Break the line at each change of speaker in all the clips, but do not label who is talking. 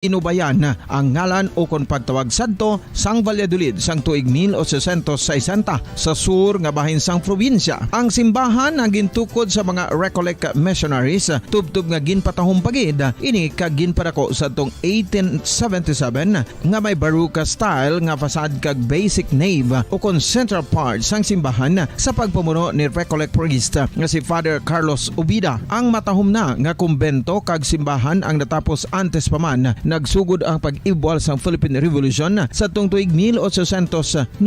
inubayan ang ngalan o kon pagtawag sadto sang Valladolid sang tuig 1860 sa sur nga bahin sang probinsya. Ang simbahan ang gintukod sa mga Recollect missionaries tubtub nga ginpatahong pagid ini kag ginpadako sa tong 1877 nga may baroque style nga fasad kag basic nave o kon central part sang simbahan sa pagpamuno ni Recollect priest nga si Father Carlos Ubida. Ang matahom na nga kumbento kag simbahan ang natapos antes pa man nagsugod ang pag-ibwal sa Philippine Revolution sa tong tuig 1897.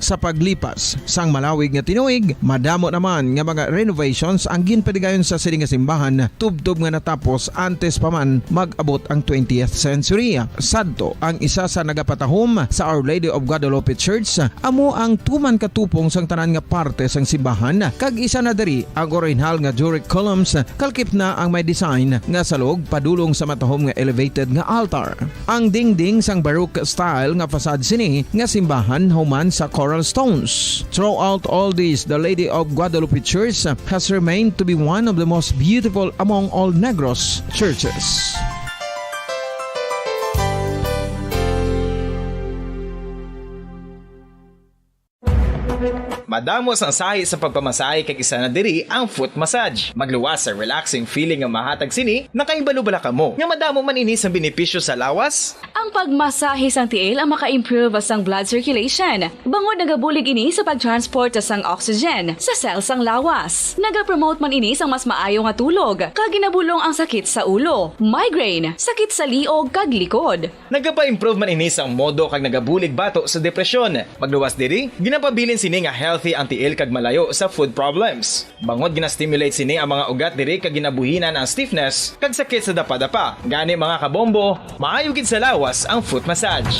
Sa paglipas sang malawig nga tinuig, madamo naman nga mga renovations ang ginpadigayon sa sining nga simbahan tubtob nga natapos antes pa man mag-abot ang 20th century. Sadto ang isa sa nagapatahom sa Our Lady of Guadalupe Church, amo ang tuman katupong sang tanan nga parte sang simbahan kag isa na diri ang original nga Doric columns kalkip na ang may design nga salog padulong sa matahom nga elevated nga altar. Ang dingding sang baroque style nga fasad sini nga simbahan human sa coral stones. Throughout all this, the Lady of Guadalupe Church has remained to be one of the most beautiful among all Negros churches.
Madamos ang sahi sa pagpamasahe kag isa na diri ang foot massage. Magluwas sa relaxing feeling nga mahatag sini, nakaibalo-bala ka mo. Nga madamo man ini sa benepisyo sa lawas.
Ang pagmasahe sang tiil ang maka-improve sang blood circulation. Bangod nagabulig ini sa pagtransport sang oxygen sa cells sang lawas. Nagapromote man ini sang mas maayo nga tulog, kag ginabulong ang sakit sa ulo, migraine, sakit sa liog kag likod.
Nagapa-improve man ini sang modo kag nagabulig bato sa depresyon. Magluwas diri, ginapabilin sini nga healthy ang tiil kag malayo sa food problems. Bangod gina-stimulate sini ang mga ugat diri kag ginabuhinan ang stiffness kag sakit sa dapa-dapa. Gani mga kabombo, maayo gid sa lawas ang foot massage.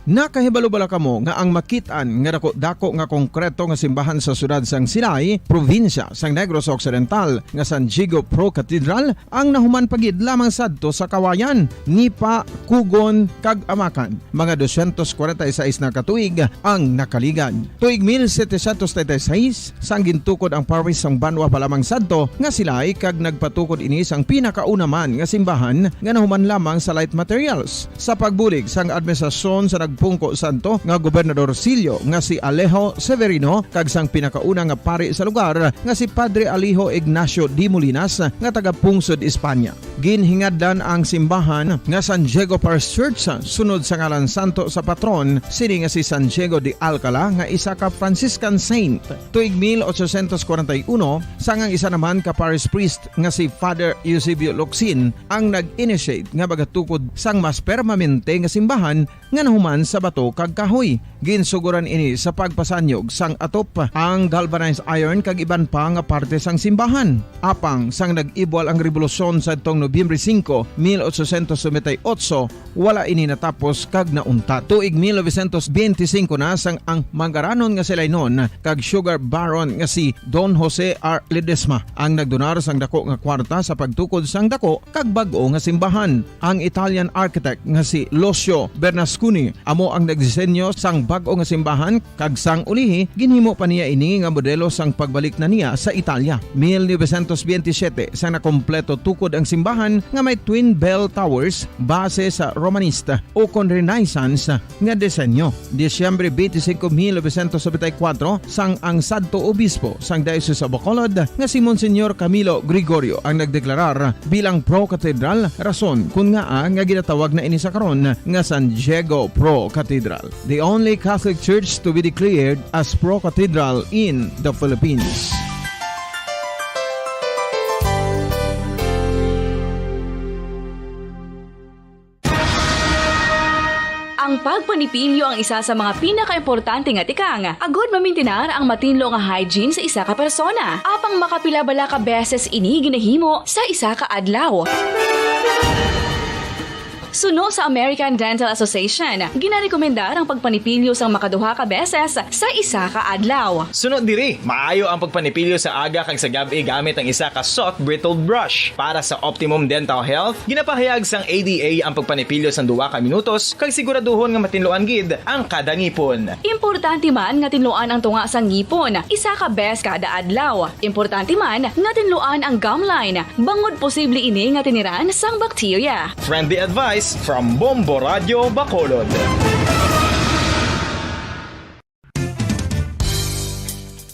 Nakahibalo-bala kamo nga ang makitaan nga dako nga konkreto nga simbahan sa sudad sang Sinay, probinsya sang Negros Occidental nga San Diego Pro Cathedral ang nahuman pagid lamang sadto sa Kawayan, Nipa, Kugon kag Amakan. Mga 246 na katuig ang nakaligan. Tuig 1736 sang gintukod ang parish sang Banwa pa lamang sadto nga Silay kag nagpatukod ini sang pinakauna man nga simbahan nga nahuman lamang sa light materials. Sa pagbulig sang administrasyon sa Pungko Santo nga Gobernador Silio nga si Alejo Severino kag sang pinakauna nga pari sa lugar nga si Padre Alijo Ignacio D. Molinas nga taga Pungsod, Espanya. Ginhingad-dan ang simbahan nga San Diego Parish Church sunod sa ngalan santo sa patron sini nga si San Diego de Alcala nga isa ka Franciscan saint. Tuig 1841 sang ang isa naman ka parish priest nga si Father Eusebio Locsin ang nag-initiate nga bagatukod sang mas permanente nga simbahan nga nahuman sa bato kag kahoy. Ginsuguran ini sa pagpasanyog sang atop ang galvanized iron kag iban pa nga parte sang simbahan. Apang sang nag-ibwal ang revolusyon sa tong Nobyembre 5, 1898, wala ini natapos kag naunta. Tuig 1925 na sang ang manggaranon nga silay noon kag sugar baron nga si Don Jose R. Ledesma ang nagdonar sang dako nga kwarta sa pagtukod sang dako kag bag-o nga simbahan. Ang Italian architect nga si Lucio Bernasconi amo ang nagdisenyo sang bag-o nga simbahan kag sang ulihi ginhimo pa niya ini nga modelo sang pagbalik na niya sa Italia. 1927 sang nakompleto tukod ang simbahan nga may twin bell towers base sa Romanista o kon Renaissance nga disenyo. Disyembre 25, 1974 sang ang sadto obispo sang Diocese of Bacolod nga si Monsignor Camilo Gregorio ang nagdeklarar bilang pro cathedral, rason kun nga ginatawag na ini sa karon nga San Diego Pro Cathedral, the only Catholic church to be declared as pro cathedral in the Philippines.
Ang pagpanipilyo ang isa sa mga pinaka-importante nga tikang. Agod mamintinar ang matinlo nga hygiene sa isa ka persona. Apang makapilabala ka beses ini ginahimo sa isa ka adlaw. Suno sa American Dental Association, ginarekomendar ang pagpanipilyo sang makaduha ka beses sa isa ka adlaw.
Sunod diri, maayo ang pagpanipilyo sa aga kag sa gabi gamit ang isa ka soft brittled brush. Para sa optimum dental health, ginapahayag sang ADA ang pagpanipilyo sa 2 ka minutos kag siguraduhon nga matinluan gid ang kada ngipon.
Importante man nga tinluan ang tunga sang ngipon, isa ka bes kada adlaw. Importante man nga tinluan ang gum line, bangod posible ini nga tiniran sang bakterya.
Friendly advice from Bombo Radio Bacolod.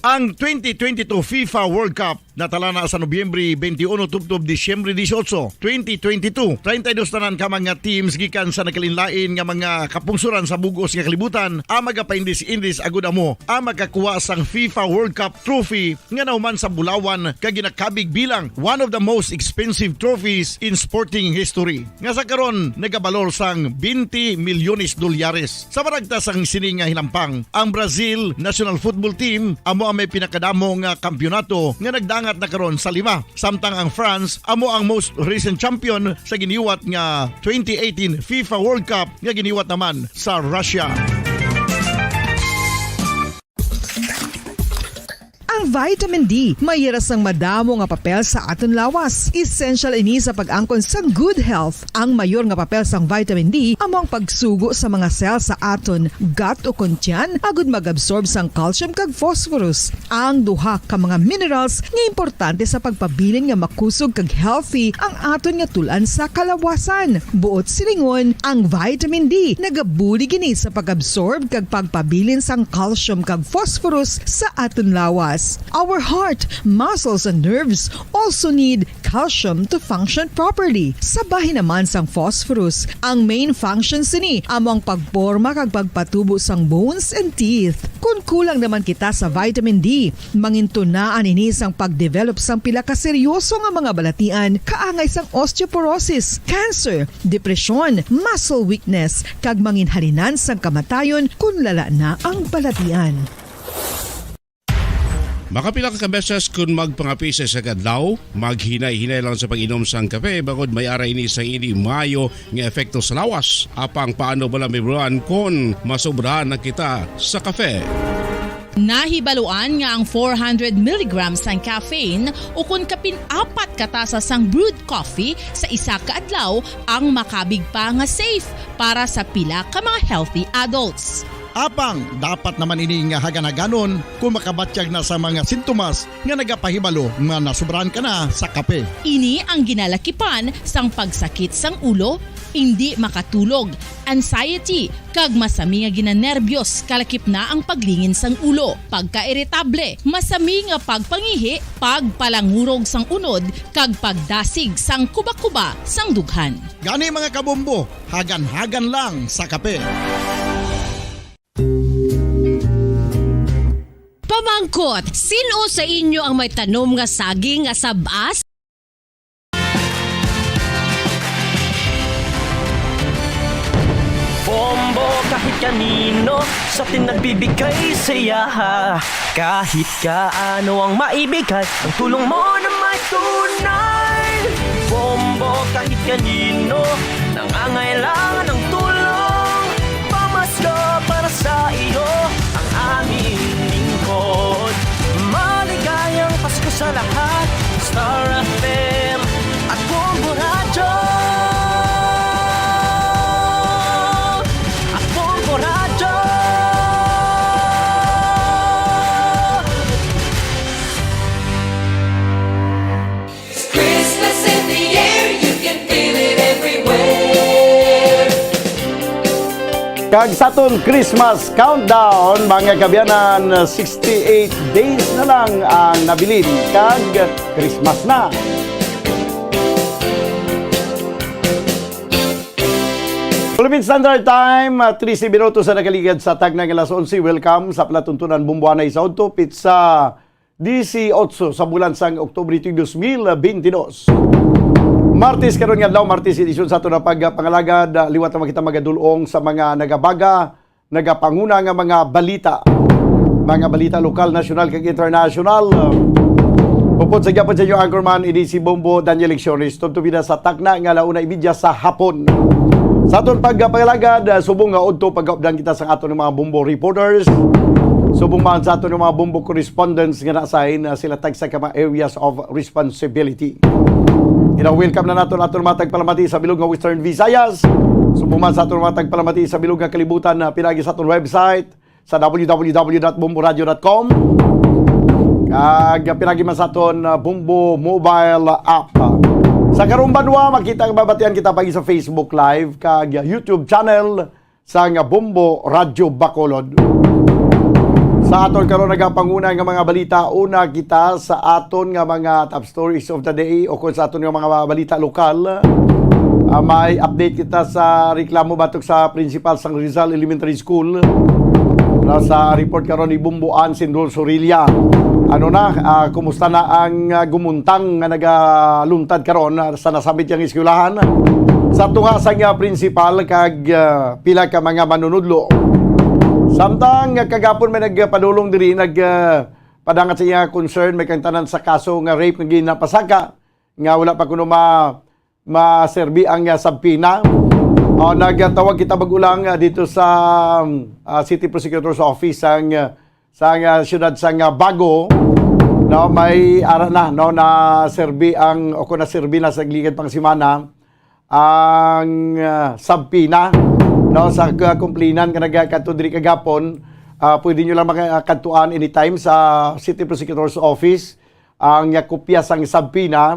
Ang 2022 FIFA World Cup natala na sa Nobyembre 21 tubtob Disyembre 18, 2022. 32 tanan ka mga teams gikan sa nakalinlain nga mga kapungsuran sa bugos nga kalibutan ang magapaindis-indis agud amo ang makakuha sang FIFA World Cup trophy nga nauman sa Bulawan kag ginakabig bilang one of the most expensive trophies in sporting history. Nga sa karon nagabalor sang 20 milyones dolyares. Sa baragta sang sini nga hinampang, ang Brazil National Football Team amo ang may pinakadamo nga kampyonato nga nagdangat na karon sa 5. Samtang ang France amo ang most recent champion sa giniwat nga 2018 FIFA World Cup nga giniwat naman sa Russia.
Ang vitamin D mayira sang madamo nga papel sa aton lawas. Essential ini sa pag-angkon sang good health. Ang mayor nga papel sang vitamin D amo ang pagsugo sa mga cell sa aton gut o kuntyan agud mag-absorb sang calcium kag phosphorus. Ang duha ka mga minerals nga importante sa pagpabilin nga makusog kag healthy ang aton nga tulan sa kalawasan. Buot silingon, ang vitamin D nagabuli gini sa pag-absorb kag pagpabilin sang calcium kag phosphorus sa aton lawas. Our heart, muscles, and nerves also need calcium to function properly. Sabahin naman sang phosphorus, ang main functions ni amo ang pagporma kag pagpatubo sang bones and teeth. Kung kulang naman kita sa vitamin D, mangintunaan ini sang pagdevelop sang pila ka seryoso nga mga balatian kaangay sang osteoporosis, cancer, depresyon, muscle weakness, kag manginhalinan sang kamatayon kung lala na ang balatian.
Makapila ka beses kung magpangapisa sa kadlaw, maghinay-hinay lang sa pag-inom sang kape bagod may ara ini sang ini mayo nga epekto sa lawas. Apang paano bala may buwan kung masobrahan na kita sa kape?
Nahibaluan nga ang 400 mg sang caffeine o kung kapin-4 katasa sang brewed coffee sa isa ka adlaw ang makabig pa nga safe para sa pila ka mga healthy adults.
Apang dapat naman ini nga haganaganon kung makabatyag na sa mga sintomas nga nagapahibalo nga nasubrahan ka na sa kape.
Ini ang ginalakipan sang pagsakit sang ulo, hindi makatulog, anxiety, kag masami nga ginanerbiyos kalakip na ang paglingin sang ulo, pagka-irritable, masami nga pagpangihi, pagpalangurog sang unod, kag pagdasig sang kuba-kuba sang dughan.
Gani mga kabombo, hagan-hagan lang sa kape.
Pamangkot, sino sa inyo ang may tanom nga saging nga sabas?
Bombo kahit kanino sa atin nagbibigay saya. Kahit kaano ang maibigay, ang tulong mo na may tunay. Bombo kahit kanino nangangailangan ng tulong. Pamasko para sa iyo ang aming lingkod. Maligayang Pasko sa lahat, Star FM at Bombo Radio. At Bombo Radio.
Christmas in the air, you can feel it everywhere.
Kag saton Christmas countdown, mga kabyanan, 68 days na lang ang nabilin kag Christmas na. Philippine Standard Time, 13 minutos sa nakaligad sa tagna ng alas 11. Welcome sa Platuntunan Bumbuanay sa Auto Pizza 18 sa bulan sang Oktubre 2022. Martes karon nga adlaw, Martes edisyon sa ato na pagpangalagad, liwat na makita magadulong sa mga nagabaga, nagapanguna nga mga balita. Mga balita lokal, nasyonal kag international. Pupod sa gyapon sa inyo anchorman ini si Bombo Daniel Lecciones. Tubtubida sa takna nga launa ibidya sa hapon. Sa aton pagpalagad, subong nga udto pag-updan kita sa aton mga Bumbo reporters. Subong man sa aton mga Bumbo correspondents nga naasahin sila tag sa mga areas of responsibility. Welcome na nato aton mga tagpalamati sa bilog nga Western Visayas. Subong man sa aton mga tagpalamati sa bilog nga kalibutan na pinagi sa aton website sa www.bumboradio.com. Kag pinagi man sa aton Bumbo mobile app. Sa karong banwa, makita ang babatian kita pagi sa Facebook Live kag YouTube channel sa Bumbo Radio Bacolod. Sa aton karon nagapanguna nga mga balita, una kita sa aton nga mga top stories of the day o kung sa aton nga mga balita lokal. May update kita sa reklamo batok sa principal sang Rizal Elementary School. Sa report karon ni Bumbuan Sindol Sorilla. Kumusta na ang gumuntang nga nagaluntad karon sa nasabit yang eskwelahan sa tunga sa nga principal kag pila ka mga manunudlo. Samtang kagapon may nagpadulong diri padangat sa iya concern may kantanan sa kaso nga rape nga ginapasaka nga wala pa kuno maserbi ang sabpina. Nagtawag kita bagulang dito sa City Prosecutor's Office sa siyudad sa Bago. May ara na serbi ang o na serbi na sa gligid pang simana ang sabpina sa kumplinan nga nagakadto diri kagapon. Pwede nyo lang makakadtuan anytime sa City Prosecutor's Office ang kopya sang sabpina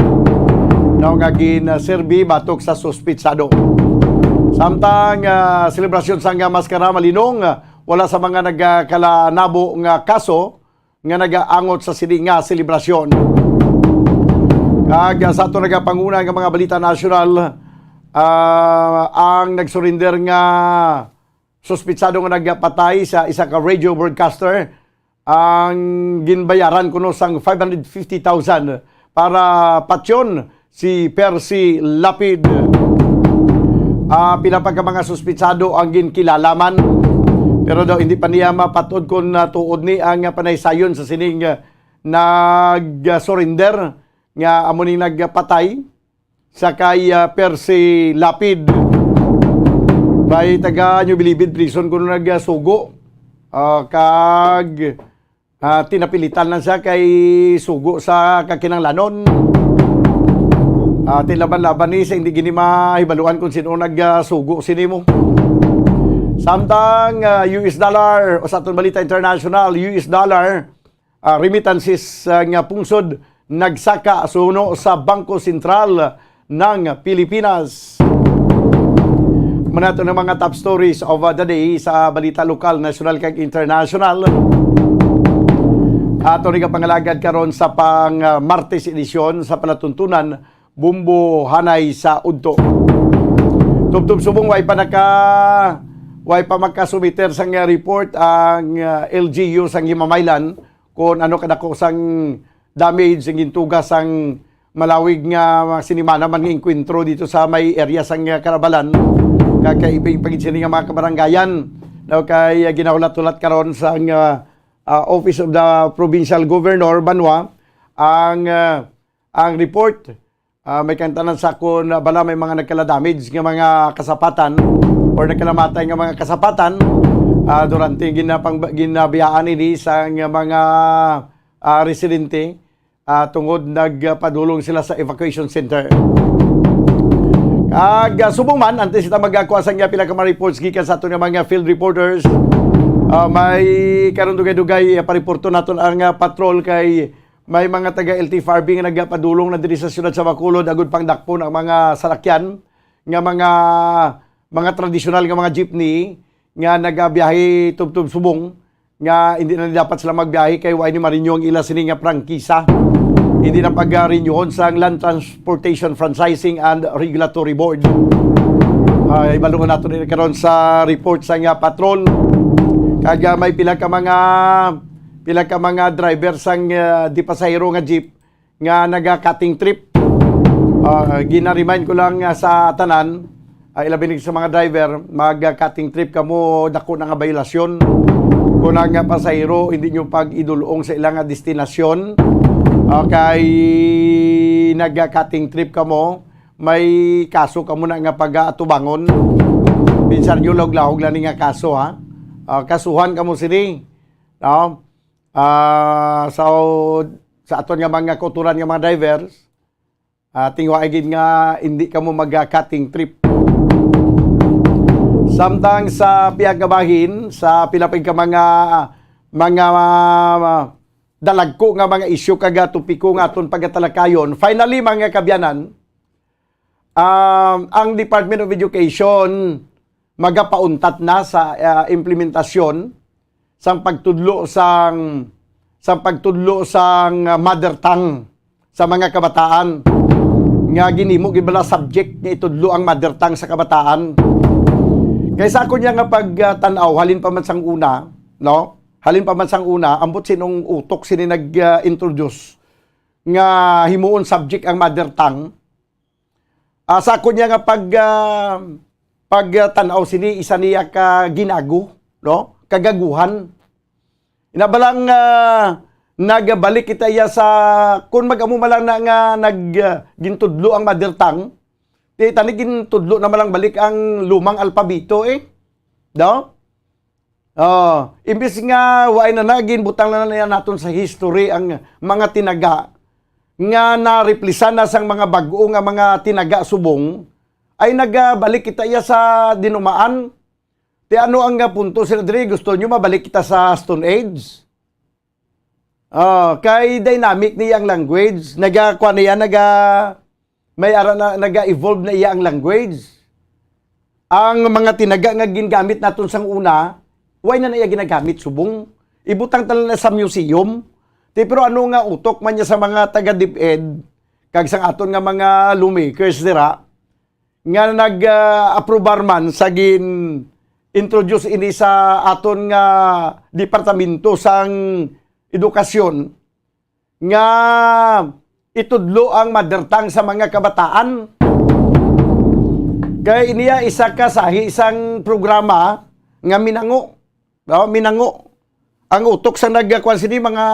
nga gin-serbi batok sa suspitsado. Samtang selebrasyon sang maskara malinong wala sa mga nagkalanabo nga kaso nga nagaangot sa sini nga selebrasyon. Kag sa ato nagapanguna nga mga balita nasyonal, ang nagsurrender nga suspitsado nga nagpatay sa isa ka radio broadcaster ang ginbayaran kuno sang 550,000 para patyon si Percy Lapid. Pinapagka mga suspitsado ang ginkilalaman pero daw hindi pa niya mapatod kung tuod ni ang panaysayon sa sining nag-surrender nga amo ning nagpatay sa kay Percy Lapid. Bay taga New Bilibid prison kuno nagsugo kag tinapilitan lang siya kay sugo sa kakinanglanon. Tilaban-laban ni sa hindi gini mahibaluan kung sino nagsugo sinimo. Samtang US dollar o sa aton balita international, US dollar remittances nga pungsod nagsaka suno sa Bangko Sentral ng Pilipinas. Manato ng mga top stories of the day sa balita lokal, national kag international. Ato ni kapangalagad karon sa pang Martes edisyon sa palatuntunan Bumbo Hanay sa Udto. Tubtub subong way pa makasumiter sang report ang LGU sang Himamaylan kung ano kadako sang damage ang gintugas sang malawig nga sinimana man nga enkwentro dito sa may area sang Karabalan. Kakaibig pagitsini nga mga kabaranggayan daw kay ginaulat-ulat karon sa Office of the Provincial Governor Banwa ang report. May kantanan sa kung bala may mga nagkala-damage nga mga kasapatan or nagkalamatay nga mga kasapatan durante ginabiyaan ini sa mga residente tungod nagpadulong sila sa evacuation center. Subong man, antes kita magkakuha sa nga pila ka mga reports gikan sa ato nga mga field reporters, may karon dugay-dugay pariporto naton ang patrol kay may mga taga LTFRB nga nagpadulong na diri sa siyudad sa Bacolod agud pangdakpon ang mga salakyan nga mga tradisyonal nga mga jeepney nga nagabiyahe tubtub subong nga hindi na dapat sila magbiyahe kay way ni marinyo ang ila sini nga prangkisa. Hindi na pag-renewon sa Land Transportation Franchising and Regulatory Board. Ibalungan nato rin karon sa report sa nga patrol. Kaya may pila ka mga driver sang di pasahero nga jeep nga naga-cutting trip. Gina-remind ko lang sa tanan, ilabinig sa mga driver, mag-cutting trip kamo dako na nga biolasyon. Kung ang pasahero hindi nyo pag-idulong sa ilang destinasyon, kay nag-cutting trip kamo, may kaso kamo na nga pag-atubangon. Probinsya lahog lang nga kaso ha. Kasuhan kamo sini. No? So sa aton nga mga kuturan nga mga drivers, tingwa agad nga hindi kamo mag-cutting trip. Samtang sa piyag nga bahin, sa pilapig ka mga dalagko nga mga isyu kaga tupiko nga aton pagatalakayon. Finally mga kabyanan, ang Department of Education magapauntat na sa implementasyon sang pagtudlo sang mother tongue sa mga kabataan. Nga ginimo gibala subject nga itudlo ang mother tongue sa kabataan. Kaysa ako niya nga pagtanaw halin pa man sang una, no? Halin pa man sang una, ambot sinong utok sini nag-introduce nga himuon subject ang mother tongue. Sa ako niya nga pagtanaw sini isa niya ka ginago, no? Kagaguhan. Inabalang nagbalik kita iya sa kung mag-amo malang na nga naggintudlo ang mother tongue, di tani gintudlo na malang balik ang lumang alpabito no? Imbis nga waay na nagin butang na naton sa history ang mga tinaga nga na-replisan na sang mga bag-o nga mga tinaga subong ay nagbalik kita iya sa dinumaan. Ti ano ang punto sila diri, gusto nyo mabalik kita sa Stone Age? Kay dynamic niya ang language, naga-evolve na iya ang language. Ang mga tinaga nga ginagamit naton sang una, why na iya ginagamit subong? Ibutang tala na sa museum. Pero ano nga utok man niya sa mga taga-DepEd, kag sang aton nga mga lawmakers dira, nga nag-aprobar man sa introduce ini sa aton nga departamento sang edukasyon nga itudlo ang mother tongue sa mga kabataan. Kaya iniya isa ka sahi isang programa nga minango. No? Minango. Ang utok sa nagkuan sini mga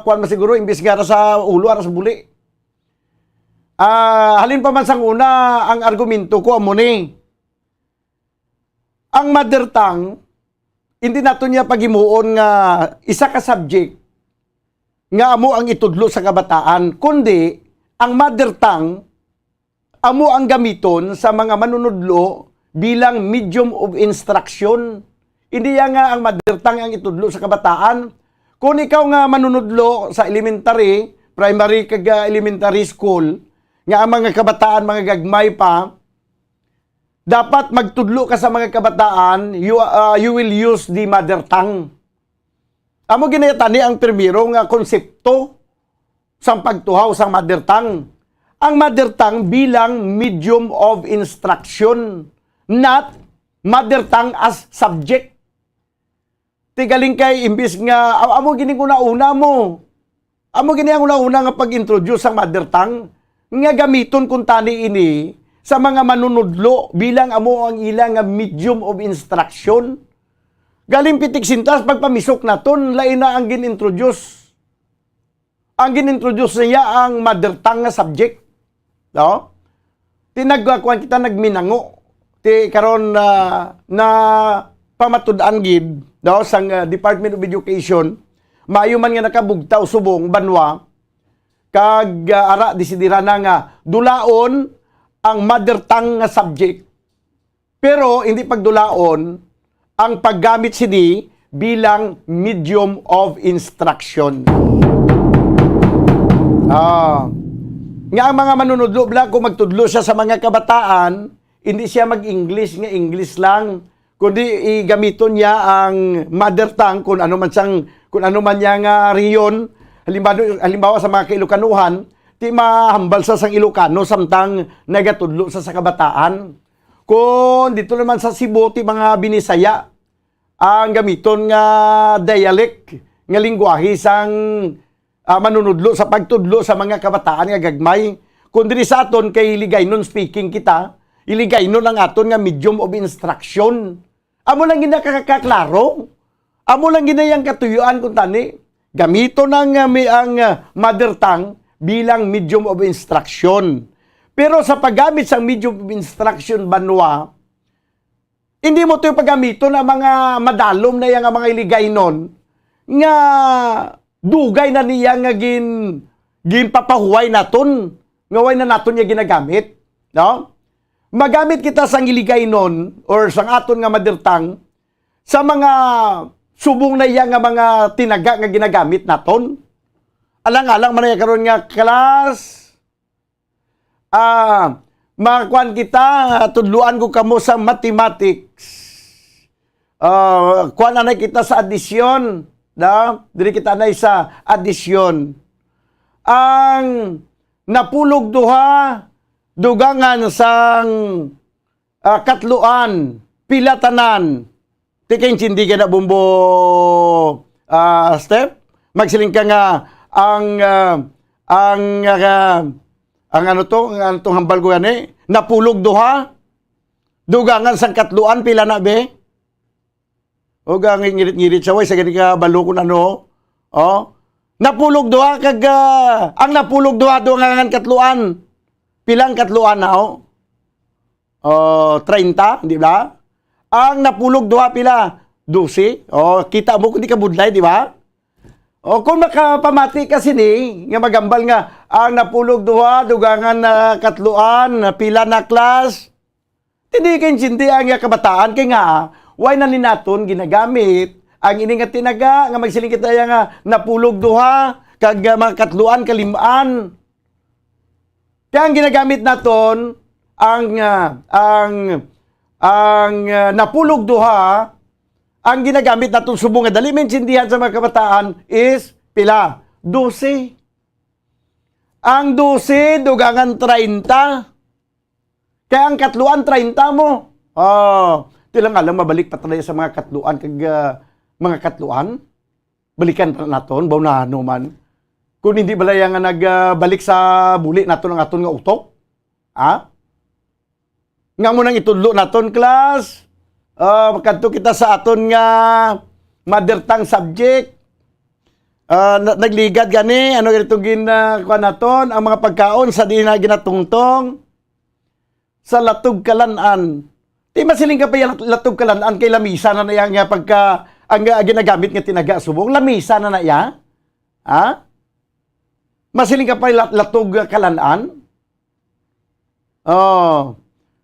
kuan masiguro imbis gara sa ulo ara sa buli. Halin pa man sang una ang argumento ko amo ni. Ang mother tongue hindi nato niya pagimuon nga isa ka subject nga amo ang itudlo sa kabataan, kundi ang mother tongue amo ang gamiton sa mga manunudlo bilang medium of instruction. Hindi nga ang mother tongue ang itudlo sa kabataan. Kung ikaw nga manunudlo sa elementary, primary kag elementary school, nga ang mga kabataan, mga gagmay pa, dapat magtudlo ka sa mga kabataan, you will use the mother tongue. Amo ginayatani ang primero nga konsepto sang pagtuhaw sang mother tongue. Ang mother tongue bilang medium of instruction, not mother tongue as subject. Tigaling kay imbis nga amo gini una mo. Amo gini ang una nga pag-introduce sang mother tongue nga gamiton kun tani ini sa mga manunudlo bilang amo ang ilang nga medium of instruction. Galing pitik sintas pagpamisok naton lain na ang gin-introduce. Ang gin-introduce niya ang mother tongue nga subject. No? Tinagkuan kita nagminango. Ti karon na pamatud-an gid daw sang Department of Education maayo man nga nakabugtaw subong banwa kag ara desidera na nga dulaon ang mother tongue nga subject. Pero hindi pagdulaon ang paggamit sini bilang medium of instruction. Nga ang mga manunudlo kung magtudlo siya sa mga kabataan, hindi siya mag-English nga English lang, kundi igamiton niya ang mother tongue kung ano man niya nga riyon. Halimbawa sa mga Ilocanuhan, ti mahambal sa sang Ilocano samtang nagatudlo sa kabataan. Kung dito naman sa Cebu, ti mga Binisaya, ang gamiton nga dialect nga lingwahe sang manunudlo sa pagtudlo sa mga kabataan nga gagmay. Kung diri sa aton kay iligaynon speaking kita, iligaynon ang aton nga medium of instruction. Amo lang gina kakaklaro. Amo lang gina yang katuyuan kung tani. Gamito ang mother tongue bilang medium of instruction. Pero sa paggamit sa medium of instruction banwa, Hindi mo ito paggamito na mga madalom na yang mga iligay nun nga dugay na niya nga ginpapahuway naton nga way na naton niya ginagamit. No? Magamit kita sang iligay nun or sang aton nga madirtang sa mga subong na iya nga mga tinaga nga ginagamit naton. Alang-alang man karon nga class. Makakuan kita, tudluan ko kamo sa mathematics. Kuan anay kita sa addition. Diri kita anay sa addition. Ang napulog duha, dugangan sang katluan, pilatanan. Tiking hindi ka na bumbo step. Magsiling ka nga ang ano tong hambal ko gani, napulog duha, dugangan sang katluan, pila na be? O gang ngirit-ngirit sa way, sa gani ka balukon ano, napulog duha, ang napulog duha, dugangan katluan, pilang katluan na, 30, di ba? Ang napulog duha, pila? 12, kita mo kung di ka budlay, di ba? Kung makapamati kasi ni, nga magambal nga, ang napulog duha, dugangan na katluan, pila na klas, hindi kayo ang kabataan, kaya nga, why na naton ginagamit, ang ini nga tinaga, nga magsiling kita nga, napulog duha, kag mga katluan, kalimaan. Kaya ang ginagamit naton, ang napulog duha, ang ginagamit natin subong nga dali maintindihan sa mga kabataan is pila? 12. Ang 12, dugangan 30. Kaya ang katluan, 30 mo. Tilang alam, mabalik pa tayo sa mga katluan. Mga katluan, balikan natin, baw na man. Kung hindi ba nga nagbalik sa buli natin ang aton nga utok? Nga mo nang itudlo natin, class. Kadto kita sa aton nga mother tongue subject. Nagligad gani ano ganito kuan naton ang mga pagkaon sa di na ginatungtong sa latog kalanan. Di masiling ka pa yung latog kalanan kay lamisa na yang nga pagka ang ginagamit nga tinaga subong lamisa na ya. Masiling ka pa yung latog kalanan.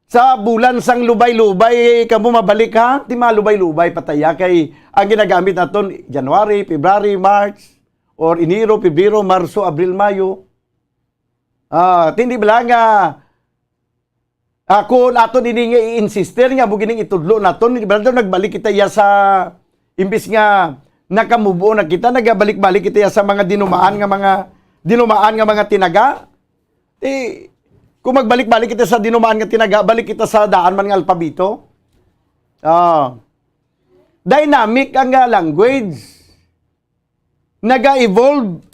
Sa bulan sang lubay-lubay, kamo mabalik ha? Di malubay-lubay pataya kay ang ginagamit naton January, February, March, or Enero, Pebrero, Marso, Abril, Mayo. Hindi ba nga kung aton ini nga i-insister nga bugining itudlo naton, di ba nagbalik kita ya sa imbis nga nakamubo na kita, nagabalik-balik kita ya sa mga dinumaan nga mga tinaga. Kung magbalik-balik kita sa dinumaan nga tinaga, balik kita sa daan man nga alpabito. Dynamic ang language. Naga-evolve.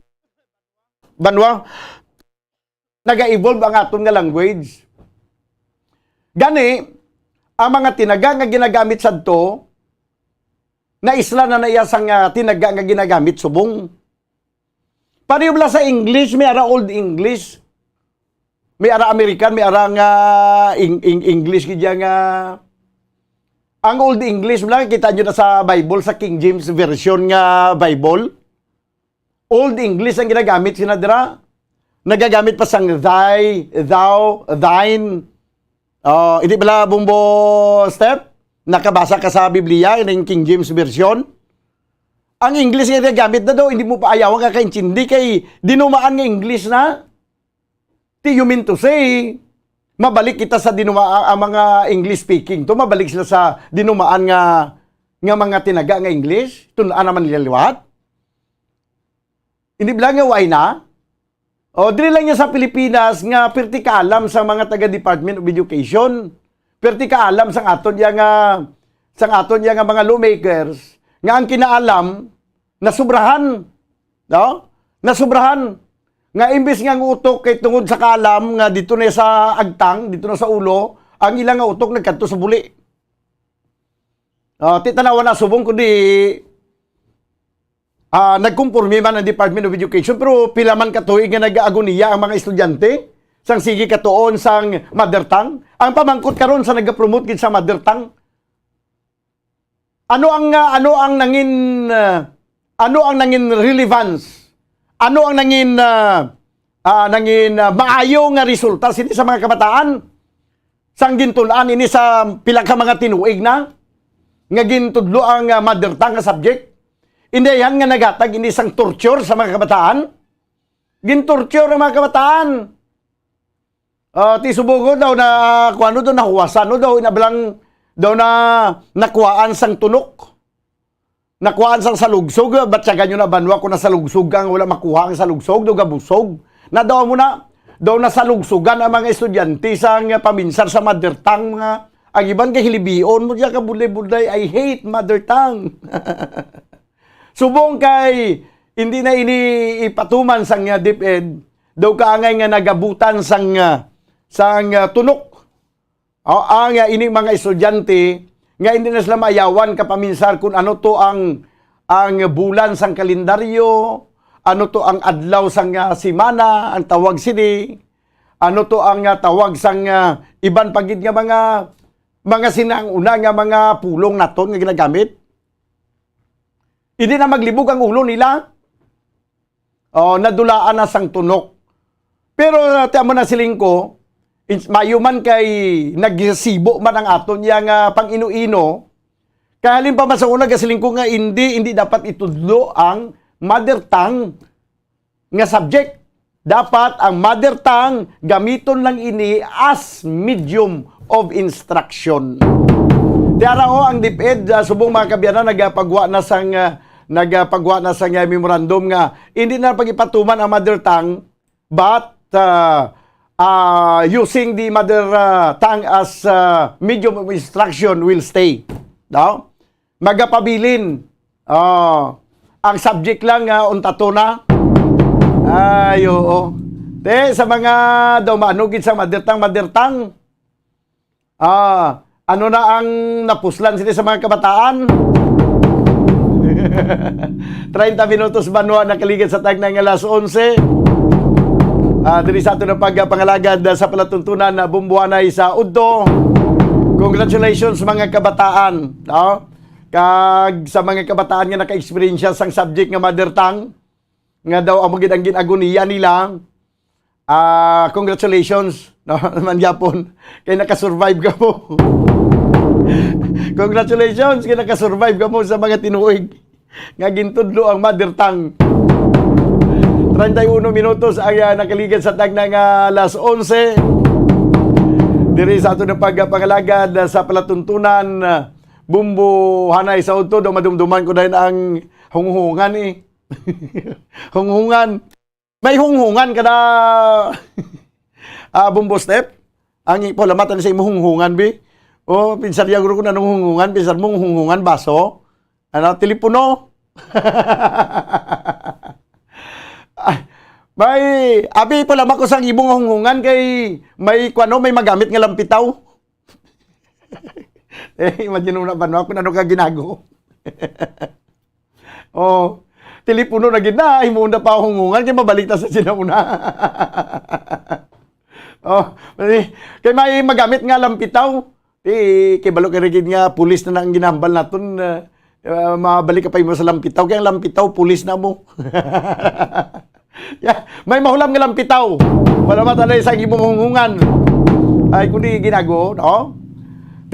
Banwa, naga-evolve ang aton nga language. Gani, ang mga tinaga nga ginagamit sadto, na isla na naiyasang tinaga nga ginagamit subong. Pareho bala sa English, may ara Old English. May ara American, may ara nga English kaya nga. Ang Old English, lang kita nyo na sa Bible, sa King James Version nga Bible. Old English ang ginagamit sinadra. Nagagamit pa sang thy, thou, thine. Hindi pala bumbo step? Nakabasa ka sa Biblia, yung King James Version. Ang English nga ginagamit na daw, hindi mo pa ayaw ka kaintindi kay dinumaan nga English na. You mean to say, mabalik kita sa dinumaan ang mga English speaking to, mabalik sila sa dinumaan nga mga tinaga nga English, tunaan naman nila liwat. Hindi lang nga why na? Dili lang niya sa Pilipinas nga perti kaalam sa mga taga Department of Education. Perti kaalam sang aton nga mga lawmakers nga ang kinaalam nasubrahan, no? Nasubrahan. Nga imbis nga utok kay tungod sa kalam nga dito na sa agtang, dito na sa ulo, ang ilang nga utok nagkanto sa buli. Titanawan na subong kundi nagkumpurmi man ang Department of Education pero pila man katuig nga nag-agoniya ang mga estudyante sang sige katuon sang mother tongue. Ang pamangkot karon sa nag-promote gid sa mother tongue. ano ang nangin relevance? Ano ang nangin maayo nga resulta sini sa mga kabataan? Sang gintulaan ini sa pila ka mga tinuig na nga gintudlo ang mother tongue nga subject. Indihan nga nagatag ini sang torture sa mga kabataan. Gintorture ang mga kabataan. Ti subugo daw na kuano daw nahuwasan daw inabalang daw na nakuhaan sang tunok. Nakuhaan sang salugsog, ba't siya ganyo na banwa kung nasalugsog kang wala makuha ang salugsog, daw gabusog. Na daw mo na, daw nasalugsugan ang mga estudyante sang paminsar sa mother tongue, mga agiban kay hilibion mo diya ka bulay-bulay, I hate mother tongue. Subong kay, hindi na ini ipatuman sang DepEd, daw kaangay nga nagabutan sang tunok. Ang ini mga estudyante, nga hindi na sila maayawan kapaminsar kung ano to ang bulan sang kalendaryo, ano to ang adlaw sang simana, ang tawag sini, ano to ang tawag sang iban pagid nga mga sinanguna nga mga pulong naton nga ginagamit. Hindi na maglibog ang ulo nila. Nadulaan na sang tunok. Pero tiyan mo na siling ko, mayuman kay nagsisibo man ang aton yang pang ino-ino. Kaya halin pa sa una kasiling ko nga hindi dapat itudlo ang mother tongue nga subject. Dapat ang mother tongue gamiton lang ini as medium of instruction. Tiara ang DepEd subong mga kabyanan nagapagwa na sang memorandum nga hindi na pagipatuman ang mother tongue but using the mother tongue as medium of instruction will stay. No? Magapabilin. Ang subject lang untato na. Ay, oo. Sa mga daw maanugid sa mother tongue. Ano na ang napuslan sila sa mga kabataan? 30 minutos banwa nakaligid sa tag ng alas 11. Diri sa ato na pagpangalagad sa palatuntunan na bumbuanay sa Udto. Congratulations mga kabataan. No? Kag sa mga kabataan nga naka-experience sang subject nga mother tongue, nga daw ang mga agoniya nila. Congratulations. No? Naman yapon. Kaya nakasurvive ka mo. Congratulations. Kaya nakasurvive ka mo sa mga tinuig. Nga gintudlo ang mother tongue. 31 minutos ang nakaligid sa tag ng alas 11. Diri sa ato na pagpangalagad sa palatuntunan Bumbu Hanay sa Udto. Madumduman ko dahil ang hunghungan hunghungan. May hunghungan ka na Bumbu Step. Ang ipolamatan sa imo hunghungan bi. Pinsar ya guru ko na nung hunghungan. Pinsar mong hunghungan baso. Telepono. May abi pala ko sang ibong hungungan kay may magamit nga lampitaw. Imagine mo na ba ako ano ka ginago. Telepono na gid na imo na pa hungungan kay mabalik ta sa sinauna. Kay may magamit nga lampitaw. Kay balo kay gid nga pulis na nang ginambal naton. Mabalik ka pa mo sa lampitaw kay ang lampitaw pulis na mo. May mahulam nga lampitaw. Wala matalay sa imong hungungan. Ay kundi ginago, no?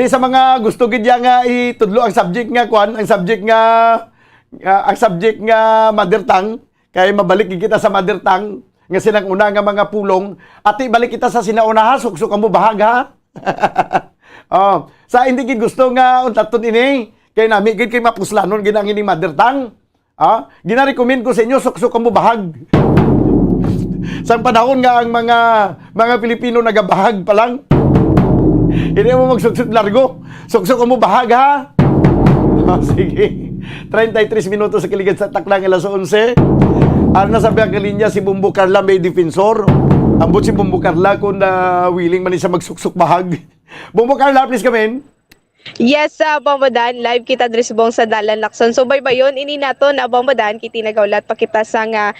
Sa mga gusto gid nga itudlo ang subject nga ang subject nga mother tongue kay mabalik kita sa mother tongue nga sinang una nga mga pulong at ibalik kita sa sinauna ha suksok mo bahag ha. Sa hindi gid gusto nga untaton ini kay nami gid kay mapuslanon gid ang ini mother tongue. Gina-recommend ko sa inyo suksok mo bahag. Sa panahon nga ang mga Pilipino nagabahag pa lang. Hindi mo magsuksok largo. Suksok mo bahag ha. Sige. 33 minutos sa kiligid sa taklang alas 11. Nasabi ang kalinya si Bumbu Carla may defensor. Ambot si Bumbu Carla kung willing man siya magsuksok bahag. Bumbu Carla, please come in.
Yes, sa Bombodan, live kita diri subong sa Dalan Lacson. So baybayon ini nato na Bombodan kiti nagawlat pa kita sa nga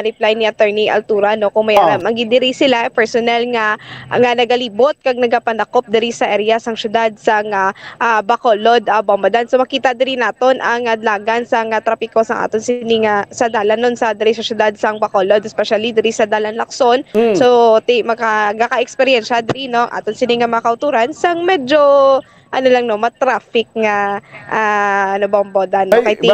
reply ni Attorney Altura no kung may magidiri sila personnel nga nagalibot kag nagapandakop diri sa area sang syudad sa nga Bacolod, Bombodan. So makita diri naton ang adlagan sa nga trapiko sang aton sini nga sa dalan nun sa diri sa syudad sang Bacolod, especially diri sa Dalan Lacson. So maka-experience diri no aton sini nga makauturan sang medyo ano lang no, matraffic nga Bombodan no kay ti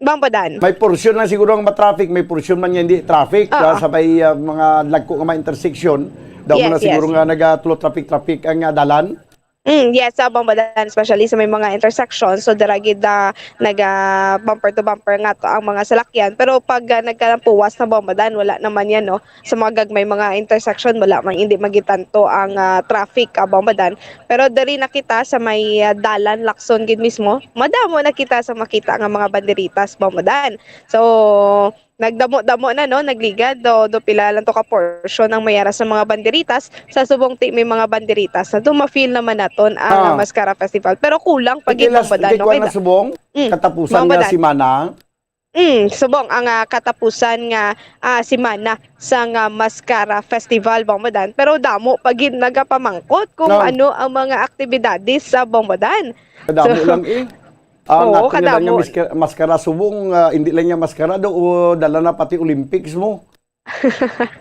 Bombodan.
May porsyon lang siguro ang matraffic, may porsyon man nga hindi traffic sabay mga lagko nga intersection. Daw mo na siguro nga nagatulo traffic ang dalan.
Yes, sa Bombodan, especially sa may mga intersections. So, daragid na bumper to bumper nga to ang mga salakyan. Pero pag nagkalampuwas na Bombodan, wala naman yan, no? Sa mga may mga intersection, wala man, hindi magitanto ang traffic, Bombodan. Pero dari nakita sa may Dalan, Lacson, gid mismo, madamo nakita sa makita ang mga banderitas, Bombodan. So, nagdamo-damo na no, nagligad do pila lang to ka portion ng mayara sa mga banderitas sa subong may mga banderitas na ma-feel naman naton ang Mascara Festival pero kulang pag Bombodan
no kay subong katapusan nga si Mana
subong ang katapusan nga si Mana sa nga Mascara Festival Bombodan pero damo pag nagapamangkot kung ano ang mga aktibidades sa Bombodan.
Damo lang
Oo,
kadamo. Maskara subong, hindi lang niya maskara do o dala na pati Olympics mo.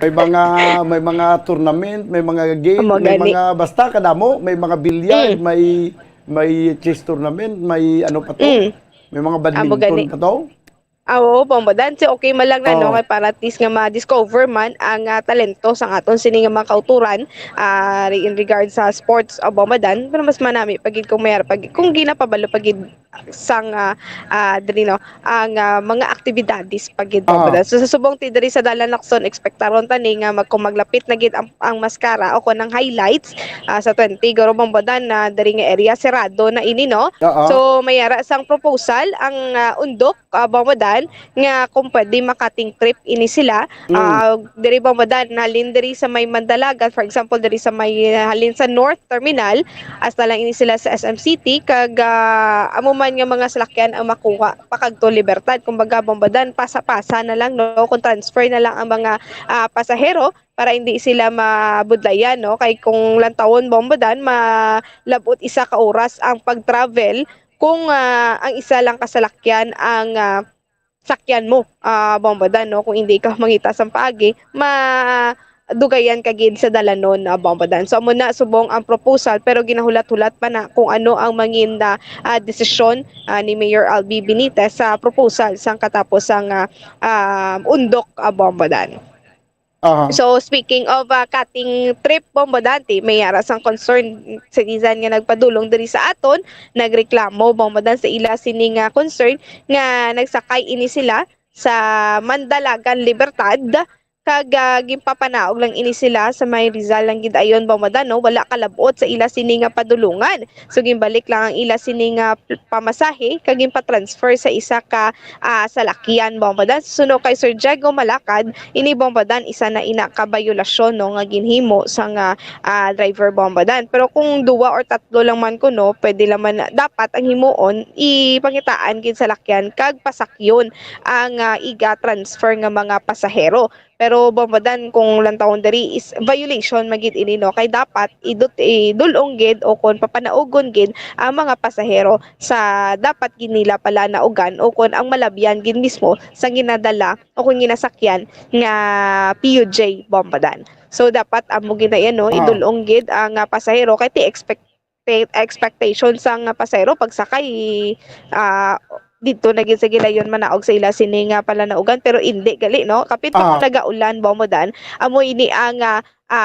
may mga tournament, may mga game, may mga basta kadamo, may mga bilyar, may chess tournament, may ano pa to. May mga badminton pa to.
Oo, Bombodan. So, okay man lang na, no? Kaya para at least nga ma-discover man ang talento sa aton sini nga mga kauturan in regard sa sports o Bombodan. Pero mas manami, pagid kung mayroon, kung ginapabalo, pagid sang diri, no? Ang mga aktibidades pagid Bombodan. So, sa subong ti diri sa Dalan Lacson, expectaron tani nga kung maglapit na gid ang maskara o kung ng highlights sa 20, garo Bombodan na diri nga area, serado na ini, no? So, mayara sang proposal ang undok, Bombodan, nga kung pwede makating trip ini sila diri Bombodan halin diri sa may Mandalagan, for example diri sa may halin sa North Terminal hasta lang ini sila sa SM City kag amo man nga mga salakyan ang makuha pakagto Libertad, kumbaga Bombodan pasa-pasa na lang no, kung transfer na lang ang mga pasahero para hindi sila mabudlayan no, kay kung lantawon Bombodan malabot isa ka oras ang pag-travel kung ang isa lang kasalakyan ang sakyan mo, Bombodan, no? Kung hindi ka mangita sa paagi, dugayan ka gid sa dalanon, Bombodan. So, muna subong ang proposal, pero ginahulat-hulat pa na kung ano ang mangin na desisyon ni Mayor Albi Benitez sa proposal sang katapos ang undok, Bombodan. So speaking of cutting trip Bombodan, may aras ang concern citizen nga nagpadulong diri sa aton, nagreklamo Bombodan sa ila sining concern nga nagsakay ini sila sa Mandalagan Libertad kag gimpapanaog lang ini sila sa may Rizal lang gid ayon Bombodan no, wala kalabot sa ila sini nga padulungan. So gimbalik lang ang ila sini nga pamasahe kag ginpa-transfer sa isa ka salakyan Bombodan. Suno kay Sir Diego Malakad, ini Bombodan isa na ina ka bayulasyon no nga ginhimo sa nga driver Bombodan. Pero kung duwa or tatlo lang man kuno, pwede naman dapat ang himuon ipangitaan gid sa lakyan kag pasakyon ang iga transfer nga mga pasahero. Pero Bombodan kung lantawon diri is violation magid ini no, kay dapat idulong gid o kon papanaugon gid ang mga pasahero sa dapat ginila pala naugan o kon ang malabyan gid mismo sa ginadala o kung ginasakyan nga PUJ Bombodan. So dapat amo gid na yan no, idulong gid ang pasahero kay ti expectation sang pasahero pagsakay dito naging sa gilayon manaog sa ila sini nga pala naugan pero hindi gali no, kapit pa nagaulan Bombodan amo ini ang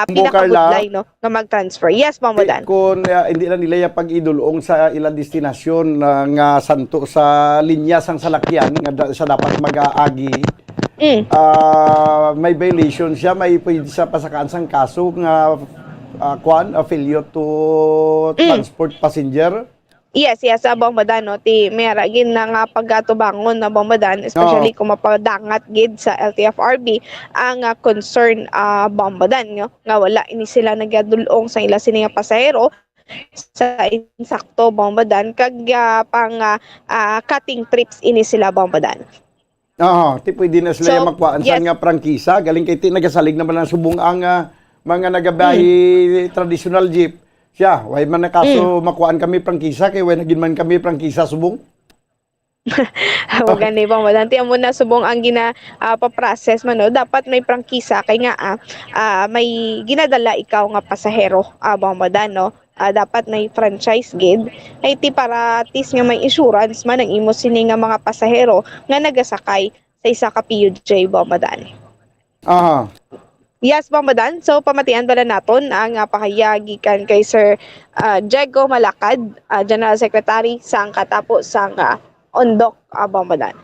pinakabudlay no nga mag-transfer. Yes Bombodan.
Kung hindi na nila pag-idulong sa ilang destinasyon nga santo sa linya sang salakyan nga sa dapat mag-aagi may violation siya, may pwede sa pasakaan sang kaso nga affiliate to transport passenger.
Yes, Bombodan no, ti mayara gid na nga pagatubangon na Bombodan, especially kung mapadangat gid sa LTFRB ang concern Bombodan no, nga wala ini sila nagadulong sa ila sini nga pasahero sa insakto bombadan kag cutting trips ini sila bombadan.
Oo, ti pwede na sila
So,
makuhaan
yes.
sa nga prangkisa. Galing kay ti nagasalig naman ang subong ang mga nagabahi traditional jeep. Siya, way man na kaso makuhaan kami prangkisa kay way nagin man kami prangkisa subong.
O gani bombadan. Tiyan mo na subong ang paprocess man, no? Dapat may prangkisa kay nga may ginadala ikaw nga pasahero bombadan, no? Dapat may franchise gid ay ti para at least nga may insurance man ang imo sini nga mga pasahero nga nagasakay sa isa ka PUJ bombadan.
Aha.
Yes, bombadan. So pamatian pala naton ang pakayagi kan kay Sir Diego Malakad, General Secretary sang katapo sang Ondok bombadan.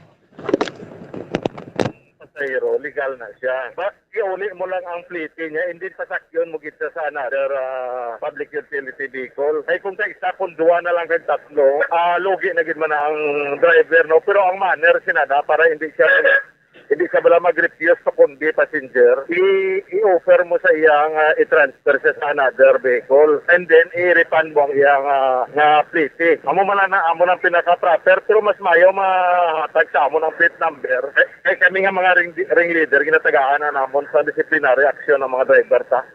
Pasahero, legal na siya. But iuli mo lang ang fleet niya, hindi sasakyon mo gitsa sa another public utility vehicle. Ay kung sa kunduan na lang kay tatlo, logi na gid man ang driver, no? Pero ang manner sinada para hindi siya bala mag-refuse sa kundi passenger, i-offer mo sa iyang i-transfer siya sa another vehicle and then i-refund mo ang iyang fleet. Amo man na amo ng pinaka-proper pero mas mayo mahatag sa amo ng plate number. Kaya kami nga mga ring leader ginatagaan na namon sa disciplinary action ng mga driver ta.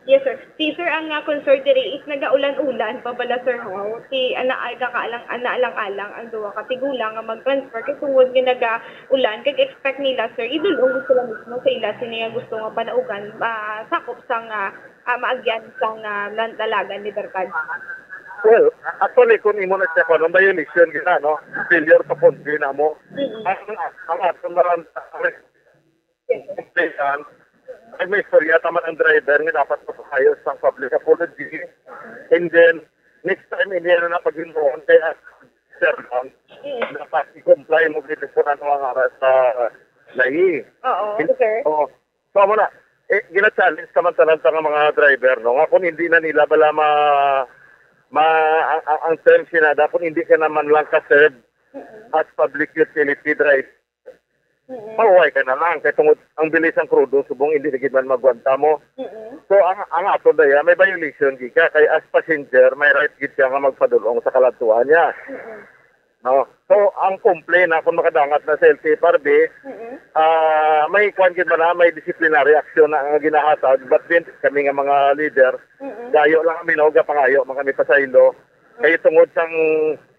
Yes, sir. Si sir, ang concern diri is nagaulan-ulan pa bala, sir, ho. Si anaalang-alang ang duwa katigulang nga mag-transfer kay tungod nga nagaulan kag expect nila, sir, idulong sila mismo sa ila sini nga gusto nga panaugan sakop sang maagyan sang dalagan libertad.
Well, actually, kung imo na siya ko, nung violation gina, no? Failure to convey na mo. Ang atong naran complaint, ay may istorya taman ang driver nga dapat mapahayos ng public apology. And then, next time, hindi na pag-inroon kaya servan, dapat i-comply mo dito po na mga aras sa lahi.
Oo, sir.
Oo. So, mo na, gina-challenge samantalang sa mga driver, no? Nga kung hindi na nila bala ang terms sinada, kung hindi ka naman lang ka-serve as public utility driver, mauway ka na lang. Kaya tungod ang bilis ng krudo, subong hindi na man magwanta mo. So, ang ato daya, may violation gika. Kaya as passenger, may right gid siya nga magpadulong sa kaladtuan niya. No? So, ang complaint na kung makadangat na sa LTFRB, may kwan gid man na, may disciplinary action na ang ginahatag. But then, kami nga mga leader, gayo lang kami nauga pangayo, mga kami pasaylo. Kaya tungod sang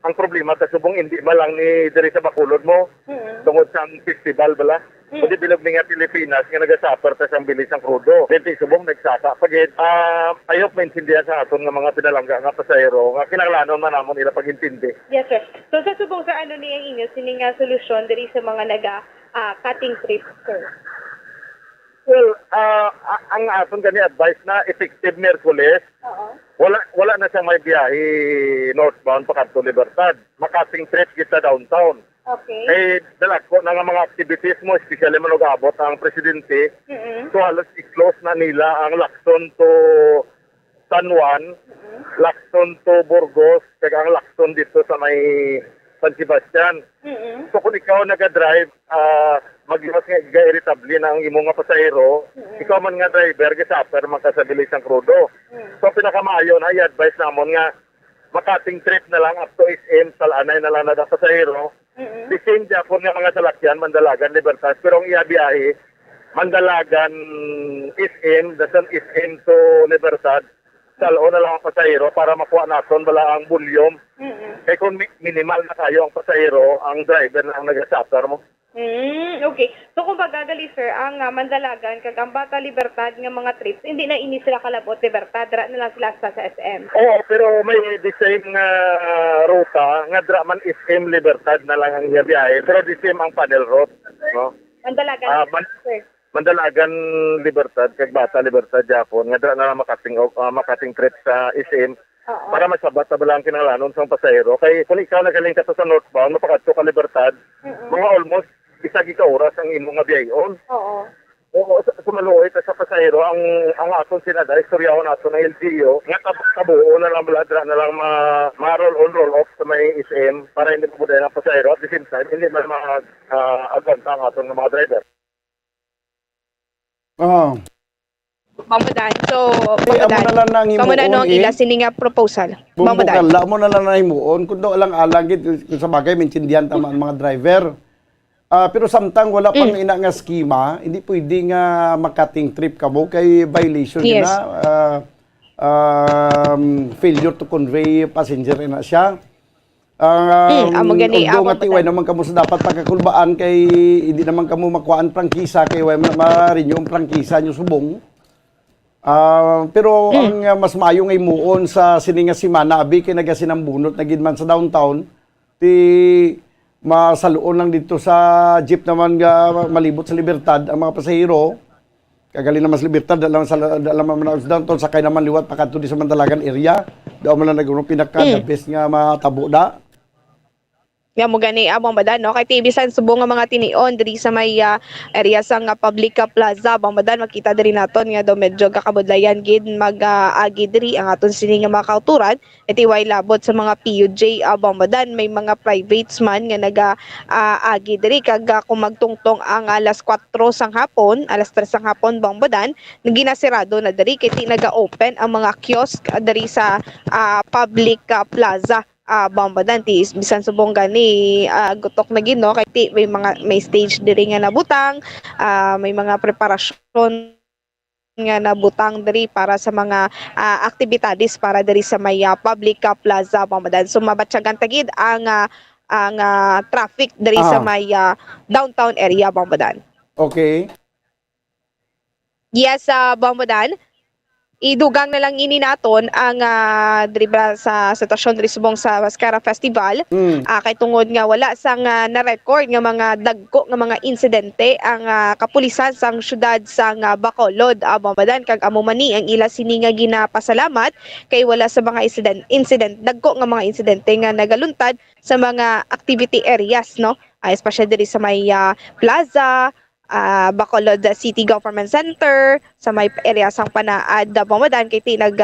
ang problema sa subong hindi ba lang ni diri sa Bacolod mo tungod sang festival bala kundi bilog ni nga Pilipinas nga nagasuffer ta sang bilis ang krudo dito subong nagsaka pagit ayok maintindihan sa aton nga mga pinalangga nga pasahero nga kinahanglanon man namon nila pagintindi.
Yes, sir. So sa subong sa ano ni ang inyo sini nga solusyon diri sa mga cutting trips, sir?
Well, ang aton gani advice na effective Miyerkules. Wala na siyang may biyahe northbound pa kadto Libertad. Makating trip kita downtown.
Okay.
Eh, dalako na nga mga activities mo, especially man abot ang presidente. So halos i-close na nila ang Lacson to San Juan, Lacson to Burgos, kag ang Lacson dito sa may San Sebastian. So kung ikaw naga-drive, mag-iwas nga irritable na ang imong nga pasahero, ikaw man nga driver, gasapper man ka sa bilis ang krudo. So pinakamaayo na i-advise namon nga makating trip na lang up to SM, salanay na lang na pasahero. The same Japon nga mga salakyan, Mandalagan, Libertad, pero ang iabiyahe, Mandalagan, SM, dasan SM to Libertad, salo na lang ang pasahero para makuha natin bala ang bulyom. Kaya kung minimal na kayo ang pasahero, ang driver na ang nagasapper mo.
Okay. So kung pagagali, sir, ang Mandalagan kag ang Bata Libertad nga mga trips, hindi na ini sila kalabot Libertad, dra na lang sila sa SM.
Oo, pero may the same nga ruta, nga dra man SM Libertad na lang ang biyahe, pero the same ang panel route, no?
Mandalagan, sir.
Mandalagan Libertad kag Bata Libertad Japon, nga dra na lang makating trip sa SM. Para masabat na balang kinalanon sa pasahero. Kay kung ikaw nagaling ka sa northbound, mapakadto ka Libertad, mga almost isa ka oras ang imong nga biyayon. Oo, sumaluoy sa pasahero ang aton sinada istoryahon nato ng LGU nga kabuo na lang bladra na lang ma-roll on roll off sa may SM para hindi mabuday ng pasahero at the same time hindi man aganta ang aton ng mga driver.
Bamadan. So,
Amo na lang nang
Kamo na no ang
himuon,
ila sini nga proposal. Bamadan.
Bumbukala mo na lang nang himuon. Kung daw alang-alang, kung sa bagay, maintindihan tama ang mga driver. Pero samtang wala pang ina nga schema, hindi pwede nga makating trip ka mo kay violation
Yes.
na failure to convey passenger na siya.
amo gani,
Although
amo
nga tiway naman kamo sa dapat pagkakulbaan kay hindi naman kamo makuhaan prangkisa kay way ma-renew ang prangkisa nyo subong. Pero ang mas maayo ngay muon sa sininga simana abi kay nagasinambunot na gid man sa downtown ti masaluon lang dito sa jeep naman nga malibot sa Libertad ang mga pasahero. Kagali naman sa Libertad dalam man sa downtown sakay naman liwat pakadto di sa Mandalagan area. Daw man lang nagro pinaka the best nga matabo da.
Nga mo gani abang badan no kay tibisan subong nga mga tinion diri sa may area sa nga Publica Plaza abang badan makita diri naton nga daw medyo kakabudlayan gid mag-agi diri ang aton sini nga mga kauturan iti way labot sa mga PUJ abang badan may mga privates man nga naga-agi diri kag kung magtungtong ang alas 4 sang hapon alas 3 sang hapon bang badan ginasirado na diri kay ti naga-open ang mga kiosk diri sa Publica Plaza. Bambadan ti bisan subong gani gutok na gino kay may stage diri nga nabutang may mga preparasyon nga nabutang diri para sa mga aktibidades para diri sa may Publica Plaza Bambadan so mabatyagan tagid ang traffic diri sa may downtown area Bambadan.
Okay.
Yes, Bambadan. Idugang na lang ini naton ang driba sa sitwasyon diri subong sa Mascara Festival. Kay tungod nga wala sang na-record nga mga dagko nga mga insidente ang kapulisan sang syudad sang Bacolod. Bambadan kag amo mani ang ila sini nga ginapasalamat kay wala sa mga incident dagko nga mga insidente nga nagaluntad sa mga activity areas no. Especially diri sa may plaza Bacolod City Government Center sa may area sang Panaad Bambadan kay tinag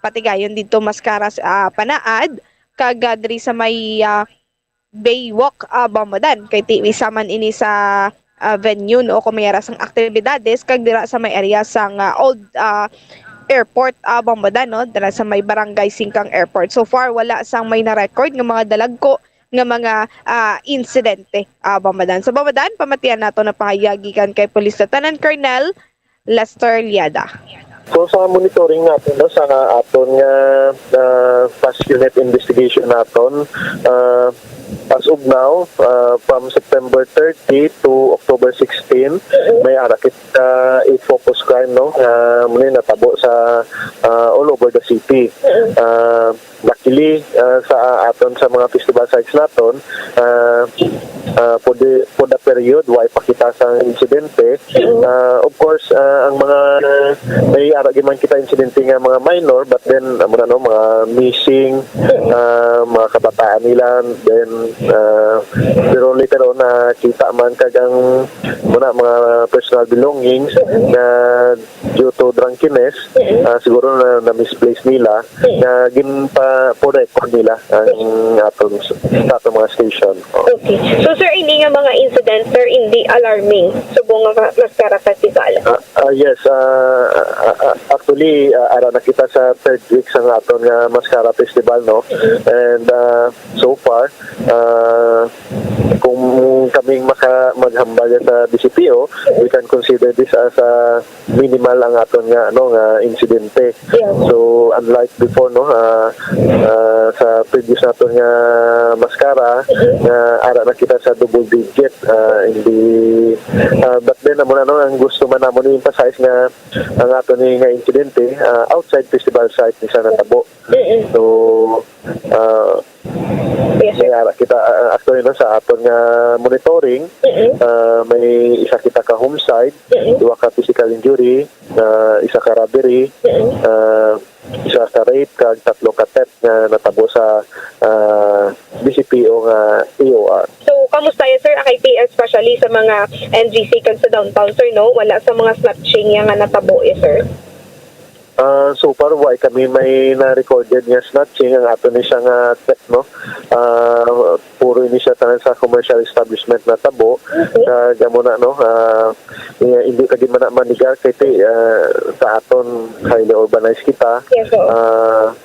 patigayon dito Mascara Panaad kag diri sa may Baywalk Bambadan kay ti isaman ini sa venue no kung mayara sang aktibidades kag dira sa may area sang old airport Bambadan no dira sa may barangay Singkang Airport. So far wala sang may na-record nga mga dalagko nga mga insidente Bambadan. Sa Bambadan, pamatian nato na pangayagikan kay Police Lieutenant Colonel Lester Liada.
So sa monitoring natin no, sa aton nga fast unit investigation naton as of now from September 30 to October 16 may arakit 8 focus crime no muna natabo sa all over the city. Luckily sa aton sa mga festival sites naton for the period why pakita sa insidente of course ang mga may aragi man kita insidente nga mga minor but then mga missing mga kabataan nila then pero later on kita man kag ang mga personal belongings na due to drunkenness siguro na misplace nila na for record nila ang atong mga station.
Okay. So sir, ini nga mga incidents sir hindi alarming subong nga Mascara Festival.
Yes, actually ara na kita sa third week sa aton nga Mascara Festival no. And so far kung kaming maghambal sa DCPO, we can consider this as a minimal ang aton nga nga insidente. So unlike before no sa previous naton nga Mascara ara na kita sa double digit hindi but then ang gusto man namon i-emphasize nga ang aton nga insidente outside festival site ni sa natabo. So may ara kita actually no, sa aton nga monitoring may isa kita ka homicide, duha ka physical injury, isa ka robbery, isa ka rape kag tatlo ka theft nga natabo sa DCPO nga EOR.
So kamusta ya sir kay PL especially sa mga NGC kag sa downtown sir no wala sa mga snatching nga natabo sir?
so far why kami may na-recorded nga snatching ang ato ni siya nga theft, no. Puro ini siya tanan sa commercial establishment na tabo. Gamo na, no, hindi ka di man manigar kay sa aton highly urbanized kita.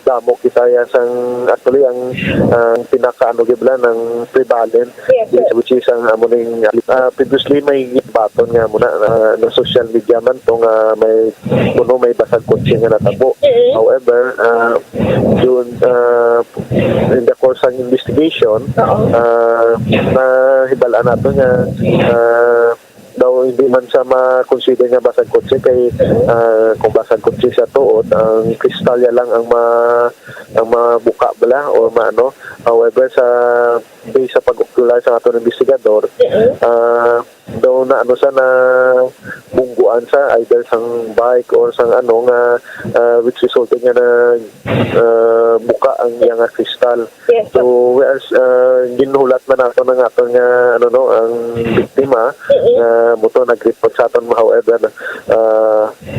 Damo kita yan sang actually ang pinaka-ano gibla ng prevalent, which is ang amuning previously may baton nga muna na social media man to nga may kuno may basag kutsi nga natabo. However, in the course ng investigation, nahibalaan nato nga daw hindi man siya ma-consider nga basag kutsi kay kung basag kutsi siya tuod, ang kristalya lang ang mabuka bala o maano. However, sa base sa pag-ukulay sa ato ng investigador, daw na ano sa na bungguan sa either sang bike or sang ano nga which resulted nga na buka ang iyang kristal. So we are ginulat man nato ng ato nga ano no ang biktima moto nag-report sa aton. However,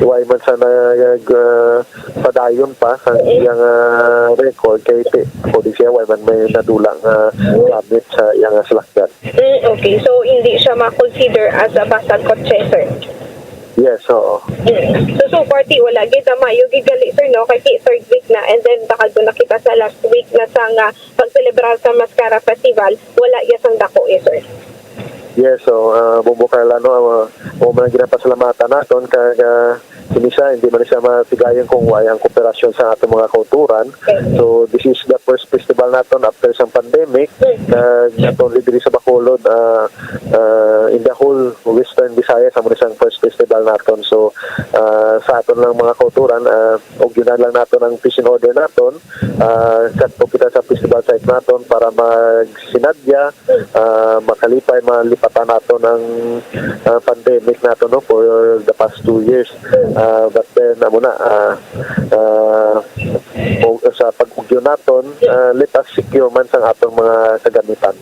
why man sa padayon pa sa iyang record kay pwede siya why man may nadulang gamit sa iyang salakyan.
Okay, so hindi siya ma-consider as a basag kotse, sir?
Yes, oo.
So far, wala gid na mayo gigali, sir, no? Kay third week na, and then baka doon nakita sa last week na sa pag-celebrar sa Mascara Festival, wala yasang dako, sir.
Yes, so Bumbo Carla, no, mga ginapasalamatan naton kag sinisa hindi man siya matigayon kung why ang kooperasyon sa atong mga kauturan. So this is the first festival naton after sa pandemic naton diri sa Bacolod, in the whole Western Visayas amo siyang first festival naton. So sa aton lang mga kauturan og ginan lang naton ang fishing order naton kadto kita sa festival site naton para magsinadya makalipay malipatan naton ang pandemic naton, no, for the past 2 years. But then muna sa pag-ugyo naton, let us secure man sang atong mga kagamitan.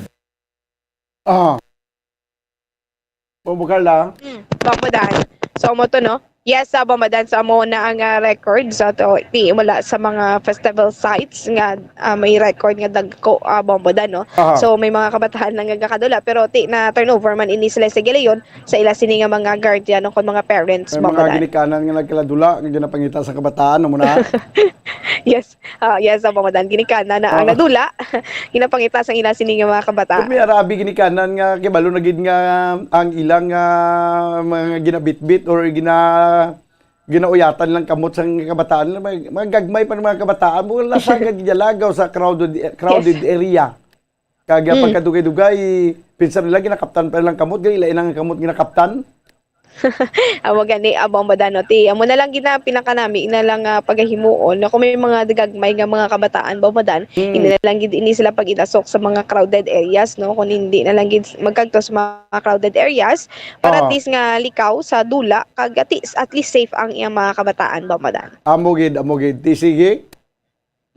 Bumukal lang.
Pamadan. So mo to, no? Yes, sa Bamadan sa mo na ang record sa to mula sa mga festival sites nga may record nga dagko Bamadan, no. So may mga kabataan nang nagakadula pero na turnover man ini sila sa gilayon sa ila sini nga mga guardian o kon mga parents
Mga
Bamadan.
ginikanan nga nagkaladula nga ginapangita sa kabataan mo na.
Yes. Yes, sa Bamadan ginikanan na ang nadula ginapangita sa ila sini nga mga kabataan.
Kung may arabi ginikanan nga kibalo na gid nga ang ilang mga ginabitbit or ginauyatan lang kamot sa kabataan, mga gagmay pa ng mga kabataan mo lasang gidalagaw sa crowded area. Kaya pagkadugay-dugay pinsan nila ginakaptan pa lang kamot, ilain ang kamot ginakaptan.
Awag gani abang badano ti amo na lang gina pinakanami ina lang pagahimuon na kung may mga dagagmay nga mga kabataan bamadan hindi na lang gid ini sila pag itasok sa mga crowded areas, no, kung hindi na lang gid magkadto sa mga crowded areas para at least nga likaw sa dula kag at least safe ang iyang mga kabataan bamadan.
Amo gid ti sige.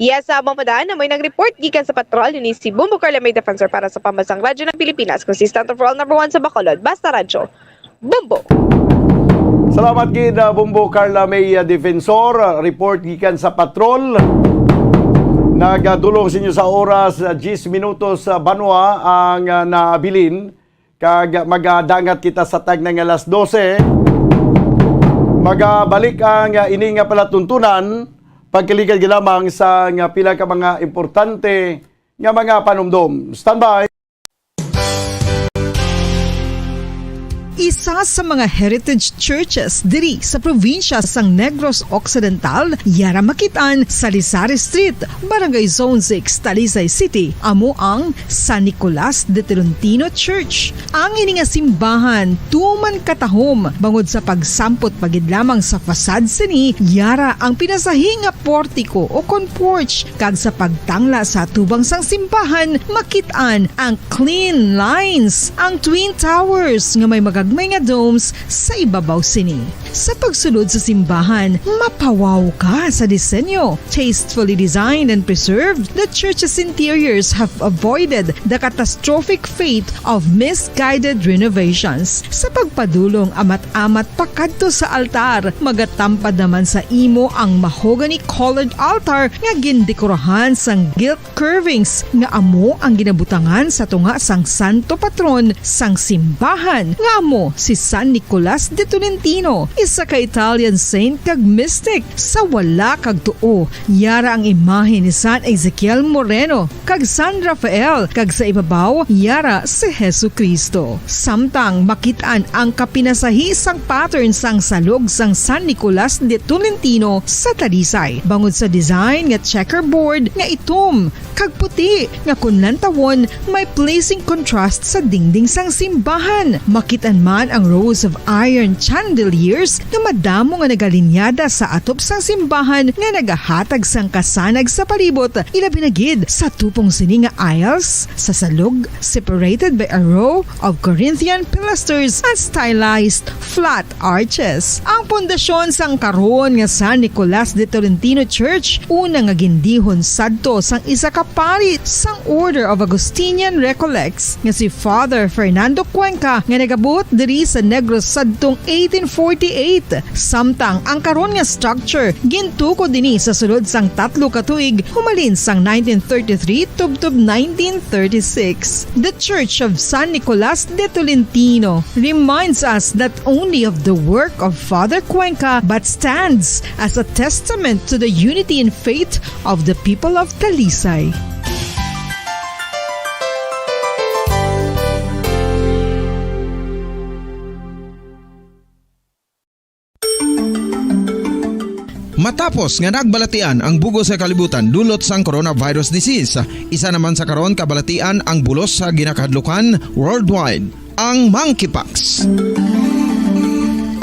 Yes, sa Bamadan na may nag-report gikan sa patrol ni si Bumbo Carla, may defensor para sa pambansang radyo ng Pilipinas, consistent of all number 1 sa Bacolod, Basta Radyo. Bumbo.
Salamat gid Bumbo Carla, may defensor, report gikan sa patrol. Nagadulong sa inyo sa oras 10 minutos Banwa ang nabilin kag magadangat kita sa tag ng alas 12. Magabalik ang ining palatuntunan pagkaligad lamang sa pila ka mga importante nga mga panumdom. Standby.
Isa sa mga heritage churches diri sa probinsya sang Negros Occidental, yara makitaan sa Rizal Street, Barangay Zone 6, Talisay City, amo ang San Nicolas de Tolentino Church. Ang ini nga simbahan tuman katahom bangod sa pagsampot pagid lamang sa fasad sini, yara ang pinasahi nga portiko o kon porch kag sa pagtangla sa tubang sang simbahan makitaan ang clean lines, ang twin towers nga may magag gagmay nga domes sa ibabaw sini. Sa pagsulod sa simbahan, mapawaw ka sa disenyo. Tastefully designed and preserved, the church's interiors have avoided the catastrophic fate of misguided renovations. Sa pagpadulong amat-amat pakadto sa altar, magatampad naman sa imo ang mahogany colored altar nga gindekorahan sang gilt curvings nga amo ang ginabutangan sa tunga sang santo patron sang simbahan nga amo si San Nicolas de Tolentino, isa ka Italian saint kag mystic. Sa wala kag tuo, yara ang imahe ni San Ezekiel Moreno kag San Rafael, kag sa ibabaw yara si Jesucristo. Samtang makitaan ang kapinasahi sang pattern sang salog sang San Nicolas de Tolentino sa Talisay, bangod sa design nga checkerboard nga itom kag puti nga kunlantawon may pleasing contrast sa dingding sang simbahan. Makitaan man ang rows of iron chandeliers nga madamo nga nagalinyada sa atop sang simbahan nga nagahatag sang kasanag sa palibot, ilabi na gid sa tupong sini nga aisles sa salog, separated by a row of Corinthian pilasters and stylized flat arches. Ang pundasyon sang karon nga San Nicolas de Tolentino Church una nga gindihon sadto sang isa ka pari sang Order of Augustinian Recollects nga si Father Fernando Cuenca nga nagabot diri sa Negros sadtong 1848. Samtang ang karon nga structure gintuko dinhi sa sulod sang 3 ka tuig humalin sang 1933 tubtob 1936. The Church of San Nicolas de Tolentino reminds us not only of the work of Father Cuenca but stands as a testament to the unity and faith of the people of Talisay.
Matapos nga nagbalatian ang bugos sa kalibutan dulot sang coronavirus disease, isa naman sa karon kabalatian ang bulos sa ginakahadlukan worldwide, ang monkeypox.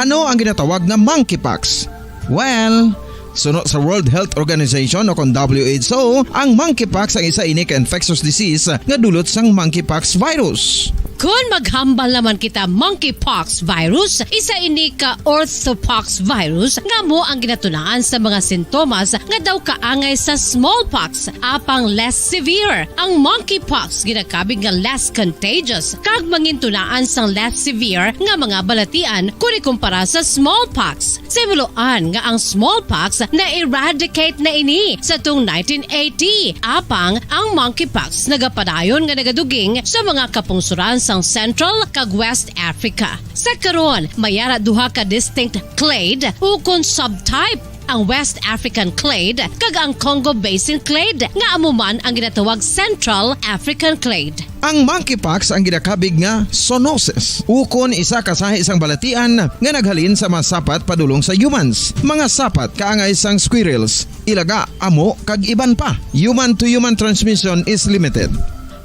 Ano ang ginatawag na monkeypox? Well, sunod sa World Health Organization o kung WHO, ang monkeypox ang isa ini ka infectious disease nga dulot sang monkeypox virus.
Kung maghambal naman kita monkeypox virus, isa ini ka orthopox virus nga mo ang ginatunaan sa mga sintomas nga daw kaangay sa smallpox, apang less severe. Ang monkeypox ginakabig nga less contagious kag mangintunaan sang less severe nga mga balatian kung ikumpara sa smallpox. Simuloan nga ang smallpox na-eradicate na ini sa tung 1980, apang ang monkeypox nagapadayon nga nagaduging sa mga kapungsuran sang Central kag West Africa. Sa karon, mayara duha ka distinct clade ukon subtype, ang West African clade kag ang Congo Basin clade nga amuman ang ginatawag Central African clade.
Ang monkeypox ang ginakabig nga zoonosis, ukon isa kasahi isang balatian nga naghalin sa mga sapat padulong sa humans. Mga sapat kaangay sang squirrels, ilaga, amo kag iban pa. Human to human transmission is limited.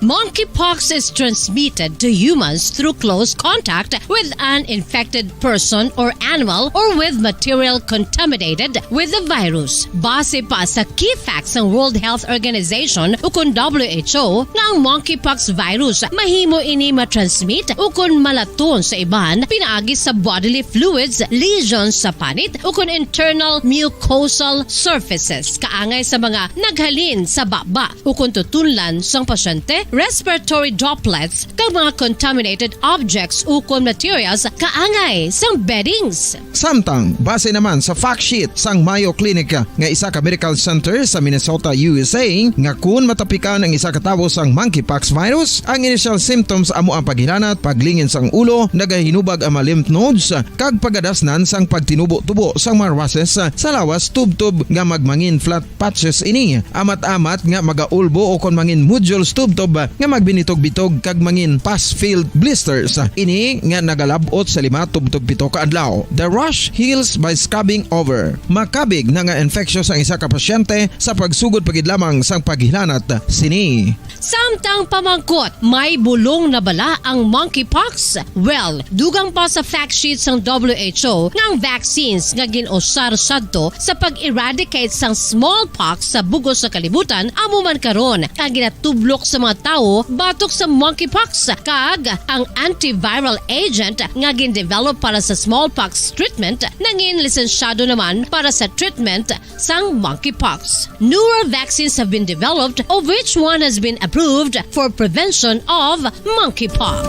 Monkeypox is transmitted to humans through close contact with an infected person or animal or with material contaminated with the virus. Base pa sa key facts ng World Health Organization ukon WHO nga ang monkeypox virus mahimo ini matransmit ukon malaton sa iban pinaagi sa bodily fluids, lesions sa panit ukon internal mucosal surfaces kaangay sa mga naghalin sa baba ukon tutunlan sang pasyente, respiratory droplets kag mga contaminated objects ukon materials kaangay sang beddings.
Samtang base naman sa fact sheet sang Mayo Clinic nga isa ka medical center sa Minnesota, USA, nga kun matapikan ang isa ka tawo sang monkeypox virus, ang initial symptoms amo ang paghilanat, paglingin sang ulo, nagahinubag ang mga lymph nodes kag pagadasnan sang pagtinubo-tubo sang mga rashes sa lawas tubtob nga magmangin flat patches ini. Amat-amat nga magaulbo o kon mangin nodules tubtob nga magbinitog-bitog kag mangin pus-filled blisters. Ini nga nagalabot sa 5-7 ka adlaw. The rash heals by scabbing over. Makabig na nga infectious ang isa ka pasyente sa pagsugod pagid lamang sang paghilanat sini.
Samtang pamangkot, may bulong na bala ang monkeypox? Well, dugang pa sa fact sheet sang WHO nga ang vaccines nga ginusar sadto sa pag-eradicate sang smallpox sa bugos sa kalibutan amo man karon ang ginatublok sa mga tawo batok sa monkeypox kag ang antiviral agent nga gin-develop para sa smallpox treatment nangin lisensyado naman para sa treatment sang monkeypox. Newer vaccines have been developed of which one has been approved for prevention of monkeypox.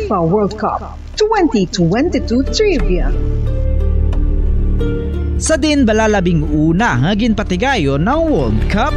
FIFA World Cup 2022 Trivia.
Sa din balalabing una nga ginpatigayon ng World Cup.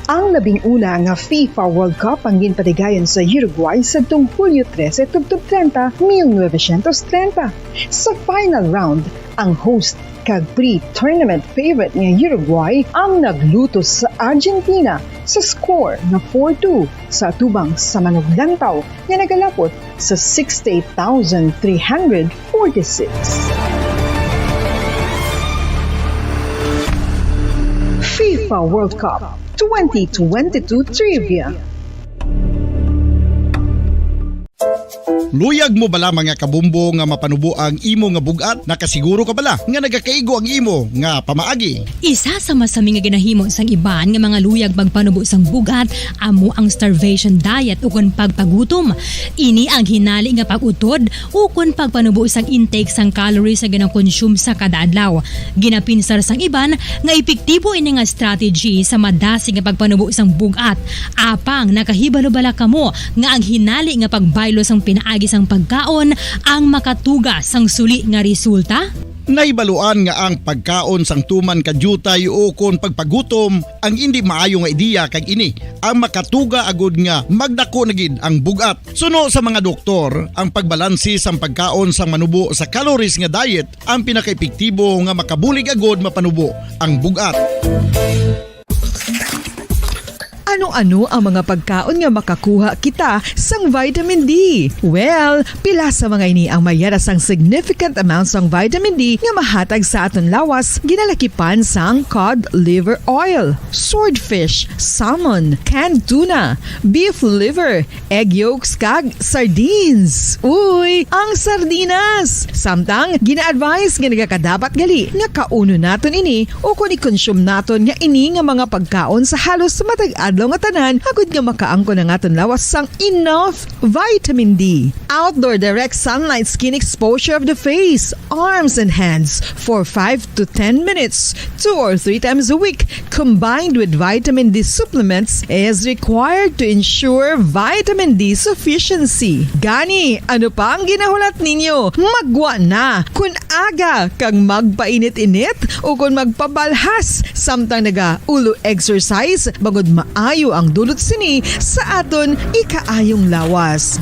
Ang labing una nga FIFA World Cup ang ginpatigayon sa Uruguay sa Hulyo 13, 30, 1930. Sa final round, ang host kag pre-tournament favorite nga Uruguay ang nagluto sa Argentina sa score na 4-2 sa atubang sa manuglantaw nga nagalapot sa 68,346. FIFA World Cup 2022 Trivia.
Luyag mo bala mga kabumbo nga mapanubo ang imo nga bugat? Nakasiguro ka bala nga nagakaigo ang imo nga pamaagi?
Isa sa masami nga ginahimo sang iban nga mga luyag pagpanubo sang bugat amo ang starvation diet ukon pagpagutom. Ini ang hinali nga pag-utod ukon pagpanubo sang intake sang calories sa ganang consume sa kada adlaw. Ginapinsar sang iban nga epektibo ini nga strategy sa madasi nga pagpanubo sang bugat. Apang nakahibalo bala kamo nga ang hinali nga pagbaylo sang pinaagi sang pagkaon ang makatuga sang suli nga resulta?
Naibaluan nga ang pagkaon sang tuman kadyutay o kon pagpagutom ang hindi maayo nga ideya kag ini ang makatuga agud nga magdako na gid ang bugat. Suno sa mga doktor, ang pagbalansi sang pagkaon sang manubo sa calories nga diet ang pinakaepektibo nga makabulig agud mapanubo ang bugat.
Ano-ano ang mga pagkaon nga makakuha kita sang vitamin D? Well, pila sa mga ini ang mayara sang significant amounts sang vitamin D nga mahatag sa aton lawas ginalakipan sang cod liver oil, swordfish, salmon, canned tuna, beef liver, egg yolks kag sardines. Uy, ang sardinas! Samtang gina-advise nga nagakadapat gali nga kauno naton ini o kung i-consume naton nga ini nga mga pagkaon sa halos matag adlaw nga tanan agud nga makaangko na nga lawas sang enough vitamin D. Outdoor direct sunlight skin exposure of the face, arms and hands for 5 to 10 minutes 2 or 3 times a week combined with vitamin D supplements is required to ensure vitamin D sufficiency. Gani, ano pa ang ginahulat ninyo? Magwa na kun aga kang magpainit-init o kun magpabalhas samtang naga-ulo exercise bagod maayo ang dulot sini sa aton ikaayong lawas.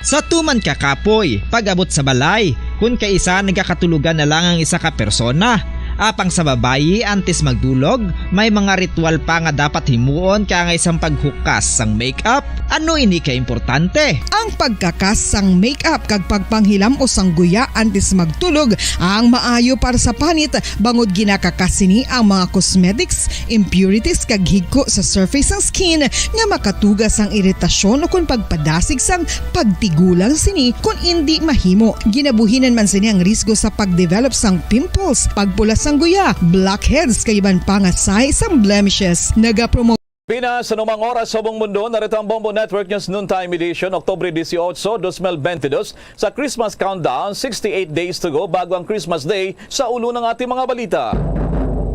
Sa tuman ka kapoy, pag-abot sa balay, kung kaisa nagkakatulugan na lang ang isa ka persona. Apang sa babayi antes magdulog, may mga ritual pa nga dapat himuon kaya nga isang paghukas sang makeup. Ano ini ka importante?
Ang pagkakas sang makeup kag pagpanghilam o sang guya antes magtulog ang maayo para sa panit bangod ginakakasini ang mga cosmetics, impurities kag higko sa surface sang skin nga makatugas sang iritasyon o kung pagpadasig sang pagtigulang sini kung hindi mahimo. Ginabuhinan man sini ang risgo sa pagdevelop sang pimples, pagpula sang guya, blackheads kay iban pangasay sang blemishes. Nagapromote
Pinas, sa numang oras sa buong mundo, narito ang Bombo Network News Noontime Edition, Oktubre 18, 2022. Sa Christmas Countdown, 68 days to go bago ang Christmas Day sa ulo ng ating mga balita.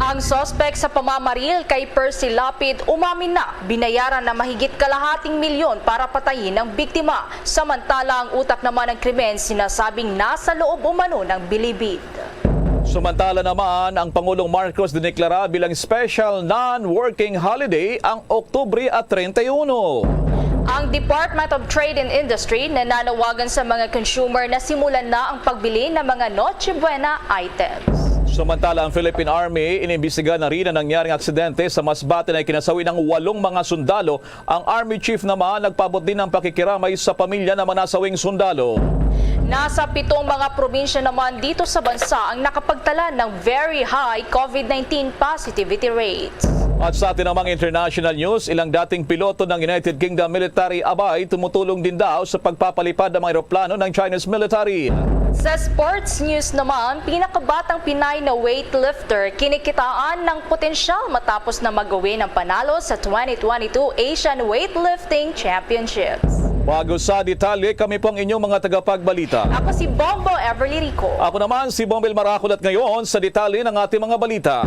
Ang sospek sa pamamaril kay Percy Lapid umamin na binayaran na mahigit kalahating milyon para patayin ang biktima. Samantala ang utak naman ng krimen sinasabing nasa loob umano ng bilibid.
Samantala naman, ang Pangulong Marcos dineklara bilang special non-working holiday ang Oktubre at 31.
Ang Department of Trade and Industry nananawagan sa mga consumer na simulan na ang pagbili ng mga Noche Buena items.
Samantala, ang Philippine Army inimbestiga na rin ang nangyaring aksidente sa Masbate na ikinasawi ng 8 mga sundalo. Ang Army Chief naman nagpaabot din ng pakikiramay sa pamilya ng mga nasawing sundalo.
Nasa 7 mga probinsya naman dito sa bansa ang nakapagtala ng very high COVID-19 positivity rates.
At sa atin namang international news, ilang dating piloto ng United Kingdom military abay tumutulong din daw sa pagpapalipad ng mga eroplano ng Chinese military.
Sa sports news naman, pinakabatang Pinay na weightlifter kinikitaan ng potensyal matapos na magawi ng panalo sa 2022 Asian Weightlifting Championships.
Bago sa detalye, kami po ang inyong mga tagapagbalita.
Ako si Bombo Everly Rico.
Ako naman si Bombel Maracol at ngayon sa detalye ng ating mga balita.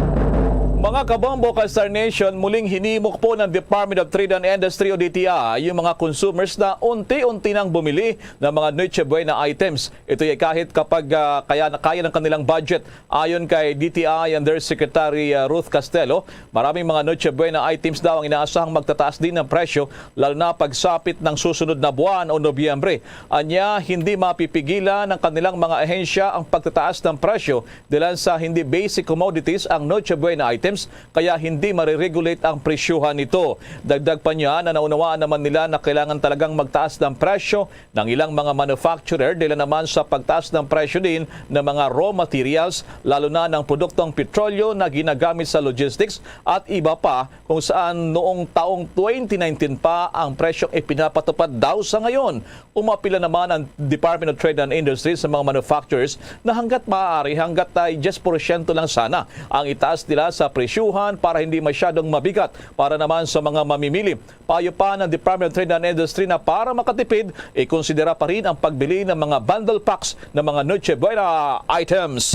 Mga kabombo ka Star Nation, muling hinimok po ng Department of Trade and Industry o DTI yung mga consumers na unti-unti nang bumili ng mga Noche Buena items. Ito ay kahit kapag kaya ng kanilang budget. Ayon kay DTI Undersecretary Ruth Castelo, maraming mga Noche Buena items daw ang inaasahang magtataas din ng presyo lalo na pagsapit ng susunod na buwan o Nobyembre. Anya, hindi mapipigilan ng kanilang mga ahensya ang pagtataas ng presyo dahil sa hindi basic commodities ang Noche Buena items, kaya hindi mariregulate ang presyuhan nito. Dagdag pa niya na naunawaan naman nila na kailangan talagang magtaas ng presyo ng ilang mga manufacturer dahil naman sa pagtaas ng presyo din ng mga raw materials, lalo na ng produktong petrolyo na ginagamit sa logistics at iba pa kung saan noong taong 2019 pa ang presyong ipinapatupad daw sa ngayon. Umapila naman ang Department of Trade and Industry sa mga manufacturers na hanggat maaari, hanggat ay 10% lang sana ang itaas nila sa presyuhan para hindi masyadong mabigat para naman sa mga mamimili. Payo pa ng Department of Trade and Industry na para makatipid, ikonsidera pa rin ang pagbili ng mga bundle packs ng mga Noche Buena items.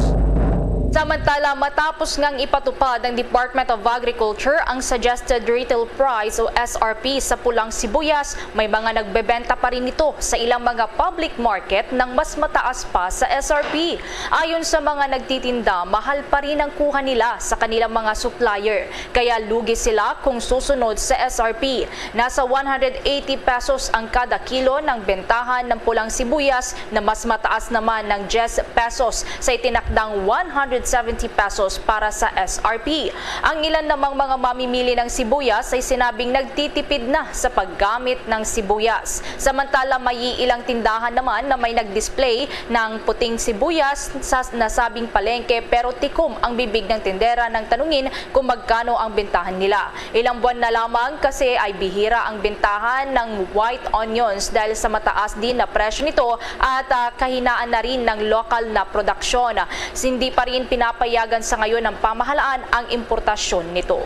Samantala, matapos ngang ipatupad ng Department of Agriculture ang Suggested Retail Price o SRP sa pulang sibuyas, may mga nagbebenta pa rin ito sa ilang mga public market ng mas mataas pa sa SRP. Ayon sa mga nagtitinda, mahal pa rin ang kuha nila sa kanilang mga supplier. Kaya lugi sila kung susunod sa SRP. Nasa 180 pesos ang kada kilo ng bentahan ng pulang sibuyas na mas mataas naman ng 10 pesos sa itinakdang 170 pesos para sa SRP. Ang ilan namang mga mamimili ng sibuyas ay sinabing nagtitipid na sa paggamit ng sibuyas. Samantala, may ilang tindahan naman na may nag-display ng puting sibuyas sa nasabing palengke pero tikom ang bibig ng tindera nang tanungin kung magkano ang bentahan nila. Ilang buwan na lamang kasi ay bihira ang bentahan ng white onions dahil sa mataas din na presyo nito at kahinaan na rin ng lokal na produksyon. Hindi pa rin pinapayagan sa ngayon ng pamahalaan ang importasyon nito.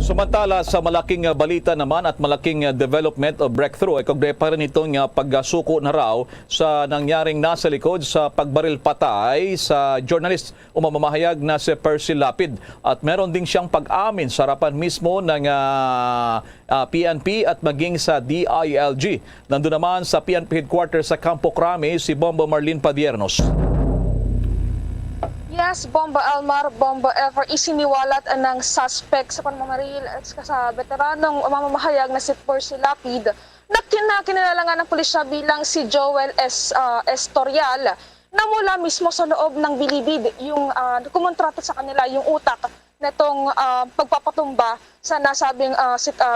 Samantala, sa malaking balita naman at malaking development o breakthrough, ay kaugnayan pa rin itong pagsuko na raw sa nangyaring nasa likod sa pagbaril patay sa journalist o mamamahayag na si Percy Lapid. At meron din siyang pag-amin sa harapan mismo ng PNP at maging sa DILG. Nandun naman sa PNP headquarters sa Campo Crame si Bombo Marlene Padiernos.
Yes, Bomba Elmar, Bomba Ever, isiniwalat ng suspect sa pamamaril at sa veteranong mamamahayag na si Percy Lapid na kinilala nga ng pulisya bilang si Joel Estorial na mula mismo sa loob ng bilibid yung kumontrata sa kanila yung utak nitong pagpapatumba sa nasabing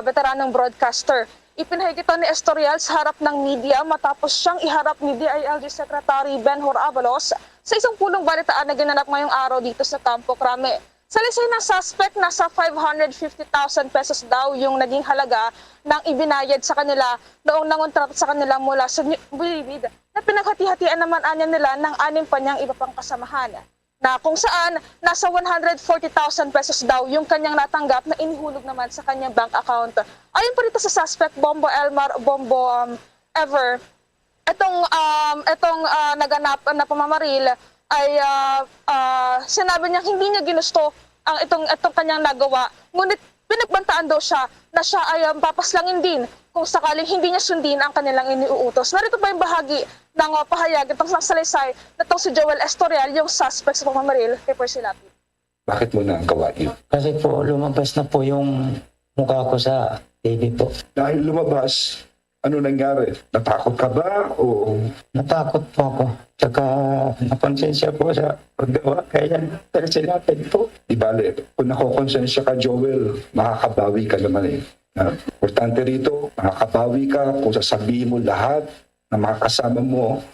veteranong broadcaster. Ipinahig ito ni Estorial sa harap ng media matapos siyang iharap ni DILG Secretary Benhur Avalos sa isang pulong balitaan na ginanap ngayong araw dito sa Campo Crame. Sa lisay ng suspect, nasa 550,000 pesos daw yung naging halaga ng ibinayad sa kanila noong nangontrata sa kanila mula sa bilibid na pinaghati-hatian naman anya nila ng 6 pa niyang iba pang kasamahan. Na kung saan nasa 140,000 pesos daw yung kanyang natanggap na inihulog naman sa kanyang bank account. Ayon pa rito sa suspect, Bombo Elmar, Bombo Ever, itong naganap na pamamaril ay sinabi niya hindi niya ginusto ang itong kanyang nagawa. Ngunit pinagbantaan daw siya na siya ay papaslangin din kung sakaling hindi niya sundin ang kanilang iniuutos. Narito pa yung bahagi ng pahayag itong salaysay na itong si Joel Estorial, yung suspect sa pamamaril kay Percy Lapid.
Bakit mo na ang gawain?
Kasi po lumabas na po yung mukha ko sa TV po.
Dahil lumabas, ano nangyari? Natakot ka ba o...
Natakot po ako. Tsaka nakonsensya po sa paggawa. Kaya Percy Lapid po.
Di bale, kung nakokonsensya ka, Joel, makakabawi ka naman eh. Importante rito, makakabawi ka kung sasabihin mo lahat na mga kasama mo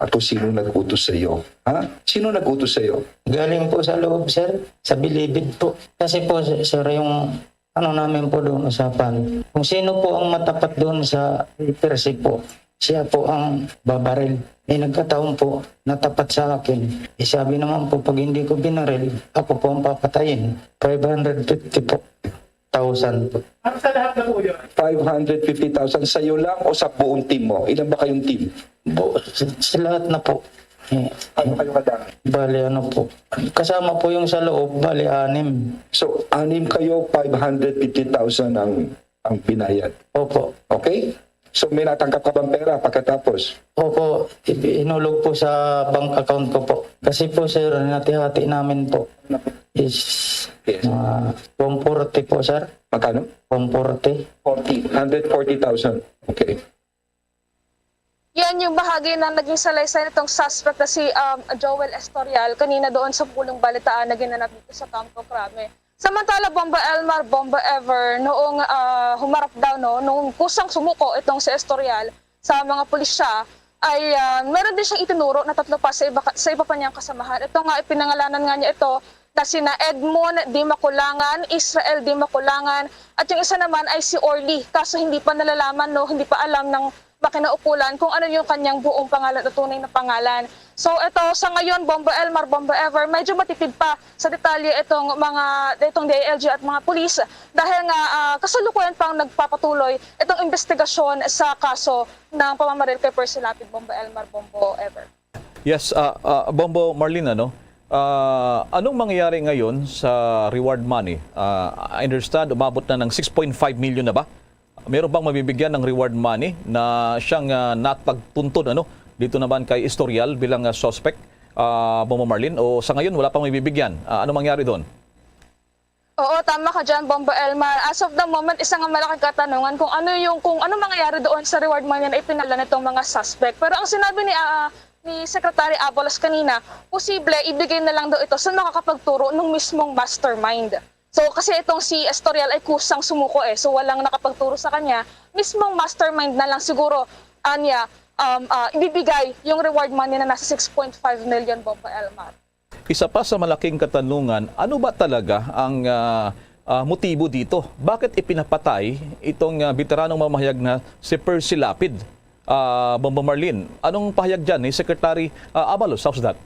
At sino nag-utos sa iyo? Ha? Sino nag-utos sa iyo?
Galing po sa loob, sir. Sa bilibid po. Kasi po, sir, yung namin po doon usapan. Kung sino po ang matapat doon sa Percy po, siya po ang babaril. Nagkataon po, natapat sa akin. Sabi naman po, pag hindi ko binaril, ako po ang papatayin. 550 po. 1,000 po.
Ano sa lahat na po yun? 550,000 sa iyo lang o sa buong team mo? Ilan ba kayong team?
Sa lahat na po.
Ano kayo kadami?
Bali po. Kasama po yung sa loob, bali 6.
So, 6 kayo, 550,000 ang binayad.
Opo.
Okay? So, may natanggap ka bang pera pagkatapos?
Opo, inulog po sa bank account ko po. Kasi po, sir, natihati namin po is 140 po, sir.
Magkano?
140.
140,000. Okay.
Yan yung bahagi na naging salaysay nitong suspect na si Joel Estorial kanina doon sa pulong balitaan na ginanap dito sa Campo Crame. Samantala, Bomba Elmar, Bomba Ever, noong humarap daw, noong kusang sumuko itong si Estorial sa mga pulisya, ay meron din siyang itinuro na 3 pa sa iba pa niyang kasamahan. Ito nga, ipinangalanan nga niya ito na sina Edmond Di Makulangan, Israel Di Makulangan, at yung isa naman ay si Orly. Kaso hindi pa nalalaman, hindi pa alam ng makinaukulan kung ano yung kanyang buong pangalan at tunay na pangalan. So ito sa ngayon, Bomba Elmar, Bomba Ever, medyo matipid pa sa detalye itong DILG at mga pulis dahil nga kasalukuyan pang nagpapatuloy itong investigasyon sa kaso ng pamamaril kay Percy Lapid, Bomba Elmar, Bomba Ever.
Yes, Bombo Marlene, anong mangyayari ngayon sa reward money? I understand, umabot na ng 6.5 million na ba? Meron bang mabibigyan ng reward money na siyang napagtuntun dito naman kay Estorial bilang suspect, Bombo Marlene? O sa ngayon, wala pang mabibigyan? Ano mangyari doon?
Oo, tama ka dyan, Bomba Elmar. As of the moment, isang malaking katanungan kung ano mangyayari doon sa reward money na ipinala nitong mga suspect. Pero ang sinabi ni Secretary Abalos kanina, posible ibigay na lang daw ito sa nakakapagturo ng mismong mastermind. So kasi itong si Estorial ay kusang sumuko so walang nakapagturo sa kanya, mismong mastermind na lang siguro ibibigay yung reward money na nasa 6.5 million, Bomba Elmar.
Isa pa sa malaking katanungan, ano ba talaga ang motibo dito? Bakit ipinapatay itong veteranong mamahayag na si Percy Lapid? Bomba Marlene, anong pahayag dyan ni Secretary Abalos? How's that?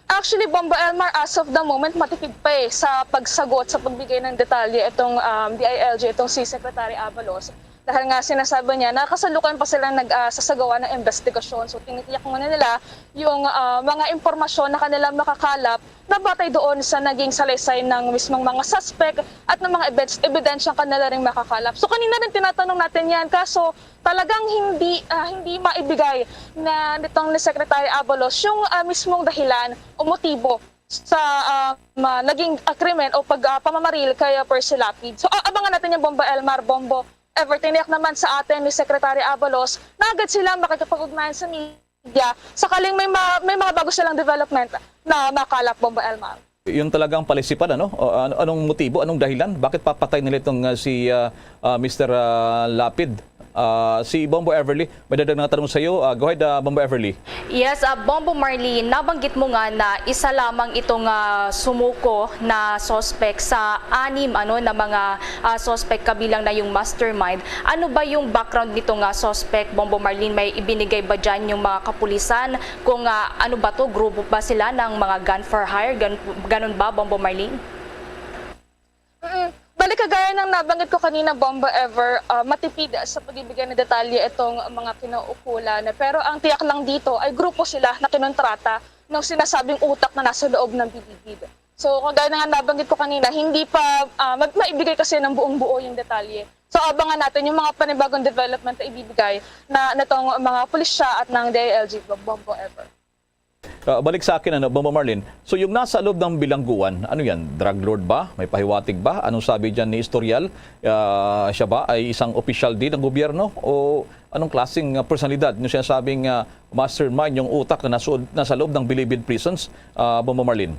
Actually, Bomba Elmar, as of the moment, matipid pa sa pagsagot, sa pagbigay ng detalye itong DILG, itong si Secretary Abalos. Dahil nga sinasabi niya, nakasalukan pa silang nagsasagawa ng investigasyon. So tinitiyak muna nila yung mga impormasyon na kanilang makakalap na batay doon sa naging salaysay ng mismong mga suspect at ng mga ebidensyang kanila ring makakalap. So kanina rin tinatanong natin yan, kaso talagang hindi maibigay na nitong ni Secretary Abalos yung mismong dahilan o motibo sa naging krimen o pamamaril kay Percy Lapid. So abangan natin yung Bomba Elmar, Bombo Ever. Tiniyak naman sa atin ni Secretary Abalos na agad sila makikipag-ugnayan sa media sakaling may mga bago silang development na makalap, Bomba Elmar.
Yung talagang palisipan, anong motibo, anong dahilan? Bakit papatay nila itong si Mr. Lapid? Si Bombo Everly, may dadagdag na tanong sa iyo. Go ahead, Bombo Everly.
Yes, Bombo Marlene, nabanggit mo nga na isa lamang itong sumuko na suspect sa 6 na mga suspect kabilang na yung mastermind. Ano ba yung background nitong suspect, Bombo Marlene? May ibinigay ba dyan yung mga kapulisan? Kung ano ba to, grupo ba sila ng mga gun for hire? Ganun ba, Bombo Marlene?
Balik kagaya ng nabanggit ko kanina, Bomba Ever, matipid sa pagbibigay ng detalye itong mga kinaukulan. Pero ang tiyak lang dito ay grupo sila na kinontrata ng sinasabing utak na nasa loob ng bilibid. So kagaya ng nabanggit ko kanina, hindi pa maibigay kasi ng buong-buo yung detalye. So abangan natin yung mga panibagong development na ibibigay na itong mga pulisya at ng DILG, Bomba Ever.
Balik sa akin, Bomba Marlene. So yung nasa loob ng bilangguan, ano yan? Drug lord ba? May pahiwatig ba? Anong sabi dyan ni Estorial? Siya ba ay isang opisyal din ng gobyerno? O anong klaseng personalidad? Yung sinasabing mastermind, yung utak na nasa loob ng bilibid prisons, Bomba Marlene?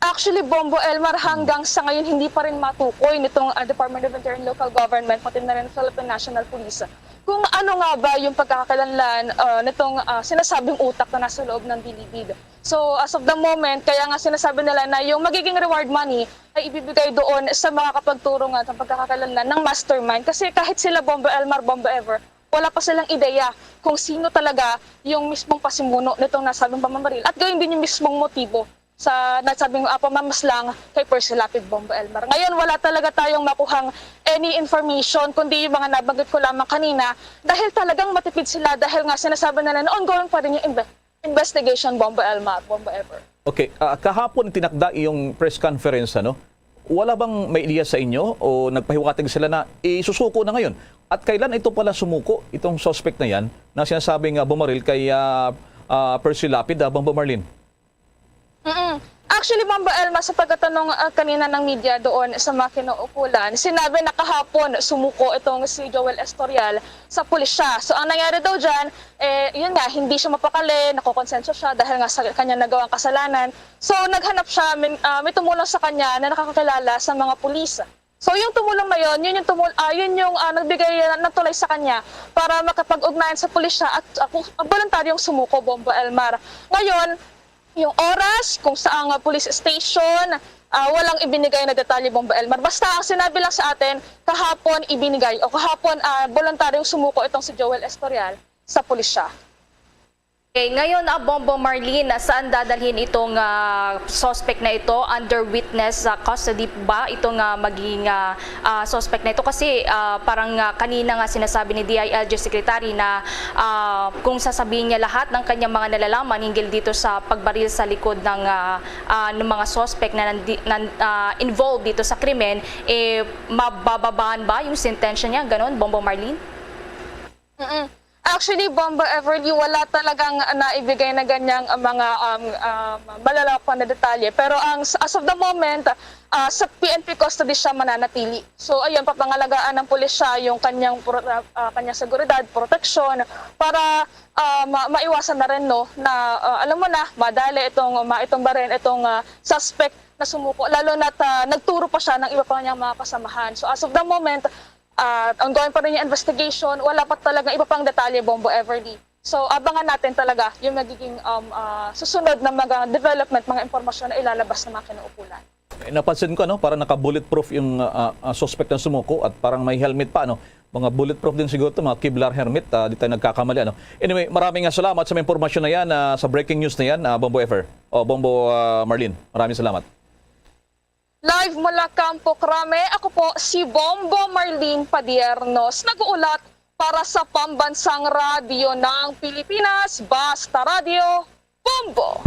Actually, Bombo Elmar, hanggang sa ngayon hindi pa rin matukoy nitong Department of Interior and Local Government, pati na rin Philippine National Police, kung ano nga ba yung pagkakakilanlan nitong sinasabing utak na nasa loob ng bilibid. So as of the moment, kaya nga sinasabi nila na yung magiging reward money ay ibibigay doon sa mga kapagturo nga ng pagkakakilanlan ng mastermind. Kasi kahit sila Bombo Elmar, Bombo Ever, wala pa silang ideya kung sino talaga yung mismong pasimuno nitong nasabing pamamaril at gawin din yung mismong motibo sa nasabing pamamaslang kay Percy Lapid, Bombo Elmar. Ngayon, wala talaga tayong makuhang any information, kundi yung mga nabanggit ko lamang kanina, dahil talagang matipid sila, dahil nga sinasabi nila na ongoing pa rin yung investigation, Bombo Elmar, Bombo Ever.
Okay, kahapon tinakda yung press conference, ano? Wala bang may ideya sa inyo o nagpahiwatig sila na isusuko na ngayon? At kailan ito pala sumuko, itong suspect na yan, na sinasabing bumaril kay Percy Lapid, Bombo Marlene?
Actually, Bombo Elma, sa pagkatanong kanina ng media doon sa mga kinuukulan, sinabi na kahapon sumuko itong si Joel Estorial sa pulisya. So ang nangyari daw dyan, yun nga, hindi siya mapakali, nakokonsensya siya dahil nga sa kanya nagawang kasalanan. So naghanap siya, may tumulong sa kanya na nakakakilala sa mga pulis. So yung tumulong na yun, yun yung nagbigay ng tulay sa kanya para makapag-ugnayan sa pulisya at voluntaryong sumuko, Bombo Elmar. Ngayon, yung oras, kung saang police station, walang ibinigay na detalye, Bombo Elmar. Basta ang sinabi lang sa atin, kahapon ibinigay o kahapon voluntaryong sumuko itong si Joel Estorial sa pulisya.
Okay, ngayon, Bombo Marlene, saan dadalhin itong suspect na ito? Under witness custody ba itong maging suspect na ito? Kasi parang kanina nga sinasabi ni DILG Secretary na kung sasabihin niya lahat ng kanyang mga nalalaman hinggil dito sa pagbaril sa likod ng mga suspect na involved dito sa krimen, mabababaan ba yung sentensya niya? Ganon, Bombo Marlene?
Actually, Bombo Everly, wala talagang naibigay na ganyang mga malalakpan na detalye. Pero as of the moment, sa PNP custody siya mananatili. So ayun, papangalagaan ng pulisya yung kanyang seguridad, proteksyon, para maiwasan na rin na alam mo na, madali itong barin, itong suspect na sumuko. Lalo na't nagturo pa siya ng iba pa niyang mga kasamahan. So as of the moment, ongoing pa rin yung investigation, wala pa talaga iba pang detalye, Bombo Everly. So abangan natin talaga yung magiging susunod na mga development, mga impormasyon na ilalabas ng mga kinuukulan.
Napansin ko, parang naka-bulletproof yung suspect ng sumuko at parang may helmet pa, mga bulletproof din siguro ito, mga Kevlar helmet, di tayo nagkakamali. Anyway, maraming salamat sa mga impormasyon na yan, sa breaking news na yan, Bombo Ever, o Bombo Marlene. Maraming salamat.
Live mula Campo Crame, ako po si Bombo Marlene Padiernos, nag-uulat para sa Pambansang Radyo ng Pilipinas, Basta Radio, Bombo!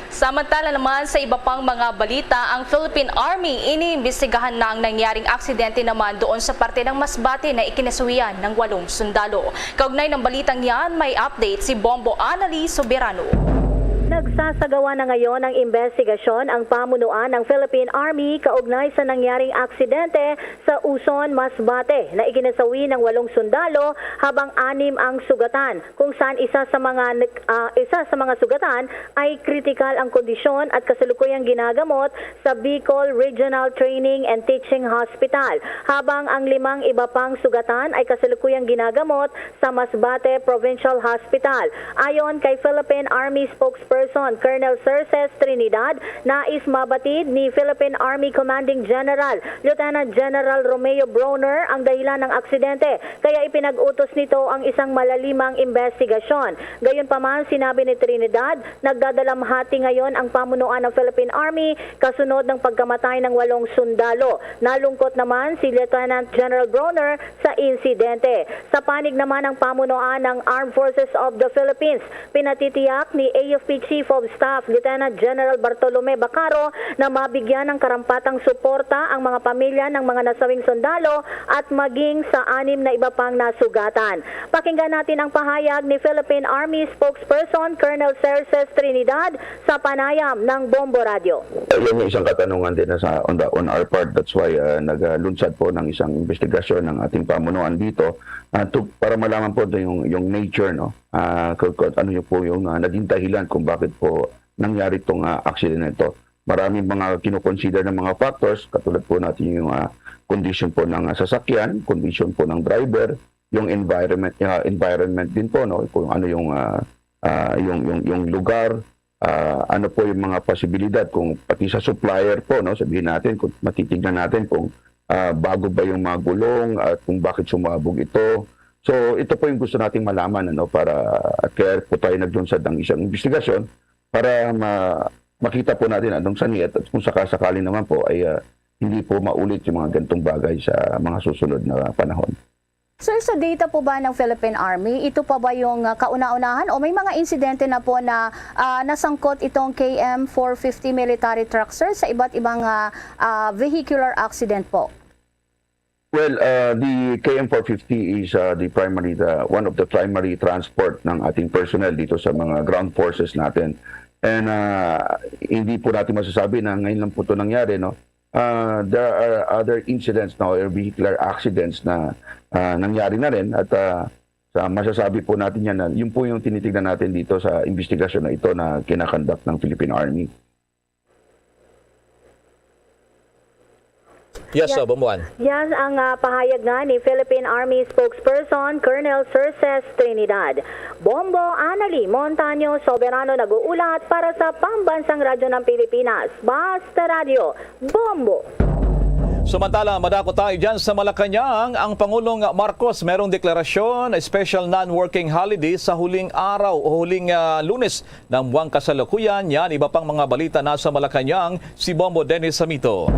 Samantala naman sa iba pang mga balita, ang Philippine Army iniimbestigahan na ang nangyaring aksidente naman doon sa parte ng Masbate na ikinasuwian ng 8 sundalo. Kaugnay ng balitang yan, may update si Bombo Annalise Soberano.
Nagsasagawa na ngayon ng investigasyon ang pamunuan ng Philippine Army kaugnay sa nangyaring aksidente sa Uson, Masbate na ikinasawi ng 8 sundalo habang 6 ang sugatan, kung saan isa sa mga sugatan ay kritikal ang kondisyon at kasalukuyang ginagamot sa Bicol Regional Training and Teaching Hospital, habang ang 5 iba pang sugatan ay kasalukuyang ginagamot sa Masbate Provincial Hospital. Ayon kay Philippine Army spokesperson Colonel Cerces Trinidad, nais mabatid ni Philippine Army Commanding General Lieutenant General Romeo Broner ang dahilan ng aksidente, kaya ipinag-utos nito ang isang malalimang investigasyon. Gayunpaman, sinabi ni Trinidad, nagdadalamhati ngayon ang pamunuan ng Philippine Army kasunod ng pagkamatay ng 8 sundalo. Nalungkot naman si Lieutenant General Broner sa insidente. Sa panig naman ng pamunuan ng Armed Forces of the Philippines, pinatitiyak ni AFP Chief of Staff Lieutenant General Bartolome Bacaro na mabigyan ng karampatang suporta ang mga pamilya ng mga nasawing sundalo at maging sa 6 na iba pang nasugatan. Pakinggan natin ang pahayag ni Philippine Army spokesperson Colonel Cerces Trinidad sa panayam ng Bombo Radio.
Yan yung isang katanungan din on our part. That's why naglunsad po ng isang investigasyon ng ating pamunuan dito para malaman po yung nature, ano yung po yung naging dahilan kung bakit po nangyari itong accident na ito. Maraming mga kinoconsider ng mga factors, katulad po natin yung condition po ng sasakyan, condition po ng driver, yung environment din po, no, kung ano yung lugar, ano po yung mga posibilidad, kung pati sa supplier po, no, sabihin natin, kung matitignan natin kung bago ba yung mga gulong at kung bakit sumabog ito. So ito po yung gusto nating malaman, ano, para at kaya po tayo naglunsad ng isang investigasyon para makita po natin anong sanhi at kung sakasakali naman po ay hindi po maulit yung mga ganitong bagay sa mga susunod na panahon.
Sir, sa data po ba ng Philippine Army, ito pa ba yung kauna-unahan o may mga insidente na po na nasangkot itong KM-450 military truck, sir, sa iba't ibang vehicular accident po?
Well, the KM-450 is one of the primary transport ng ating personnel dito sa mga ground forces natin. And hindi po natin masasabi na ngayon lang po ito nangyari, no? There are other incidents now or vehicular accidents na nangyari na rin at masasabi po natin yan na yun po yung tinitignan natin dito sa investigasyon na ito na kinakandak ng Philippine Army.
Yes, Bomboan.
Yan ang pahayag nga ni Philippine Army spokesperson Colonel Cerces Trinidad. Bombo Anali Montaño Soberano nag-uulat para sa Pambansang Radyo ng Pilipinas. Basta Radio, Bombo!
Samantala, madako tayo dyan sa Malacanang. Ang Pangulong Marcos merong deklarasyon, special non-working holiday sa huling araw o huling Lunes ng buwang kasalukuyan. Yan, iba pang mga balita nasa Malacanang, si Bombo Dennis Samito.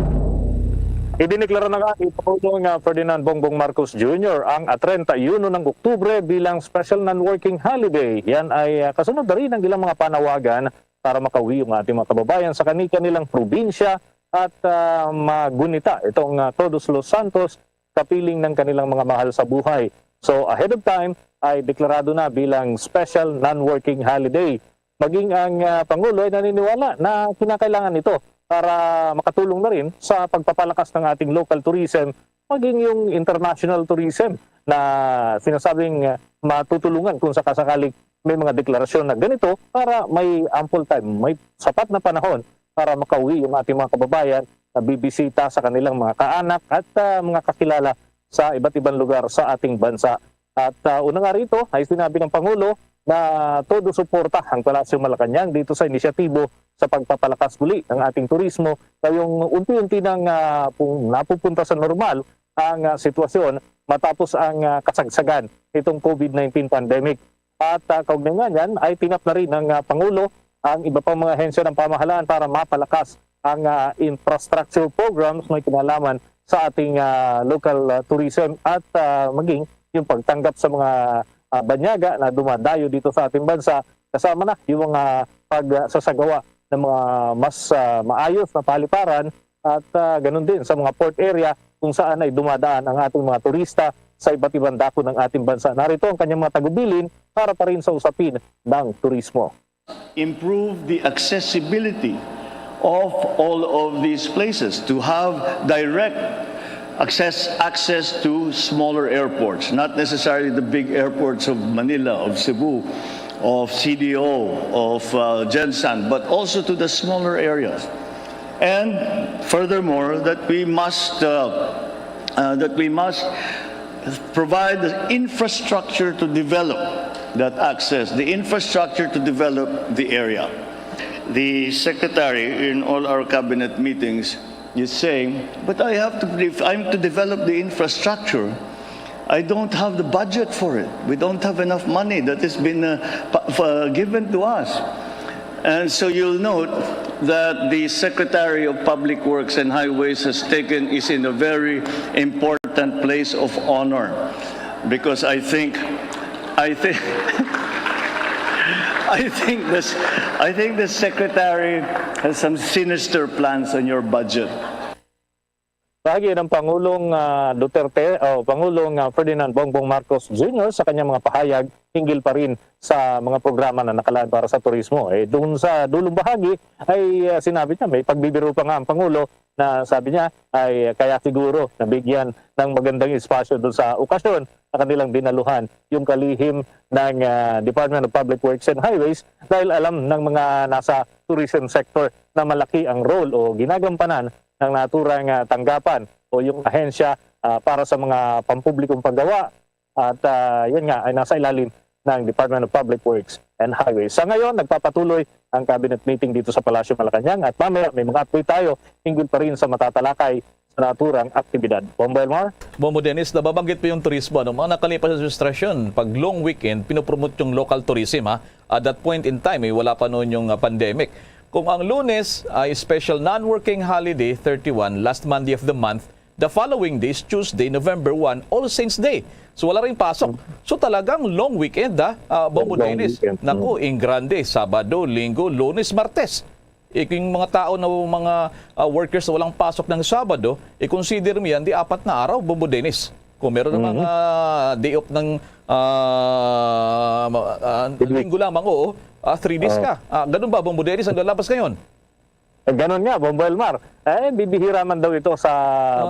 Idineklara na nga ni Pangulong Ferdinand Bongbong Marcos Jr. ang 31 ng Oktubre bilang special non-working holiday. Yan ay kasunod na rin ng ilang mga panawagan para makauwi yung ating mga kababayan sa kanilang probinsya at magunita itong Todos los Santos, kapiling ng kanilang mga mahal sa buhay. So ahead of time ay deklarado na bilang special non-working holiday. Maging ang Pangulo ay naniniwala na kinakailangan ito para makatulong na rin sa pagpapalakas ng ating local tourism, maging yung international tourism na sinasabing matutulungan kung sakasakaling may mga deklarasyon na ganito para may ample time, may sapat na panahon para makauwi yung ating mga kababayan na bibisita sa kanilang mga kaanak at mga kakilala sa iba't ibang lugar sa ating bansa. At una nga rito ay sinabi ng Pangulo na todo suporta ang Palasyo Malacanang dito sa inisyatibo sa pagpapalakas muli ng ating turismo ngayong unti-unti nang napupunta sa normal ang sitwasyon matapos ang kasagsagan itong COVID-19 pandemic. At kaugnay nga yan ay tinap na rin ng Pangulo ang iba pang mga ahensya ng pamahalaan para mapalakas ang infrastructure programs may kinalaman sa ating local tourism at maging yung pagtanggap sa mga banyaga na dumadayo dito sa ating bansa, kasama na yung mga pagsasagawa ng mga mas maayos na paliparan at ganun din sa mga port area kung saan ay dumadaan ang ating mga turista sa iba't ibang dako ng ating bansa. Narito ang kanyang mga tagubilin para pa rin sa usapin ng turismo.
Improve the accessibility of all of these places to have direct access to smaller airports, not necessarily the big airports of Manila, of Cebu, of CDO, of Gensan, but also to the smaller areas. And furthermore, that we must provide the infrastructure to develop that access, the infrastructure to develop the area. The Secretary in all our cabinet meetings is saying, but I'm to develop the infrastructure. I don't have the budget for it. We don't have enough money that has been given to us. And so you'll note that the Secretary of Public Works and Highways is in a very important place of honor, because I think the Secretary has some sinister plans on your budget.
Bahagi ng Pangulong Pangulong Ferdinand Bongbong Marcos Jr. sa kanyang mga pahayag hinggil pa rin sa mga programa na nakalaan para sa turismo. Doon sa dulong bahagi ay sinabi niya, may pagbibiro pa nga ang Pangulo na sabi niya ay kaya siguro nabigyan ng magandang espasyo doon sa okasyon na kanilang dinaluhan yung kalihim ng Department of Public Works and Highways dahil alam ng mga nasa tourism sector na malaki ang role o ginagampanan ng naturang tanggapan o yung ahensya para sa mga pampublikong paggawa. At yan nga ay nasa ilalim ng Department of Public Works and Highways. Sa ngayon, nagpapatuloy ang cabinet meeting dito sa Palasyo Malacanang at mamaya may mga update tayo hinggil pa rin sa matatalakay sa naturang aktibidad. Bombo Elmar?
Bombo Dennis, nababanggit po yung turismo. No? Mga nakalipas sa registrasyon, pag long weekend, pinopromote yung local tourism. At that point in time, wala pa noon yung pandemic. Kung ang Lunes ay special non-working holiday, 31, last Monday of the month, the following day is Tuesday, November 1, All Saints Day. So wala rin pasok. So talagang long weekend, Bombo Dennis. Naku, in grande, Sabado, Linggo, Lunes, Martes. Yung mga tao na mga workers na walang pasok ng Sabado, i-consider mo yan, di 4 na araw, Bombo Dennis. Kung meron namang day off ng linggo lamang, 3 days ka. Ganun ba, Bombo Dennis, ang lalabas ngayon?
Ganon nga, Bombo Elmar. Bibihira man daw ito sa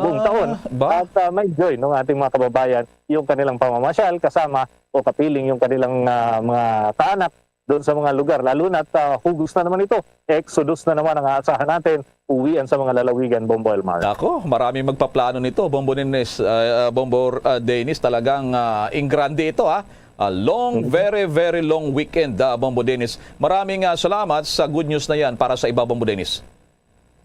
buong taon. At may joy ng ating mga kababayan yung kanilang pamamasyal kasama o kapiling yung kanilang mga kaanak doon sa mga lugar. Lalo na't hugos na naman ito. Exodus na naman ang aasahan natin. Uwian sa mga lalawigan, Bombo Elmar.
Ako, marami magpaplano nito. Bombo Dennis, Dennis talagang ingrande ito. Long, very, very long weekend, Bombo Dennis. Maraming salamat sa good news na yan para sa iba, Bombo Dennis.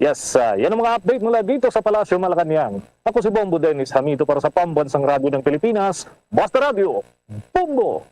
Yes, yan ang mga update mula dito sa Palasyo Malacanang. Ako si Bombo Dennis, hamito para sa Pambansang Radyo ng Pilipinas, Basta Radio, Bombo!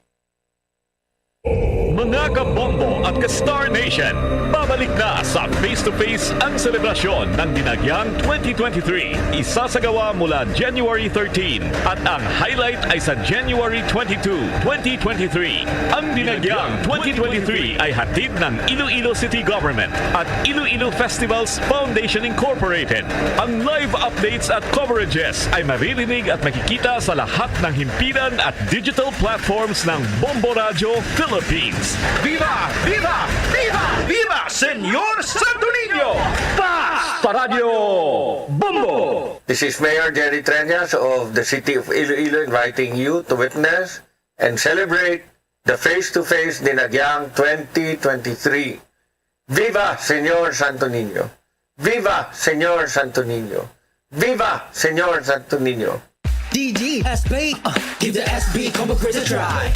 Mga kabombo at ka-Star Nation, babalik na sa face-to-face ang selebrasyon ng Dinagyang 2023. Isasagawa mula January 13 at ang highlight ay sa January 22, 2023. Ang Dinagyang 2023 ay hatid ng Iloilo City Government at Iloilo Festivals Foundation Incorporated. Ang live updates at coverages ay maririnig at makikita sa lahat ng himpilan at digital platforms ng Bombo Radio Philippines.
Viva! Viva! Viva! Viva! Senyor Santo Niño! Basta Radio Bombo!
This is Mayor Jerry Treñas of the City of Iloilo inviting you to witness and celebrate the face-to-face Dinagyang 2023. Viva Senyor Santo Niño! Viva Senyor Santo Niño! Viva Senyor Santo Niño!
DG, SB, give the SB combo quiz a try.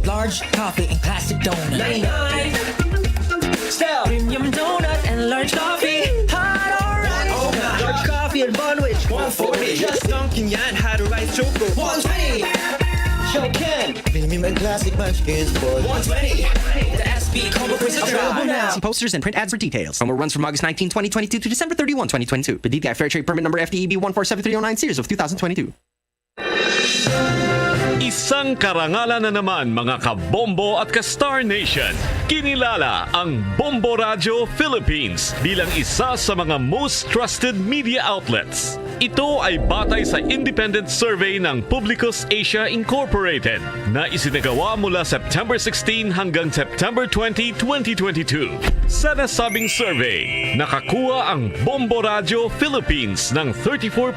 Large coffee and classic donut. 99. Style, premium donut and large coffee. Hot or right? Oh, large coffee and bunwich. 140. Just dunking yan, hot or right choco. 120. Shoken, premium and classic munchkins for 120. The SB combo quiz a try.
See posters and print ads for details. Promo runs from August 19, 2022 to December 31, 2022. The DTI Fair Trade Permit number FTEB 147309 series of 2022.
Isang karangalan na naman mga kabombo at ka-Star Nation. Kinilala ang Bombo Radio Philippines bilang isa sa mga most trusted media outlets. Ito ay batay sa independent survey ng Publicus Asia Incorporated na isinagawa mula September 16 hanggang September 20, 2022. Sa nasabing survey, nakakuha ang Bombo Radio Philippines ng 34%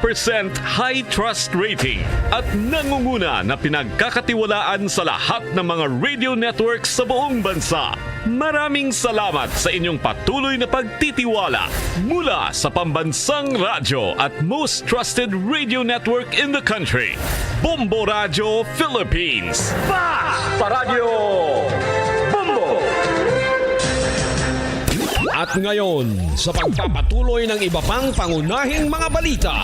high trust rating at nangunguna na pinagkakatiwalaan sa lahat ng mga radio networks sa buong bansa. Maraming salamat sa inyong patuloy na pagtitiwala mula sa pambansang radyo at most trusted radio network in the country, Bombo Radio Philippines.
Basta Radio Bombo!
At ngayon, sa pagpapatuloy ng iba pang pangunahing mga balita.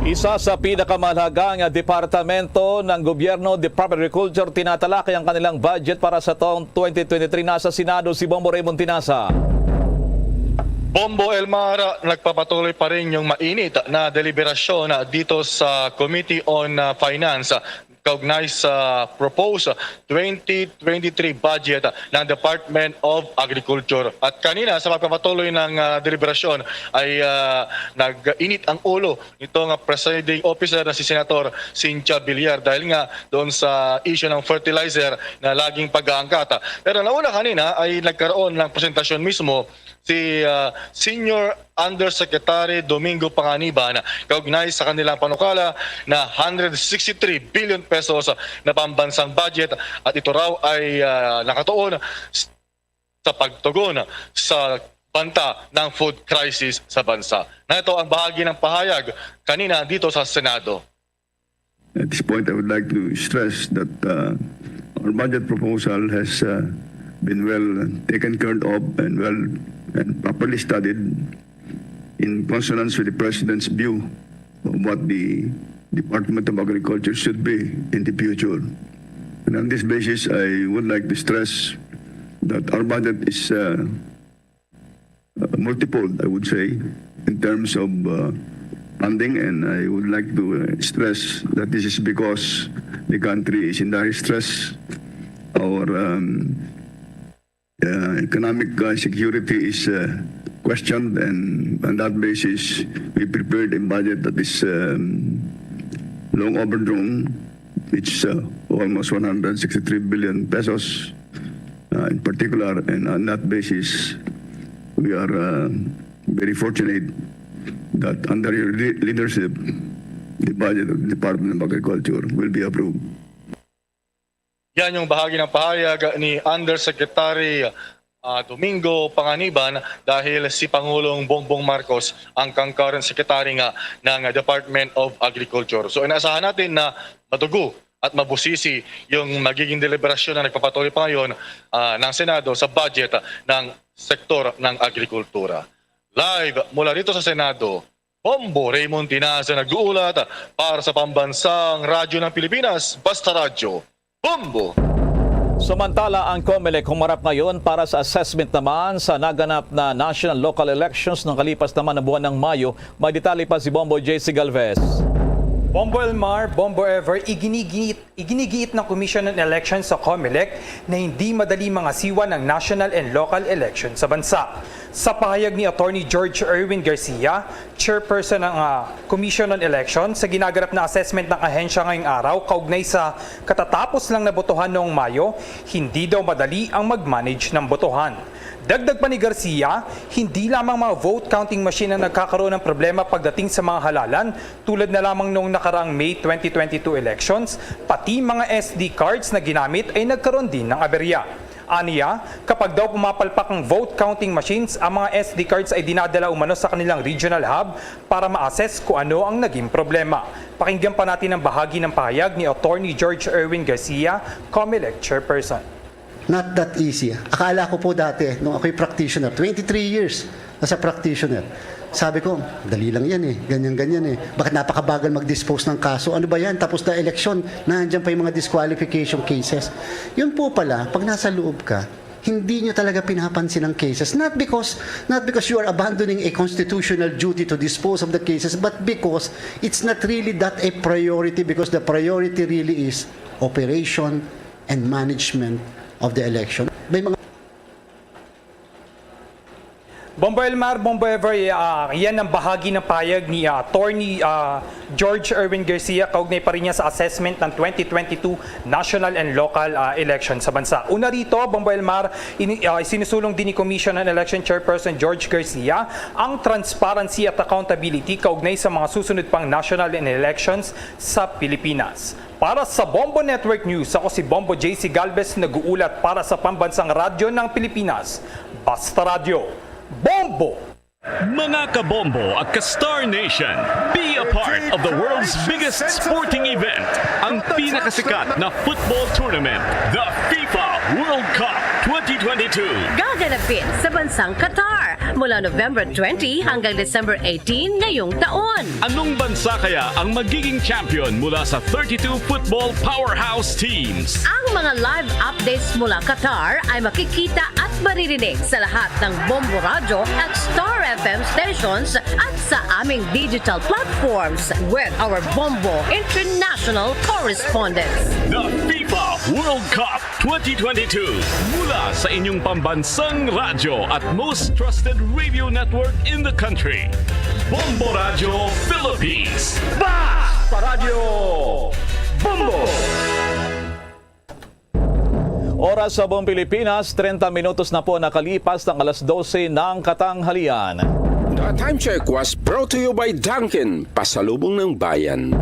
Isa sa pinakamahalagang departamento ng gobyerno, Department of Agriculture, tinatalakay ang kanilang budget para sa taong 2023. Nasa Senado si Bombo Raymond Tinasa.
Bombo Elmar, nagpapatuloy pa rin yung mainit na deliberasyon dito sa Committee on Finance kaugnay sa proposed 2023 budget ng Department of Agriculture. At kanina sa pagpapatuloy ng deliberasyon ay nag-init ang ulo nitong presiding officer na si Senator Cynthia Villar dahil nga doon sa issue ng fertilizer na laging pag-aangkat. Pero nauna kanina ay nagkaroon ng presentasyon mismo si Senior Undersecretary Domingo Panganiban kaugnay sa kanilang panukala na 163 billion pesos na pambansang budget at ito raw ay nakatuon sa pagtugon sa banta ng food crisis sa bansa. Na ito ang bahagi ng pahayag kanina dito sa Senado.
At this point, I would like to stress that our budget proposal has been well taken care of and properly studied in consonance with the President's view of what the Department of Agriculture should be in the future. And on this basis, I would like to stress that our budget is multiple, I would say, in terms of funding, and I would like to stress that this is because the country is in dire stress. Our economic security is questioned, and on that basis, we prepared a budget that is long overdrawn. It's almost 163 billion pesos in particular, and on that basis, we are very fortunate that under your leadership, the budget of the Department of Agriculture will be approved.
Yan yung bahagi ng pahayag ni Undersecretary Domingo Panganiban dahil si Pangulong Bongbong Marcos ang concurrent secretary nga ng Department of Agriculture. So inaasahan natin na madugo at mabusisi yung magiging deliberasyon na nagpapatuloy pa ngayon ng Senado sa budget ng sektor ng agrikultura. Live mula dito sa Senado, Bombo Raymond Tinaza nag-uulat para sa Pambansang Radyo ng Pilipinas, Basta Radyo, Bombo!
Samantala, ang COMELEC humarap ngayon para sa assessment naman sa naganap na national local elections ng kalipas naman na buwan ng Mayo. May detalye pa si Bombo JC Galvez.
Bombo Elmar, Bombo Ever, iginigiit ng Commission on Elections sa COMELEC na hindi madali mangasiwa ng national and local election sa bansa. Sa pahayag ni Attorney George Erwin Garcia, chairperson ng Commission on Elections, sa ginaganap na assessment ng ahensya ngayong araw kaugnay sa katatapos lang na botohan noong Mayo, hindi daw madali ang mag-manage ng botohan. Dagdag pa ni Garcia, hindi lamang mga vote counting machine ang nagkakaroon ng problema pagdating sa mga halalan tulad na lamang noong nakaraang May 2022 elections, pati mga SD cards na ginamit ay nagkaroon din ng aberya. Aniya, kapag daw pumapalpak ang vote counting machines, ang mga SD cards ay dinadala umano sa kanilang regional hub para ma-assess kung ano ang naging problema. Pakinggan pa natin ang bahagi ng pahayag ni Attorney George Erwin Garcia, COMELEC chairperson.
Not that easy. Akala ko po dati, nung ako'y practitioner, 23 years nasa practitioner, sabi ko, dali lang yan ganyan-ganyan Bakit napakabagal mag-dispose ng kaso? Ano ba yan? Tapos na eleksyon, nandiyan pa yung mga disqualification cases. Yun po pala, pag nasa loob ka, hindi nyo talaga pinapansin ang cases. Not because you are abandoning a constitutional duty to dispose of the cases, but because it's not really that a priority, because the priority really is operation and management of the election. May mga
Bombo Elmar, Bombo Ever, yan ang bahagi ng payag ni Attorney George Erwin Garcia kaugnay pa rin niya sa assessment ng 2022 national and local election sa bansa. Una rito, Bombo Elmar, sinusulong din ni Commission on Election Chairperson George Garcia ang transparency at accountability kaugnay sa mga susunod pang national and elections sa Pilipinas. Para sa Bombo Network News, ako si Bombo JC Galvez, nag-uulat para sa Pambansang Radyo ng Pilipinas, Basta Radyo, Bombo!
Mga kabombo at ka-Star Nation, be a part of the world's biggest sporting event, ang pinakasikat na football tournament, the FIFA World Cup 2022.
Gaganapin sa bansang Qatar mula November 20 hanggang December 18 ngayong taon.
Anong bansa kaya ang magiging champion mula sa 32 football powerhouse teams?
Ang mga live updates mula Qatar ay makikita at maririnig sa lahat ng Bombo Radio at Star FM stations at sa aming digital platforms with our Bombo International Correspondents.
The FIFA World Cup 2022 mula sa inyong pambansang radyo at most trusted radio network in the country. Bombo Radio Philippines.
Basta Radio Bombo!
Oras sa buong Pilipinas, 30 minutos na po nakalipas ng alas 12 ng katanghalian.
The time check was brought to you by Dunkin', pasalubong ng bayan.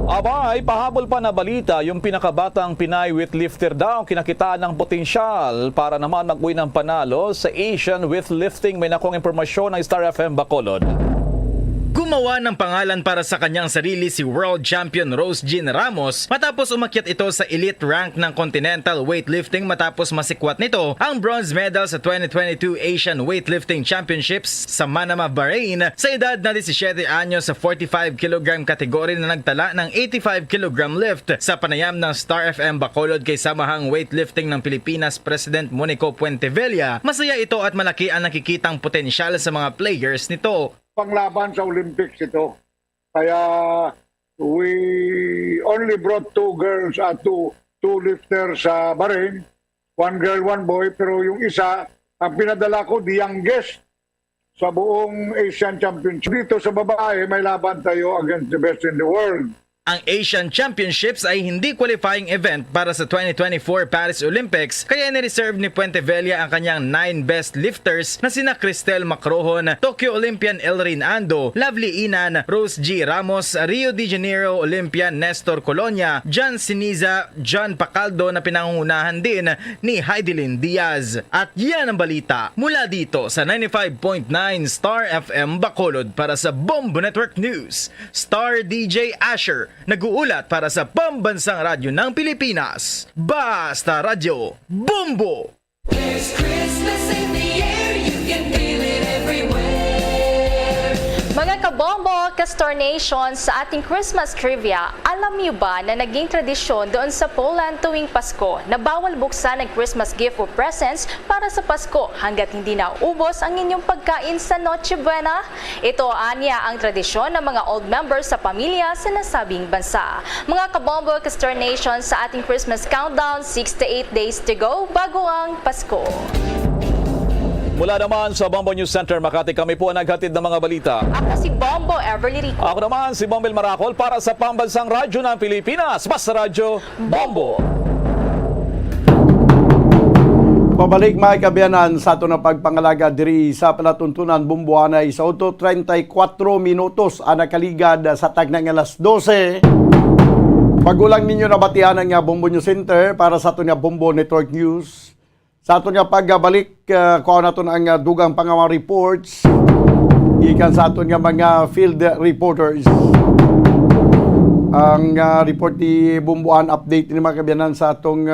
Abay, pahabol pa na balita, yung pinakabatang Pinay weightlifter daw kinakitaan ng potensyal para naman mag-uwi ng panalo sa Asian weightlifting. May nakong impormasyon ng Star FM Bacolod.
Gumawa ng pangalan para sa kanyang sarili si World Champion Rose Jean Ramos matapos umakyat ito sa elite rank ng Continental Weightlifting matapos masikwat nito ang bronze medal sa 2022 Asian Weightlifting Championships sa Manama, Bahrain sa edad na 17 anyos sa 45 kg kategory na nagtala ng 85 kg lift sa panayam ng Star FM Bacolod kay Samahang Weightlifting ng Pilipinas President Monico Puentevilla. Masaya ito at malaki ang nakikitang potensyal sa mga players nito.
Panglaban sa Olympics ito. Kaya we only brought two girls at two lifters sa Bahrain. One girl, one boy. Pero yung isa, ang pinadala ko, the youngest sa buong Asian Championship. Dito sa babae, may laban tayo against the best in the world.
Ang Asian Championships ay hindi qualifying event para sa 2024 Paris Olympics kaya ni-reserve ni Puentevilla ang kanyang 9 best lifters na sina Cristel Macrohon, Tokyo Olympian Elrin Ando, Lovely Inan, Rose G. Ramos, Rio de Janeiro Olympian Nestor Colonia, John Siniza, John Pacaldo na pinangungunahan din ni Heidelin Diaz. At yan ang balita mula dito sa 95.9 Star FM Bacolod para sa Bombo Network News. Star DJ Asher nag-uulat para sa Pambansang Radyo ng Pilipinas. Basta Radyo Bombo!
There's Christmas in the air, you can feel it everywhere.
Mga kabombo, Castor Nation, sa ating Christmas trivia, alam niyo ba na naging tradisyon doon sa Poland tuwing Pasko na bawal buksan ng Christmas gift o presents para sa Pasko hanggat hindi naubos ang inyong pagkain sa Noche Buena? Ito anya ang tradisyon ng mga old members sa pamilya sa nasabing bansa. Mga kabombo, Castor Nation, sa ating Christmas countdown, 6 to 8 days to go bago ang Pasko.
Mula naman sa Bombo News Center, Makati, kami po ang naghatid ng mga balita.
Ako si Bombo Everly Rico.
Ako naman si Bombel Maracol para sa Pambansang Radyo ng Pilipinas. Basta Radyo Bombo!
Pabalik mga kabiyanan sa ito na pagpangalaga diri sa palatuntunan Bumbuanay sa auto 34 minutos ang nakaligad sa tag ng alas 12. Pagulang ninyo nabatian ang Bombo News Center para sa ito na Bombo Network News. Sa ato nga pagbalik, kuha nato ang dugang pangawang reports ikan sa ato nga mga field reporters. Ang report ni Bumbuan update ni mga kabiyanan sa atong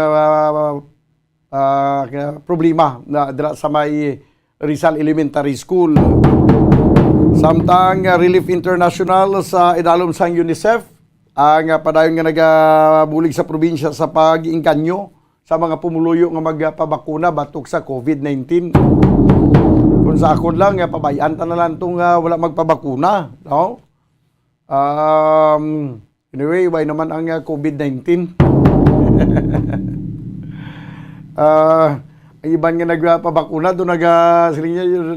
problema na sa may Rizal Elementary School. Samtang Relief International sa idalom sang UNICEF ang padayon nga nagabulig sa probinsya sa pag-iingkanyo sa mga pumuluyo nga magpabakuna batok sa COVID-19. Kung sa akon lang, pabayaan ta na lang itong wala magpabakuna. No? Anyway, why naman ang COVID-19? Ang iban nga nagpabakuna, doon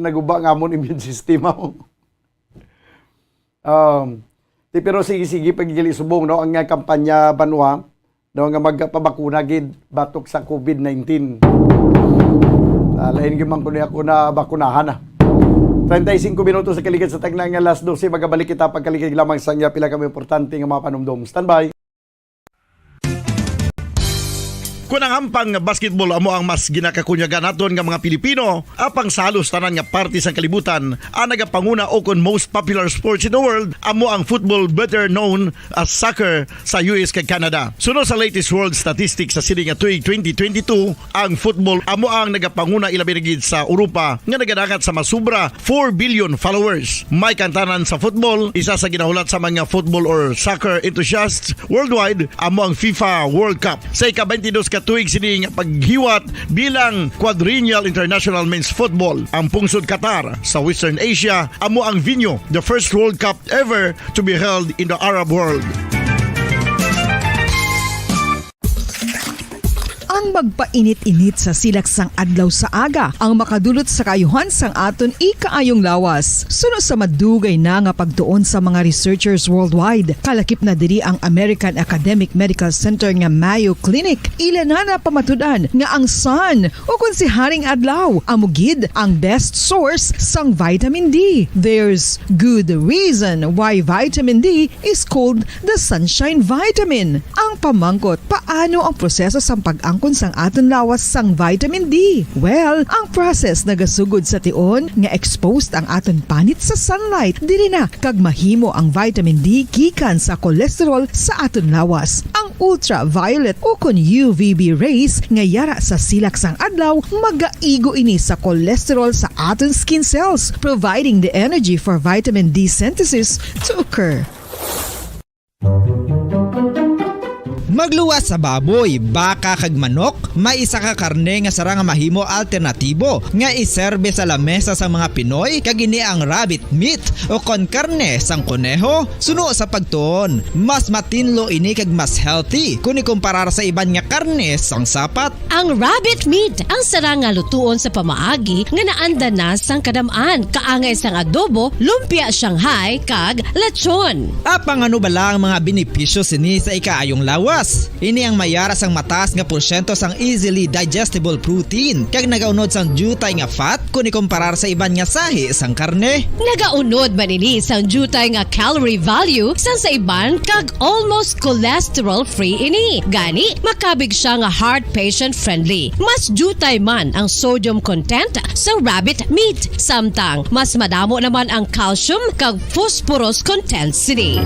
naguba nga amon immune system mo. Pero sige, pagigili subong, no? Ang kampanya banwa, daw nga magpabakuna gid batok sa COVID-19. Lain gyud ko niya ako na bakunahan na. 35 minutos sa kaligid sa tagna nga alas 12 magabalik kita pagkaligid lamang sa pila kami importante nga mga panumdom. Standby.
Kung ang hampang basketball amo ang mas ginakakunyagan naton nga mga Pilipino, apang salos tanan nga parte sa kalibutan, ang nagapanguna o kon most popular sports in the world, amo ang football better known as soccer sa US kag Canada. Sunod sa latest world statistics sa sining nga tuig 2022, ang football amo ang nagapanguna ilabi gid sa Europa nga nagadagat sa masubra 4 billion followers. May kantanan sa football, isa sa ginahulat sa mga football or soccer enthusiasts worldwide, amo ang FIFA World Cup. Sa ika-22 tuig sining paghiwat bilang Quadrennial International Men's Football. Ang pungsod Qatar sa Western Asia amo ang venue, the first World Cup ever to be held in the Arab world.
ang magpainit-init sa silaksang adlaw sa aga ang makadulot sa kaayuhan sang aton ikaayong lawas. Suno sa madugay na nga pagtuon sa mga researchers worldwide, kalakip na diri ang American Academic Medical Center nga Mayo Clinic. Ilan na pamatudan nga ang sun o kung si Haring Adlaw amugid ang best source sang vitamin D. There's good reason why vitamin D is called the sunshine vitamin. Ang pamangkot, paano ang proseso sang pag-angkon sang aton lawas sang vitamin D? Well, ang process nagasugod sa tion nga exposed ang aton panit sa sunlight. Dili na kag mahimo ang vitamin D gikan sa cholesterol sa aton lawas. Ang ultraviolet o kon UVB rays nga yara sa silak sang adlaw magaigo ini sa cholesterol sa aton skin cells, providing the energy for vitamin D synthesis to occur.
Magluwas sa baboy, baka kag manok, may isa ka karne nga sara nga mahimo alternatibo nga iserbe sa lamesa sa mga Pinoy kag ini ang rabbit meat o kon karne sang kuneho. Suno sa pagtuon, mas matinlo ini kag mas healthy kung ikumparar sa iban nga karne sang sapat.
Ang rabbit meat ang sara nga lutuon sa pamaagi nga naanda na sang kadamaan, kaangay sang adobo, lumpia Shanghai kag lechon.
Apang ano bala ang mga benepisyo sini sa ikaayong lawas? Ini ang mayara sang mataas nga porsyento sang easily digestible protein kag nagaunod sang jutay nga fat kung ikumparar sa iban nga sahi sang karne.
Nagaunod man ini sang jutay nga calorie value sang sa iban kag almost cholesterol free ini. Gani makabig siya nga heart patient friendly. Mas jutay man ang sodium content sa rabbit meat, samtang mas madamo naman ang calcium kag phosphorus content sini.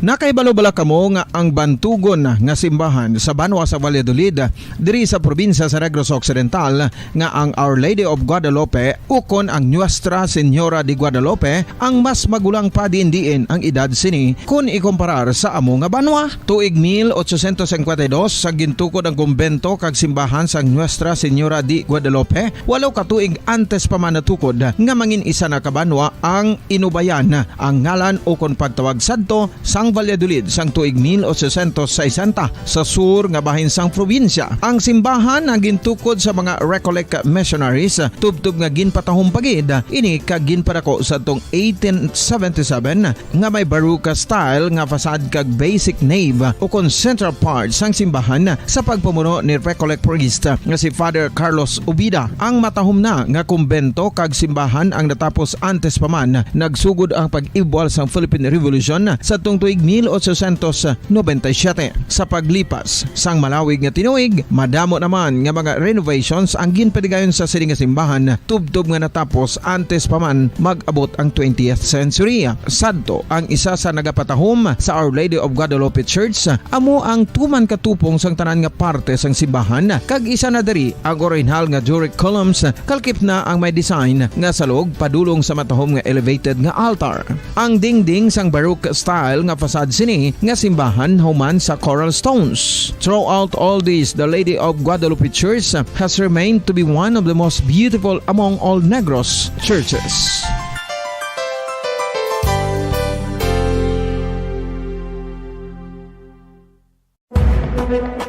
Nakaibalo-bala kamo nga ang bantugon nga simbahan sa Banwa sa Valladolid diri sa probinsya sa Negros Occidental nga ang Our Lady of Guadalupe ukon ang Nuestra Señora de Guadalupe ang mas magulang pa diin ang edad sini kung ikumparar sa amo nga banwa. Tuig 1852 sa gintukod ang kumbento kag simbahan sa Nuestra Señora de Guadalupe, walo ka tuig antes pa man natukod nga mangin isa na kabanwa ang inubayan ang ngalan ukon pagtawag sadto sang Valladolid sang tuig 1860 sa sur nga bahin sang probinsya. Ang simbahan ang gintukod sa mga Recollect missionaries tubtub nga ginpatahong pagid ini kag ginpadako sa tong 1877 nga may baroque style nga fasad kag basic nave o kon central part sang simbahan sa pagpamuno ni Recollect priest nga si Father Carlos Ubida. Ang matahom na nga kumbento kag simbahan ang natapos antes pa man nagsugod ang pag-ibwal sang Philippine Revolution sa tong tuig 1897. Sa paglipas sang malawig nga tinuig, madamo naman nga mga renovations ang ginpadigayon sa sining nga simbahan tubtob nga natapos antes pa man mag-abot ang 20th century. Sadto ang isa sa nagapatahom sa Our Lady of Guadalupe Church, amo ang tuman katupong sang tanan nga parte sang simbahan kag isa na diri ang original nga Doric columns kalkip na ang may design nga salog padulong sa matahom nga elevated nga altar. Ang dingding sang baroque style nga fasad sini nga simbahan human sa coral stones. Throughout all this, the Lady of Guadalupe Church has remained to be one of the most beautiful among all Negros churches.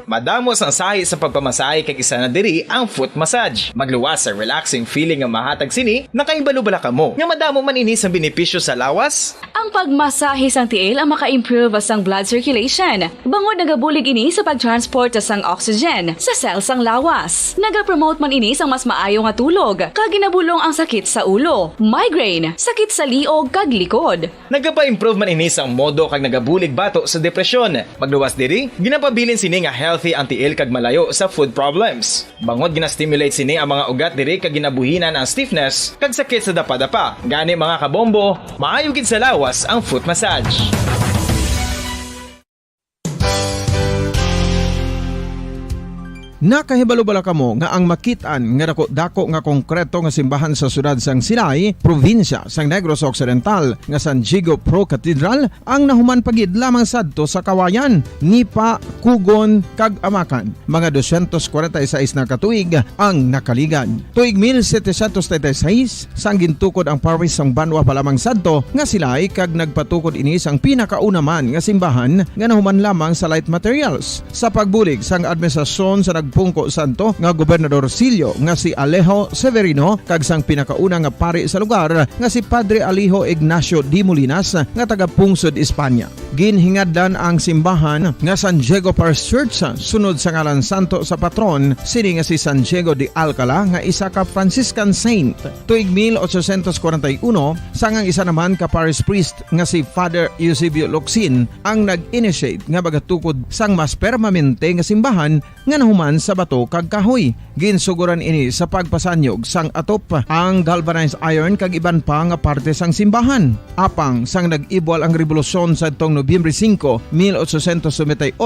Madamos ang sahi sa pagpamasahe kag isa na diri ang foot massage. Magluwas sa relaxing feeling nga mahatag sini, nakaibalo-bala ka mo. Nga madamo man ini sa benepisyo sa lawas.
Ang pagmasahe sang tiil ang maka-improve sang blood circulation. Bangod nagabulig ini sa pagtransport sang oxygen sa cells sang lawas. Nagapromote man ini sang mas maayo nga tulog, kag ginabulong ang sakit sa ulo, migraine, sakit sa liog kag likod.
Nagapa-improve man ini sang modo kag nagabulig bato sa depresyon. Magluwas diri, ginapabilin sini nga healthy ang tiil kag malayo sa food problems. Bangod gina-stimulate sini ang mga ugat diri kag ginabuhinan ang stiffness kag sakit sa dapa-dapa. Gani mga kabombo, maayo gid sa lawas ang foot massage.
Nakahibalo bala kamo nga ang makitaan nga dako nga konkreto nga simbahan sa sudad sang Sinay, probinsya sang Negros Occidental nga San Diego Pro Cathedral ang nahuman pagid lamang sadto sa kawayan, Nipa, Kugon, kag Amakan. Mga 246 na katuig ang nakaligad. Tuig 1736 sang gintukod ang parish sang Banwa pa lamang sadto nga sila'y kag nagpatukod ini sang pinakauna man nga simbahan nga nahuman lamang sa light materials. Sa pagbulig sang administrasyon sa nagpungko santo nga Gobernador Silio nga si Alejo Severino kag sang pinakauna nga pari sa lugar nga si Padre Alejo Ignacio de Molinas nga taga-pungsod Espanya. Ginhingadlan ang simbahan nga San Diego Parish Church sunod sa ngalan santo sa patron sini nga si San Diego de Alcala nga isa ka Franciscan saint. Tuig 1841 sangang isa naman ka parish priest nga si Father Eusebio Locsin ang nag-initiate nga bagatukod sang mas permanente nga simbahan nga nahuman sa bato kag kahoy. Ginsuguran ini sa pagpasanyog sang atop ang galvanized iron kag iban pa nga parte sang simbahan. Apang sang nag-ibwal ang revolusyon sa tong Nobyembre 5, 1898,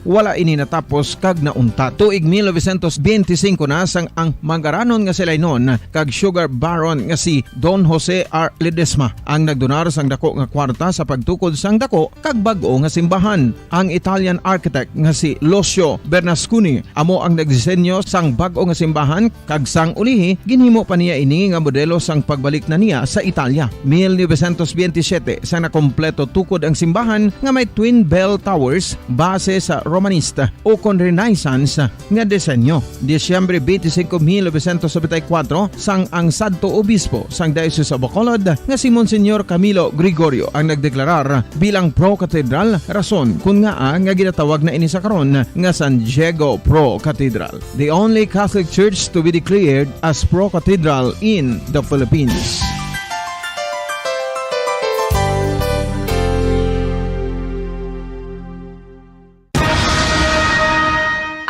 wala ini natapos kag naunta. Tuig 1925 na sang ang mangaranon nga sila noon kag sugar baron nga si Don Jose R. Ledesma ang nagdonar sang dako nga kwarta sa pagtukod sang dako kag bag-o nga simbahan. Ang Italian architect nga si Lucio Bernasconi amo ang nagdisenyo sang bag-o nga simbahan kag sang ulihi ginhimo pa niya ini nga modelo sang pagbalik na niya sa Italia. 1927 sang nakompleto tukod ang simbahan nga may twin bell towers base sa Romanista o kon Renaissance nga disenyo. Disyembre 25, 1974 sang ang sadto obispo sang Diocese of Bacolod nga si Monsignor Camilo Gregorio ang nagdeklarar bilang Pro Cathedral, rason kung nga ginatawag na ini sa karon nga San Diego Pro Cathedral, the only Catholic church to be declared as Pro Cathedral in the Philippines.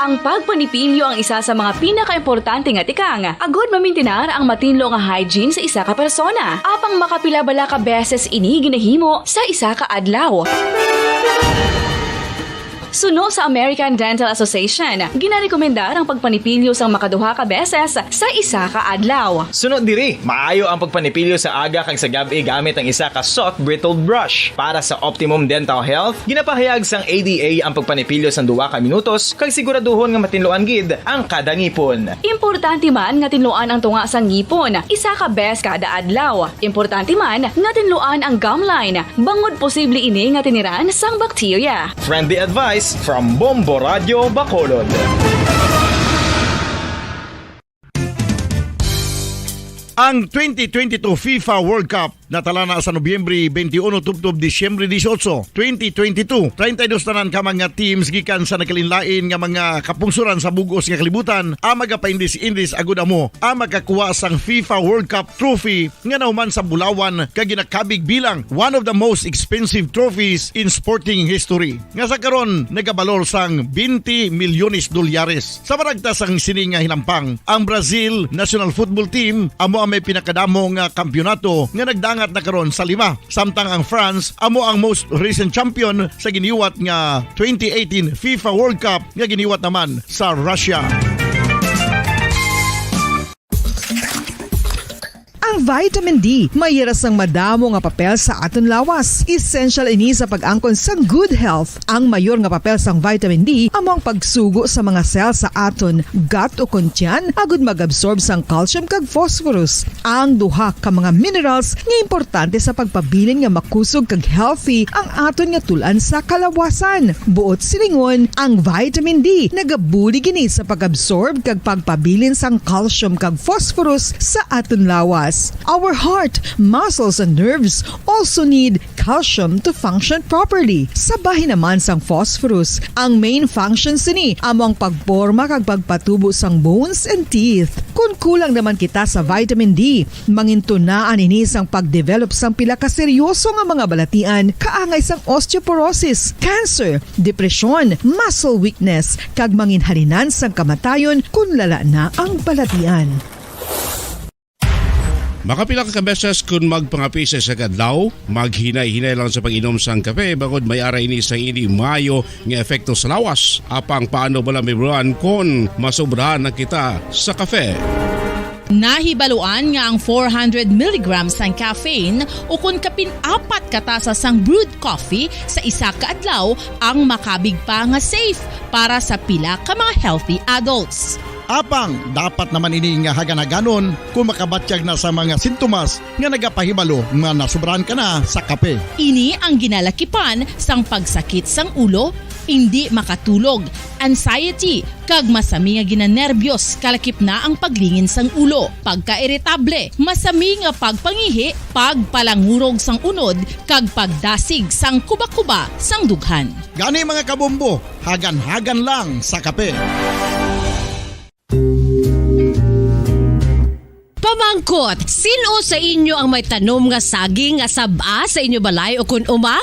Ang pagpanipilyo ang isa sa mga pinaka-importante nga tikang. Agod mamintinar ang matinlo nga hygiene sa isa ka persona. Apang makapilabala ka beses ini ginahimo sa isa ka adlaw. Suno sa American Dental Association, ginarekomendar ang pagpanipilyo sang makaduha ka beses sa isa ka adlaw.
Sunod diri, maayo ang pagpanipilyo sa aga kag sa gabi gamit ang isa ka soft brittled brush. Para sa optimum dental health, ginapahayag sang ADA ang pagpanipilyo sang 2 ka minutos kag siguraduhon nga matinluan gid ang kada ngipon.
Importante man nga tinluan ang tunga sang ngipon, isa ka bes kada adlaw. Importante man nga tinluan ang gum line, bangod posible ini nga tiniran sang bakterya.
Friendly advice from Bombo Radio Bacolod.
Ang 2022 FIFA World Cup natala na sa Nobyembre 21 tubtob Disyembre 18, 2022. 32 tanan ka mga teams gikan sa nakalinlain nga mga kapungsuran sa bugos nga kalibutan ang magapaindis-indis agud amo ang magakuha sang FIFA World Cup trophy nga nahuman sa Bulawan kag ginakabig bilang one of the most expensive trophies in sporting history. Nga sa karon nagabalor sang 20 milyones dolyares. Sa maragtas ang sini nga hinampang, ang Brazil National Football Team amo ang may pinakadamo nga kampyonato nga nagdangat na karon sa 5. Samtang ang France amo ang most recent champion sa giniwat nga 2018 FIFA World Cup nga giniwat naman sa Russia.
Ang vitamin D mayira sang madamo nga papel sa aton lawas. Essential ini sa pag-angkon sang good health. Ang mayor nga papel sang vitamin D amo ang pagsugo sa mga cell sa aton gut o kuntyan agud mag-absorb sang calcium kag phosphorus. Ang duha ka mga minerals nga importante sa pagpabilin nga makusog kag healthy ang aton nga tulan sa kalawasan. Buot silingon, ang vitamin D nagabuli gini sa pag-absorb kag pagpabilin sang calcium kag phosphorus sa aton lawas. Our heart, muscles, and nerves also need calcium to function properly. Sabahin naman sang phosphorus. Ang main function sini among pagporma kag pagpatubo sang bones and teeth. Kung kulang naman kita sa vitamin D, mangintunaan ini sang pagdevelop sang pila ka seryoso nga mga balatian, kaangay sang osteoporosis, cancer, depresyon, muscle weakness, kag manginhalinan sang kamatayon kung lala na ang balatian.
Makapila ka beses kung magpangapisa sa kadlaw, maghinay-hinay lang sa pag-inom sang kape bagod may ara ini sa hindi mayo nga epekto sa lawas. Apang paano bala may buruan kung masobrahan na kita sa kape.
Nahibaluan nga ang 400 mg sang caffeine o kung kapin-apat katasas sang brewed coffee sa isa ka adlaw ang makabig pa nga safe para sa pila ka mga healthy adults.
Apang, dapat naman ini nga haganaganon kung makabatsyag na sa mga sintomas nga nagapahibalo nga nasubrahan ka na sa kape.
Ini ang ginalakipan sang pagsakit sang ulo, hindi makatulog, anxiety, kag masami nga ginanerbiyos kalakip na ang paglingin sang ulo, pagka-iritable, masami nga pagpangihi, pagpalangurog sang unod, kag pagdasig sang kuba-kuba sang dughan.
Gani mga kabombo, hagan-hagan lang sa kape.
Pamangkot, sino sa inyo ang may tanom nga saging nga saba sa inyo balay o kun uma?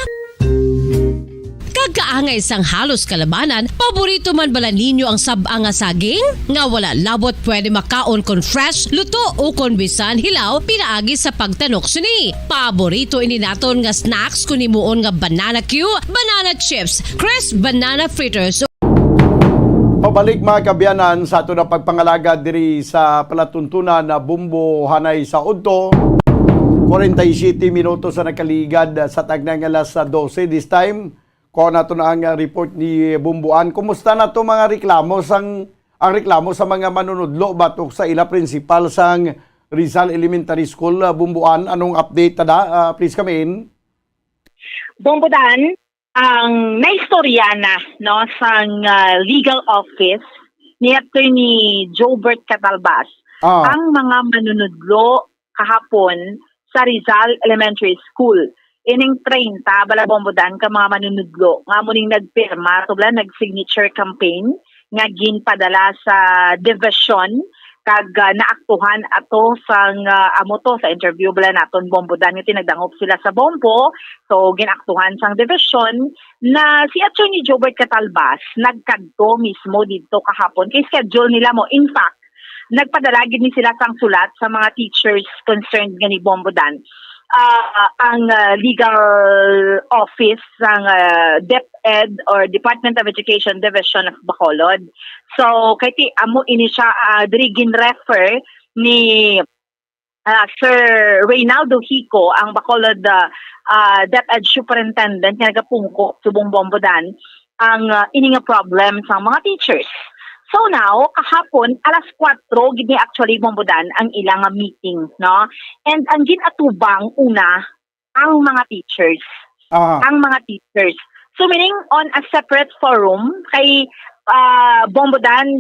Kagkaangay sang halos kalabanan, paborito man bala ninyo ang saba nga saging? Nga wala labot pwede makaon kon fresh, luto o kon bisan hilaw, pinaagi sa pagtanok sini. Paborito ini naton nga snacks kun himuon nga banana Q, banana chips, crisp banana fritters.
Pabalik mga kabyanan sa ato na pagpangalaga diri sa palatuntunan na Bumbo Hanay sa Udto. 47 minutos sa nakaligad sa tagnang alas 12 this time. Ko na to na ang report ni Bumbuan. Kumusta na to mga reklamo ang reklamo sa mga manunudlo batok sa ila principal sang Rizal Elementary School Bumbuan? Anong update tada? Please come in.
Bumbudan, ang naistorya na no sang legal office ni Attorney Jobert Catalbas ang mga manunudlo kahapon sa Rizal Elementary School. Ining 30 bala Bumbudan ka mga manunudlo nga muning nagpirma tubla nag-signature campaign nga ginpadala sa division kag naaktuhan ato sang amo to sa interview bala naton Bumbudan nga tinagdangop sila sa Bombo, so ginaktuhan sang division na si Attorney Jobert Catalbas nagkadto mismo dito kahapon kay schedule nila mo. In fact, nagpadala gid ni sila sang sulat sa mga teachers concerned nga ni Bumbudan. Ang legal office ng DepEd or Department of Education Division of Bacolod. So kay ti amo ini siya diri gin-refer ni Sir Reynaldo Hico, ang Bacolod DepEd Superintendent nga nagapungko subong Bumbudan ang ini nga problem sa mga teachers. So now, kahapon, alas 4, gini actually Bumbudan ang ilang meeting, no? And ang ginatubang una, ang mga teachers. Ang mga teachers. So meaning, on a separate forum, kay Bumbudan,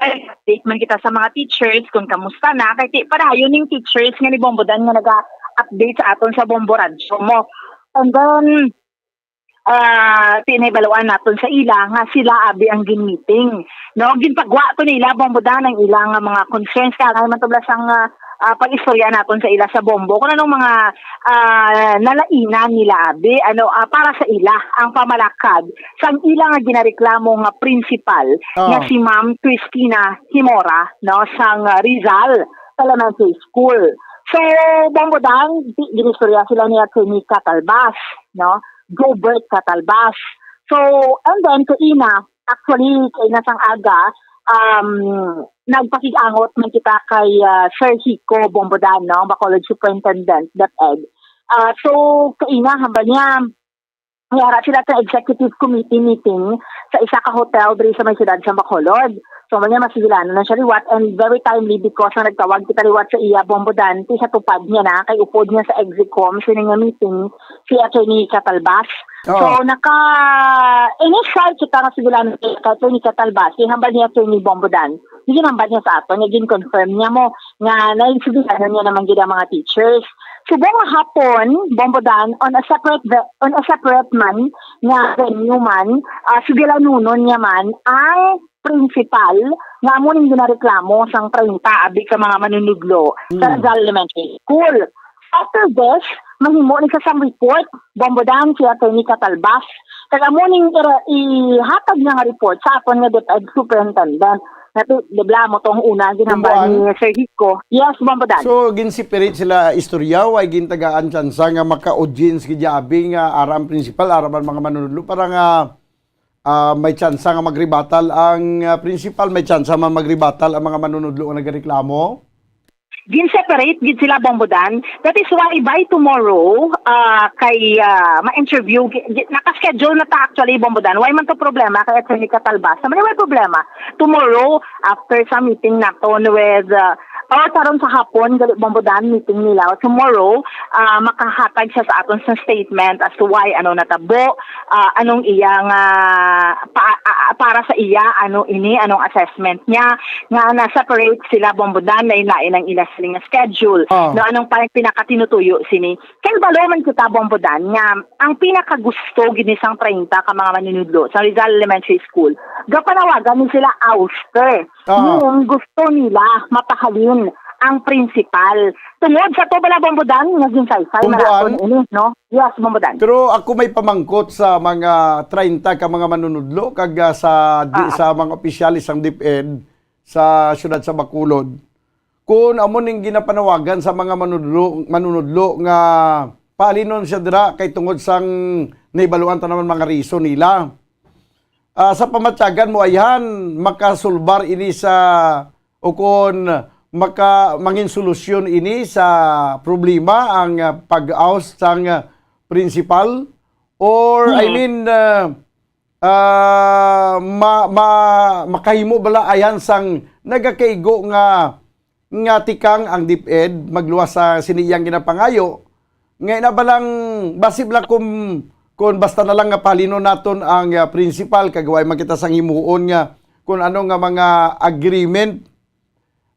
update man kita sa mga teachers kung kamusta na, kay parayon yung teachers nga ni Bumbudan nga nag-update sa aton sa Bombo Radio mo. And then, tinaybaluan naton sa ila nga sila abi ang gin-meeting. No, ginpagwa to nila Bumbudan ang ilang mga concerns kaya man tublas ang pag-istorya naton sa ila sa Bombo. Kung anong mga nalainan nila abi para sa ila ang pamalakad sang ilang nga ginareklamo nga principal nga si Ma'am Cristina Himora, no, sang Rizal Elementary School. So Bumbudan ginistorya sila ni Attorney Catalbas, no, Jobert Catalbas. So, and then, kaina, actually, kaina sang aga, nagpakig-angot man kita kay Sir Hico Bumbudan, no, Bacolod Superintendent, DepEd. So, kaina, hamba niya, mayara sila sa executive committee meeting sa isa ka hotel diri sa may siyudad sa Bacolod. So, manya masigilan na siya liwat and very timely because na nagtawag kita liwat sa iya Bumbudan, ti sa tupad niya na, kay upod niya sa execom, sining nga meeting, si Attorney Catalbas. So, initial kita na sigilan kay Attorney Catalbas, hambal niya Attorney Bumbudan. Hindi hambal niya sa ato, niya confirm niya mo, nga naisigilan niya naman gina mga teachers. Subong hapon, Bumbudan, on a separate man, nga venue man, sigilanunon niya man, ang principal nga mo ning ginareklamo sang 30 abi ka mga manunudlo sa Rizal Elementary School. After this, mahimo ni sa report Bumbudan si Attorney Catalbas. Kag amo ning ihatag nga report sa aton nga DepEd Superintendent. debla mo tong una ginhamba ni Sir Hico. Yes, Bombodan.
So ginsipirit sila istorya way gintagaan tsansa nga maka-audience gijabi nga aram principal araman mga manunudlo para nga may tsansa nga magribatal ang principal, may tsansa man magribatal ang mga manunudlo nga nagreklamo.
Gin-separate gid sila, Bombodan. That is why by tomorrow, kay ma-interview, nakaschedule na ta actually, Bombodan. Why man to problema kay Atty. Catalbas? Naman may problema. Tomorrow, after sa meeting naton with taron sa hapon, Bombodan, meeting nila. Tomorrow, makahatag siya sa aton sa statement as to why ano natabo, anong iyang para sa iya, anong assessment niya, nga na-separate sila, Bombodan, lain-lain ang ila siling schedule. No, anong parang pinakatinutuyo sini. Kaya balo man kita, Bombodan, nga ang pinakagusto ginisang 30 ka mga manunudlo sa Rizal Elementary School, gapanawagan ni sila ouster. Yung gusto nila mapahalin ang principal. Tungod sa to bala, Bombodan, naging saysay maraton ini, no? Yes, Bombodan.
Pero ako may pamangkot sa mga 30 ka mga manunudlo kag sa mga opisyalis ng DepEd sa siyudad sa Bacolod. Kung amo ning ginapanawagan sa mga manunudlo nga paalinon siya dira kay tungod sang naibaluan ta naman mga reason nila. Sa pamatyagan mo ayan makasulbar ini sa o kung mangin solusyon ini sa problema ang pag-oust sang principal or I mean makahimo bala ayan sang nagakaigo nga tikang ang DepEd magluwas sa siniyang ginapangayo ngay na balang basib lang kung basta na lang nga palino naton ang principal kagaway makita sang himuon nga kung ano nga mga agreement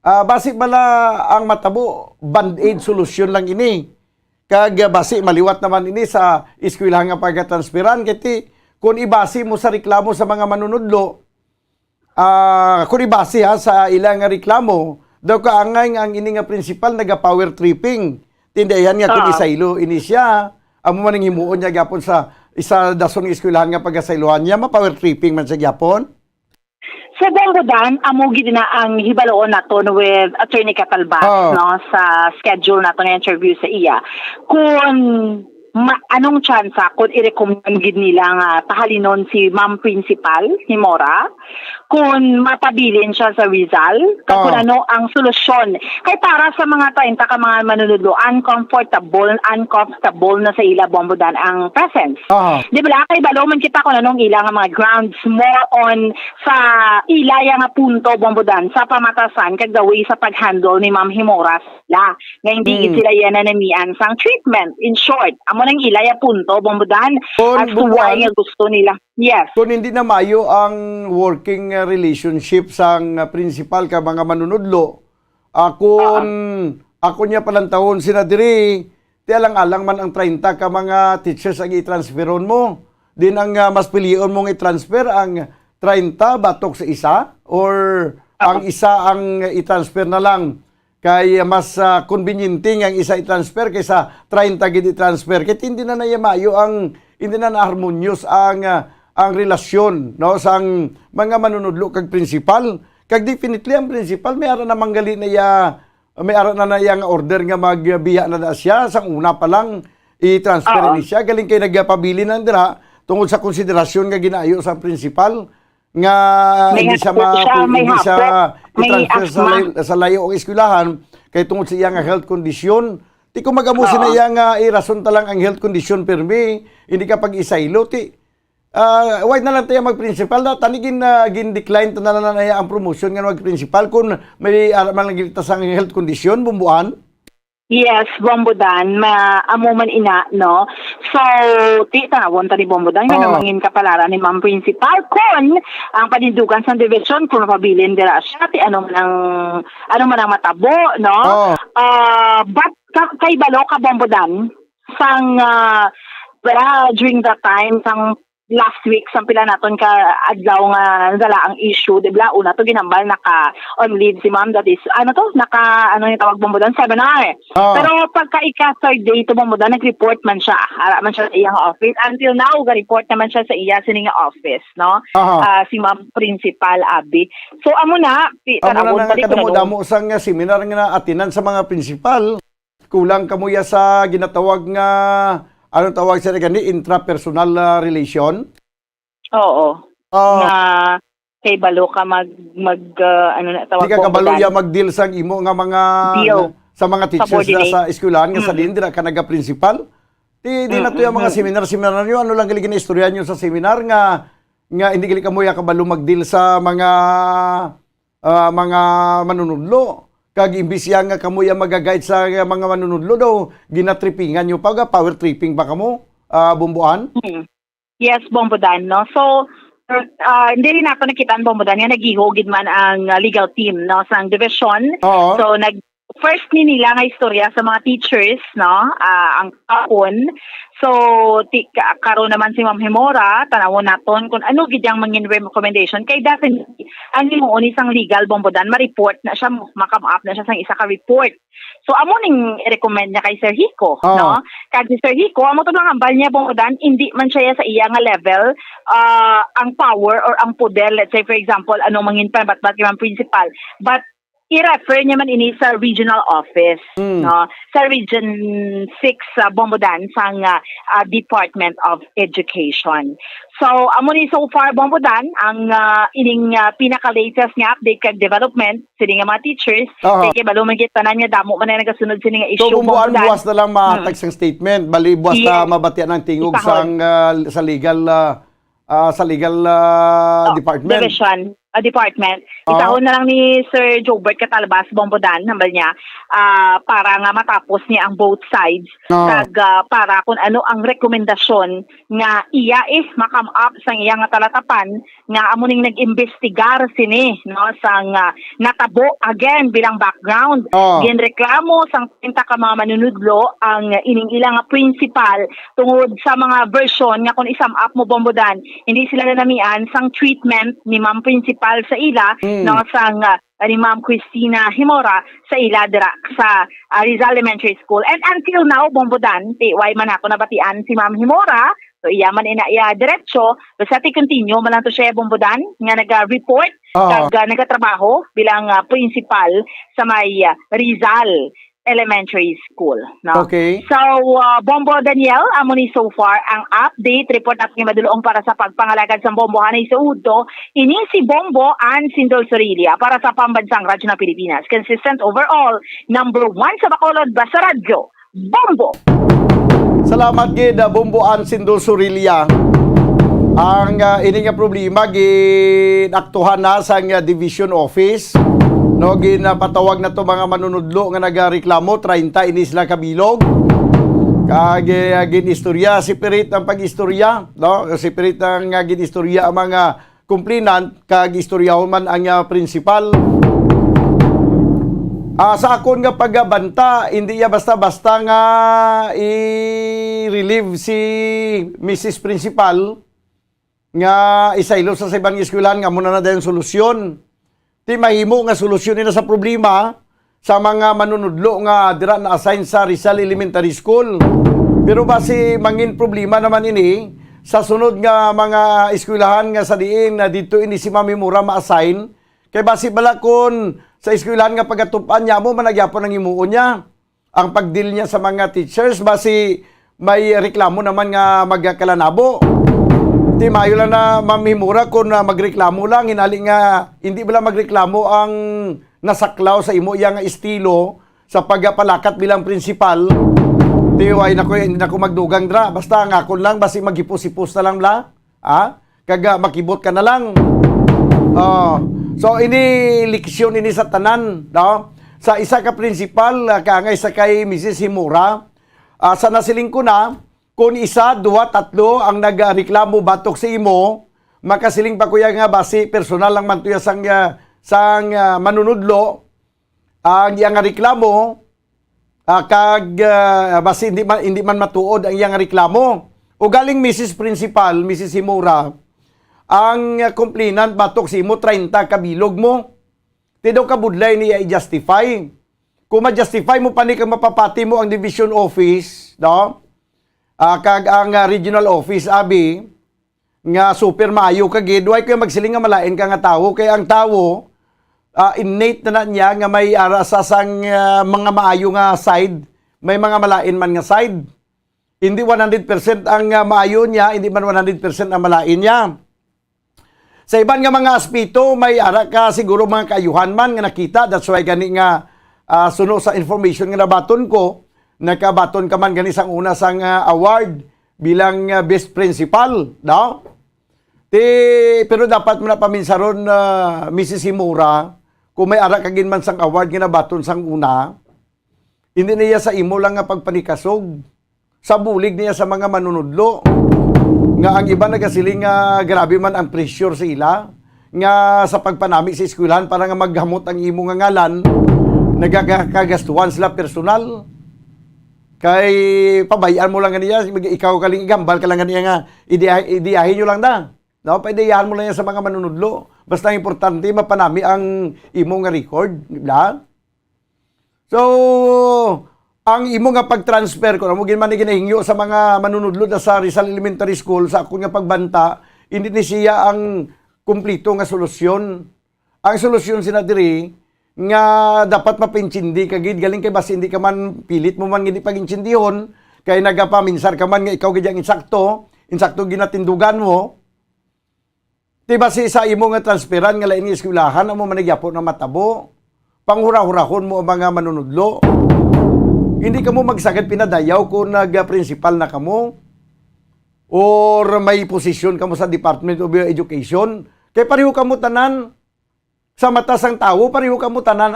basib bala ang matabo band-aid solusyon lang ini kag basi maliwat naman ini sa eskwelahan nga pagtransferan kiti kung ibasi mo sa reklamo sa mga manunudlo kung ibasi sa ilang nga reklamo daw kaangay ang ini nga principal naga-power tripping. Tindayan nga kung isaylo ini siya. Amo man ang himuon niya gyapon sa isa dason nga eskwelahan nga pagasaylohan niya, ma-power tripping man sa gyapon.
Sa Bombodan, amo gid na ang hibaloon naton with Atty. Catalbas no sa schedule naton nga interview sa iya. Kung anong tsansa kung i-recommend gid nila nga tahalinon si Ma'am Principal ni Mora kung mapabilin siya sa Rizal kung ano ang solusyon kay para sa mga 30 ka mga manunudlo uncomfortable na sa ila, Bombodan, ang presence. Di ba kay balo man kita kung anong ila nga mga grounds more on sa ilaya nga punto, Bombodan, sa pamatasan kag the way sa paghandle ni Ma'am Himora sila nga hindi sila yan nanamian sang treatment. In short, amo nang ilaya punto, Bombodan, as to why nga gusto nila. Yes.
Kung hindi na mayo ang working relationship sang principal ka mga manunudlo, kung ako niya palantawon sina diri, ti alang-alang man ang 30 ka mga teachers ang i-transferon mo. Din ang mas pilion mong i-transfer ang 30 batok sa isa or ang isa ang i-transfer na lang kay mas convenient ang isa i-transfer kaysa 30 gid i-transfer kay hindi na nayamayo ang hindi na harmonious ang relasyon no sang mga manunudlo kag principal kag definitely ang principal may ara na manggali na may ara na nga order nga magbiya na siya sang una pa lang i-transfer ni siya galing kay nagpabili nang dira tungod sa konsiderasyon nga ginaayo sa principal nga hindi siya i-transfer sa layo ang eskwelahan kay tungod sa iyang health condition. Ti kung mag-amo na iyang irason talang ang health condition permi, hindi ka pag-isaylo, why na lang tayo mag-principal na tanigin na gin-decline na lang ang promotion nga mag-principal kung may araman lang kita sa health condition, bumbuan?
Yes, Bombodan, amo man ina, no? So, tanawon ta ni Bombodan, nga namangin kapalaran ni Ma'am Principal kung ang panindugan sa division kung mapabilin dira siya, ano man ang matabo, no? But kay balo ka, Bombodan, sang during that time, sang last week sampila naton ka adlaw nga dala ang issue, di ba? Una to ginambal naka on leave si ma'am, that is naka yung tawag Bombodan seminar. Pero pagka third day to Bombodan nag-report man siya sa iyang office. Until now ga-report naman siya sa iya sining office, no? Si ma'am principal Abi. So amo na
kadamo sang seminar nga atinan sa mga principal. Kulang kamuya sa ginatawag nga anong tawag sa gani intrapersonal relation?
Oo. Na kay balo ka tawag
di ka kabalo ya mag-deal sang imo nga mga sa mga teachers na sa eskwelahan nga sa din dira ka naga-principal. Di na to yung mga seminar nyo. Ano lang galing istorya nyo sa seminar nga hindi gali kamuya kabalo mag-deal sa mga manunudlo. Kag imbis nga kamo ya magaguide sa mga manunudlo daw ginatrippingan nyo pag power tripping ba kamo Bomboan?
Yes, Bombodan, no. So hindi rin nato nakita ang Bombodan nga naghihugid man ang legal team, no, sa division. So first nila nga istorya sa mga teachers, no, ang kahon. So karon naman si Ma'am Himora tanawon naton kung ano gid ang mangin recommendation kay definitely ang himuon isang legal Bombodan ma-report na siya, makam up na siya sang isa ka report. So amo ning i-recommend niya kay Sir Hico, no? Kag si Sir Hico amo to lang ambal niya Bombodan, hindi man siya sa iya nga level ang power or ang poder, let's say for example ano mangin batbat kay Ma'am principal, but i-refer niya man ini sa regional office, no, sa Region 6 Bombodan sang Department of Education. So amo ni so far Bombodan ang ining pinaka-latest nga update kag development sini nga mga teachers kay balo man kita tanan nga damo man na nagasunod sini nga issue.
So Bombodan buwas na lang matag sang statement, bali buwas na mabatian ang tingog sang sa legal department.
Division. Department. Isahon na lang ni Sir Jobert Catalbas Bombodan, nambal niya, para nga matapos niya ang both sides. Para kung ano ang rekomendasyon nga iya makam up sang iya nga talatapan nga amo ning nag-imbestigar sini, no, sang natabo again bilang background. Ginreklamo sang pinta ka mga manunudlo ang ining ilang principal tungod sa mga version nga kung isam up mo Bombodan, hindi sila nanamian sang treatment ni Ma'am Principal sa ila, no, sang ni Ma'am Christina Himora sa ila dira sa Rizal Elementary School. And until now Bombodan why man ako nabatian si Ma'am Himora, so iya man iya diretso basta continue man lang to siya Bombodan nga naga-report kag nagatrabaho bilang principal sa may Rizal Elementary School, no?
Okay.
So, Bombo Daniel, amo ni so far ang update report natin nga madulong para sa pagpangalagad sa Bombohanay sa Udo, ini si Bombo Ann Sindol Sorilia para sa Pambansang Radyo ng Pilipinas. Consistent overall, number 1 sa Bacolod, Basta Radyo, Bombo!
Salamat gid Bombo Ann Sindol Sorilia. Ang ini nga problema ginaktuhan na sa division office. No, ginapatawag na to mga manunudlo nga nagareklamo 30 inis lang kabilog. Kag ginistorya si Pirit ang pag-istorya, no? Si Pirit ang ginistorya ang mga complainant kag istoryahon man ang principal. Sa akon nga pagbanta, hindi ya basta-basta nga i-relieve si Mrs. Principal nga isaylo sa ibang eskwelahan nga muna na dayon solusyon. Di mahimo nga solusyon nila sa problema sa mga manunudlo nga dira na assign sa Rizal Elementary School. Pero basi mangin problema naman ini sa sunod nga mga eskwelahan nga sa diin na dito ini si Ma'am Himora ma-assign. Kay basi bala kun sa eskwelahan nga pagatupan niya mo managyapon ang himuon niya. Ang pagdeal niya sa mga teachers basi may reklamo naman nga magkalanabo. Di mayo lang na Ma'am Himora kung magreklamo lang, hinali nga hindi bala magreklamo ang nasaklaw sa imo yang estilo sa pagpalakat bilang principal. Di way nako hindi nako magdugang dra, basta nga kon lang basi maghipos-hipos na lang bla. Kaga makibot ka na lang. So ini leksyon ini sa tanan, no? Sa isa ka principal kaangay sa kay Mrs. Himora, sa nasiling ko na kung isa, duwa, tatlo ang nagreklamo batok sa imo, makasiling pa kuya nga basi personal lang man tuya sang manunudlo ang iyang reklamo kag basi hindi man matuod ang iyang reklamo. O galing Mrs. Principal, Mrs. Himura, ang complainant batok si mo 30 kabilog mo. Ti daw kabudlay niya i-justify. Kung ma-justify mo pa ni kang mapapati mo ang division office, no? Kag ang regional office abi nga super maayo kagid, way ko magsiling nga malain ka nga tawo kay ang tawo innate na niya nga may arasasang mga maayo nga side, may mga malain man nga side. Hindi 100% ang maayo niya, hindi man 100% ang malain niya. Sa iban nga mga aspito, may ara ka siguro mga kaayuhan man nga nakita. That's why gani nga suno sa information nga nabaton ko, nakabaton ka man gani sang una sang award bilang best principal, no? Pero dapat mo na paminsaron Mrs. Himura, kung may ara kagin man sang award nga nabaton sang una, hindi niya sa imo lang nga pagpanikasog. Sa bulig niya sa mga manunudlo. Nga ang iba nagasiling nga grabe man ang pressure sa ila. Nga sa pagpanami sa eskwelahan para nga maghamot ang imo nga ngalan, nagkagastuhan sila personal. Kay pabayaan mo lang niya, ikaw kaling igambal ka lang niya nga, idiyahin nyo lang da. No, paidiyahan mo lang yan sa mga manunudlo. Basta importante, mapanami ang imo nga record. Diba? So, ang imo nga pag-transfer ko, mo man ginahingyo sa mga manunudlo na sa Rizal Elementary School, sa ako nga pagbanta, hindi ni siya ang kumplito nga solusyon. Ang solusyon sinadiri, nga dapat mapinchindi kagid, galing kay bas hindi ka man, pilit mo man hindi pag-inchindihon, kay nagapaminsar ka man nga ikaw gidyang insakto ginatindugan mo, diba sa imo nga transferan nga lain nga eskwelahan, amo manigyapo na matabo, panghura-hurahon mo ang mga manunudlo. Hindi ka mo magsagad pinadayaw kung nag-principal na kamo or may posisyon kamo sa Department of Education. Kaya pareho kamo tanan. Sa mata sang tao, pareho kamo tanan,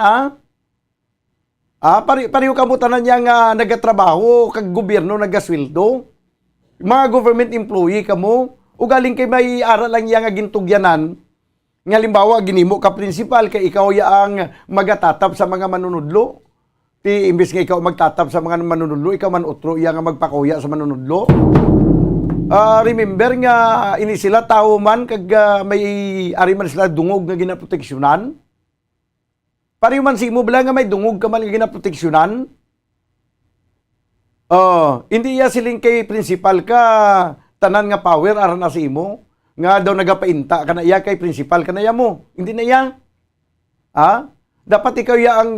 pareho kamo tanan yang nagatrabaho, kag gobyerno nagasweldo. Mga government employee kamo, o galing kay may aral lang yang gintugyanan. Nga limbawa, ginimo ka principal, kay ikaw yang magatatap sa mga manunudlo. Imbis nga ikaw magtatap sa mga manunudlo, ikaw man utro iya nga magpakuya sa manunudlo. Remember nga ini sila tao man kag may ari man sila dungog nga ginaproteksyonan. Pari man simo bala nga may dungog ka man nga ginaproteksyonan. Hindi ya siling kay principal ka tanan nga power aran na si imo nga daw nagapainta kana iya kay principal kana ya mo. Hindi na iya. Dapat ikaw ya ang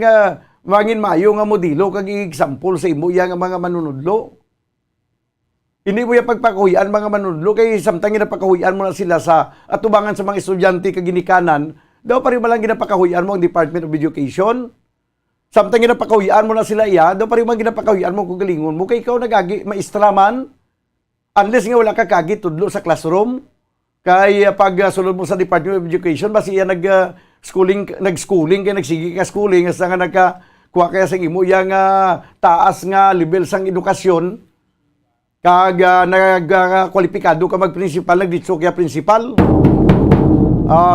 mangin maayo nga modelo kag example sa imo yang mga manunudlo. Hindi mo ya pagpakuhian mga manunudlo kay samtang ginapakahuyan mo na sila sa atubangan sa mga estudyante kag ginikanan, daw pa rin malang ginapakahuyan mo ang Department of Education. Samtang ginapakahuyan mo na sila daw pa rin malang ginapakahuyan mo kung galingon mo kay ikaw nagagi maestra man. Unless nga wala ka kagi tudlo sa classroom. Kay pag sulod mo sa Department of Education basi iya nag-schooling kay nagsigi ka schooling hasta nga nagkuha kaya sa imo yang taas nga level sang edukasyon kag nagkwalipikado ka mag-principal nagditso kaya principal.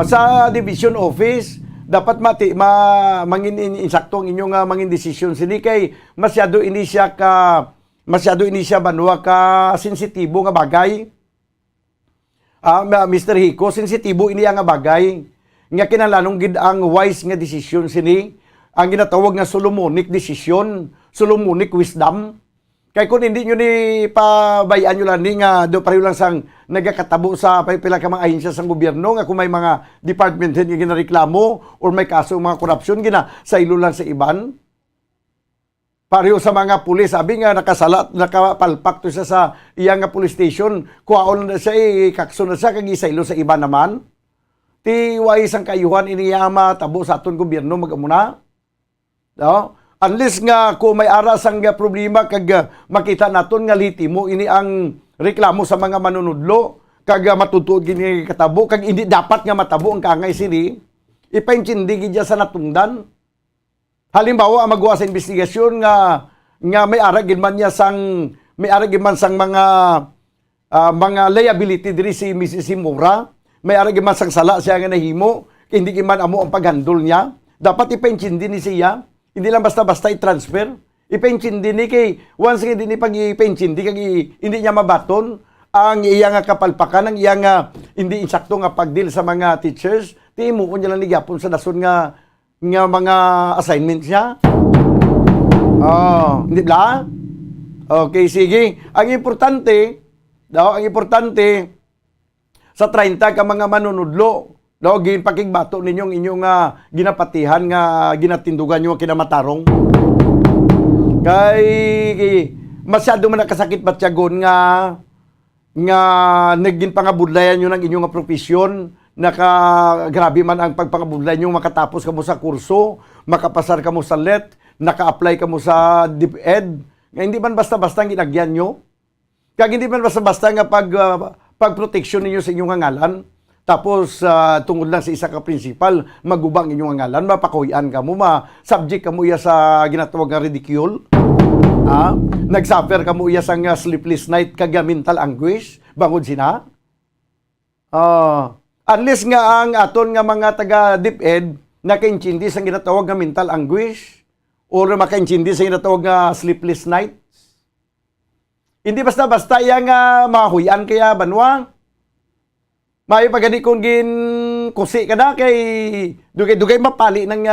Sa division office dapat mangin insakto ang inyong mangin desisyon sini kay masyado ini siya banwa ka sensitibo nga bagay. Mr. Hiko, sensitibo ini nga bagay. Nga kinalanong gid ang wise nga desisyon sini, ang ginatawag nga Solomonic decision, Solomonic wisdom. Kay kung hindi nyo ni pabayaan nyo lang nga do pareho lang sang nagakatabo sa pila ka mga ahensya sang gobyerno nga kung may mga department head nga ginareklamo or may kaso mga korupsyon sa ilo lang sa iban. Pareho sa mga pulis, sabi nga nakapalpak to siya sa iyang nga police station, kuhaon na siya, kakso na siya, kagisaylo sa iba naman. Tiwai sang kayuhan iniyama tabo sa aton gobyerno magamuna. No? Unless nga kung may ara sang problema kag makita naton nga litimo ini ang reklamo sa mga manunudlo kag matutuod gini katabo kag hindi dapat nga matabo ang kangay sini ipaintindi gid sa natungdan. Halimbawa magawa sa investigasyon nga may ara gid man niya sang mga liability diri si Mrs. Himura. May ara gid man sang sala siya nga nahimo, hindi gid man amo ang paghandol niya. Dapat ipaintindi ni siya. Hindi lang basta-basta i-transfer. Ipaintindi ni kay once nga hindi pag ipaintindi kag hindi niya mabaton, ang iyang kapalpakan, ang iyang hindi insakto nga pagdil sa mga teachers, ti imuon niya lang ni gyapon sa dason nga mga assignment siya. Hindi ba? Okay, sige. Ang importante sa 30 ka mga manunudlo, ginpakigbato ninyong inyong ginapatihan nga ginatindugan nyo kinamatarong. Kay masyado man nakasakit batyagon nga naging pangabudlayan nyo ng inyong profesyon, grabe man ang pagpangabudlayan nyo, makatapos ka mo sa kurso, makapasar ka mo sa LET, naka-apply ka mo sa DepEd, nga hindi man basta-basta ang ginagyan nyo, kaya hindi man basta-basta nga pagproteksyon ninyo sa inyong ngalan, tapos tungod lang sa isa ka principal, magubang inyong ngalan, mapakuyan ka mo, subject ka mo iya sa ginatawag nga ridicule. Nagsuffer ka mo iya sa sleepless night kag mental anguish bangod sina. Unless nga ang aton nga mga taga DepEd nakaintindi sa ginatawag nga mental anguish or makaintindi sa ginatawag nga sleepless night. Hindi basta-basta yang mahuyan kaya banwa. May pagani kung gin kusi ka na kay dugay-dugay mapali ng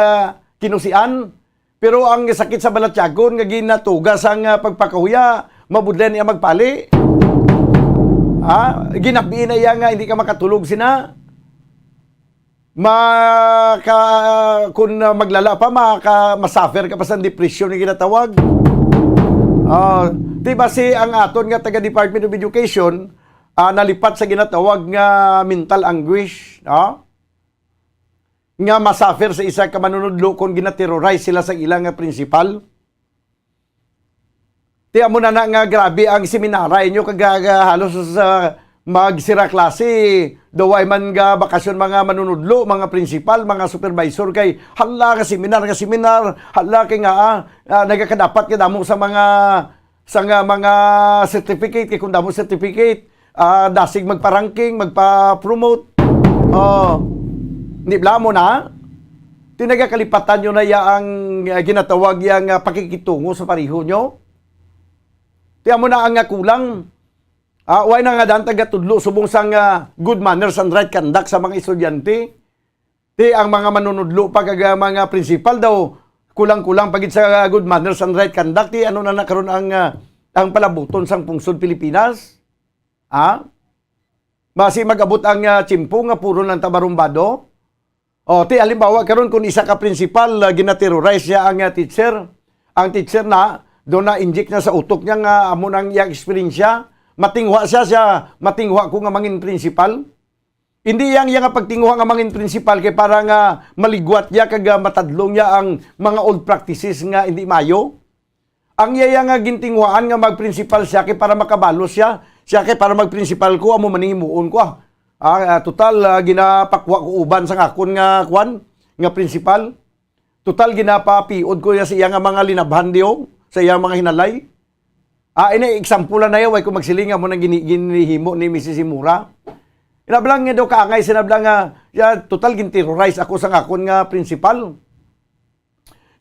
kinusian. Pero ang sakit sa balatyagon nga ginatugas ang pagpakahuya, mabudlan niya magpali. Ginabi na iya nga hindi ka makatulog sina. Kung maglala pa, masuffer ka pa sa depression na ginatawag. Diba si ang aton nga taga Department of Education, nalipat sa ginatawag nga mental anguish, nga masuffer sa isa ka manunudlo kung ginaterrorize sila sa ilang principal. Tiyan mo na nga grabe ang seminaray nyo halos sa magsira klase. Daway man nga bakasyon mga manunudlo, mga principal, mga supervisor kay hala ka seminar, hala kay nga nagakadapat ka damo sa mga certificate, kay kung damo certificate, dasig magpa-ranking, magpa-promote. Hindi mo na, tinagakalipatan nyo na ang ginatawag yung pakikitungo sa pariho nyo. Tiyan mo na ang kulang. Why na nga daan tagatudlo subong sang good manners and right conduct sa mga estudyante. Ang mga manunudlo pag mga principal daw, kulang-kulang pagit sa good manners and right conduct. Ano na nakaroon ang palabuton sang pungsod Pilipinas? Basi magabot ang tsimpo nga puro ng tabarumbado. Halimbawa karon kung isa ka principal ginaterrorize siya ang teacher. Ang teacher na doon na inject na sa utok niya nga amo nang iyang experience siya. Matingwa siya matingwa ko nga mangin principal. Hindi yang nga pagtingwa nga mangin principal kay para nga maligwat niya kag matadlong niya ang mga old practices nga hindi mayo. Ang iya nga gintingwaan nga magprinsipal siya kay para makabalo siya. Siya kay para magprinsipal ko amo manihimuon ko. Total ginapakwa ko uban sa akon nga nga principal. Total ginapapiod ko sa iya nga mga linabhan diyo, sa iya mga hinalay. Ina example na yaw ay kung magsilinga mo nang ginihimo ni Mrs. Imura. Inablang nga daw kaangay sinablang nga total ginterrorize ako sa akon nga principal.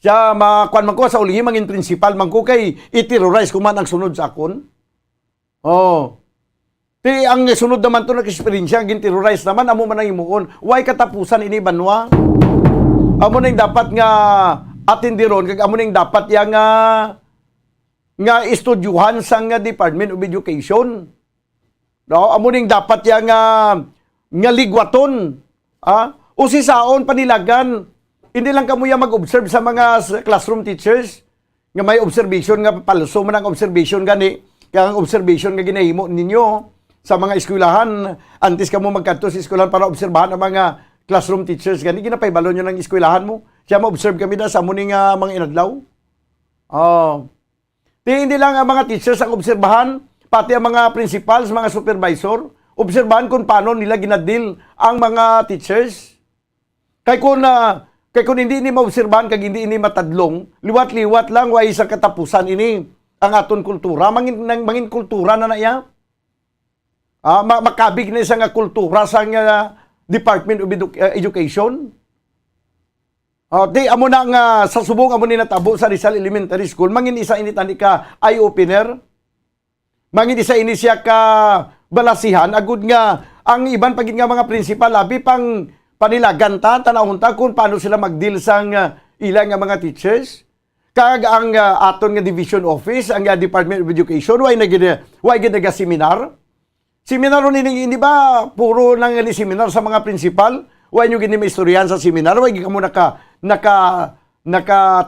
Siya makuan man ko sa ulihi mangin principal man ko kay i-terrorize ko man ang sunod sa akon. Ang sunod naman to nag-experience ang ginterrorize naman, amo man ang imuon. Why katapusan ini banwa? Amo nang dapat nga atindiron, kag amo nang dapat yang nga estudyuhan sa Department of Education. Amo nang dapat yang nga ligwaton. O si saon panilagan. Hindi lang kamo mag-observe sa mga classroom teachers nga may observation nga palso man ang observation gani. Kaya ang observation nga ginahimo ninyo sa mga eskwelahan, antes ka mo magkanto sa eskwelahan para obserbahan ang mga classroom teachers. Gani, ginapaybalo nyo ng eskwelahan mo. Siya ma-observe kami na sa muning mga inadlaw. Hindi lang ang mga teachers ang obserbahan, pati ang mga principals, mga supervisor. Obserbahan kung paano nila ginadil ang mga teachers. Kaya kung hindi ini maobserbahan, kag hindi ini matadlong, liwat-liwat lang, way isang katapusan ini ang aton kultura. Mangin kultura na iya. Makabig na isang kultura sa Department of Education. Amo na nga sa subong amo ni natabo sa Rizal Elementary School, mangin isa ini tani ka eye-opener. Mangin isa ini siya ka balasihan agud nga ang iban pagid nga mga principal labi pang panilaganta tanawunta kung paano sila magdeal sang ilang nga mga teachers. Kag ang aton nga division office, ang Department of Education, why gid seminar? Seminar ni ba puro nang seminar sa mga principal? Why nyo gini maistoryahan sa seminar? Why gid kamo naka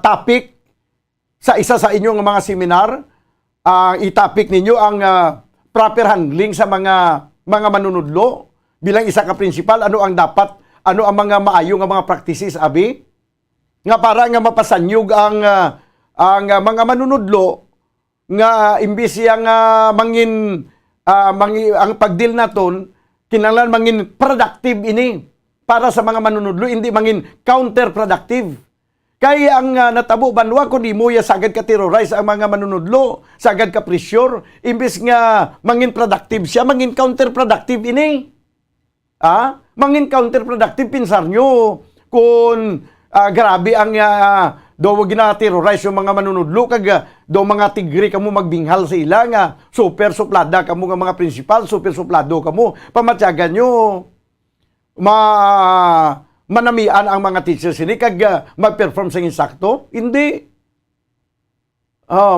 topic sa isa sa inyong mga seminar? I-topic ninyo ang proper handling sa mga manunudlo bilang isa ka principal, ano ang mga maayo nga mga practices abi nga para nga mapasanyog ang mga manunudlo nga imbis yang ang pagdeal naton kinahanglan mangin productive ini para sa mga manunudlo, hindi mangin counterproductive. Kaya ang natabo banwa kun di mo ya sagad ka terrorize ang mga manunudlo, sagad ka pressure, imbis nga mangin productive siya, mangin counterproductive ini. Mangin counterproductive pinsar nyo kung grabe ang daw gina-terrorize yung mga manunudlo kag daw mga tigri kamo magbinghal sa ila nga super suplada kamo nga mga principal, super suplado kamo, pamatyagan nyo manamian ang mga teachers ini kag mag-perform sa insakto? Hindi.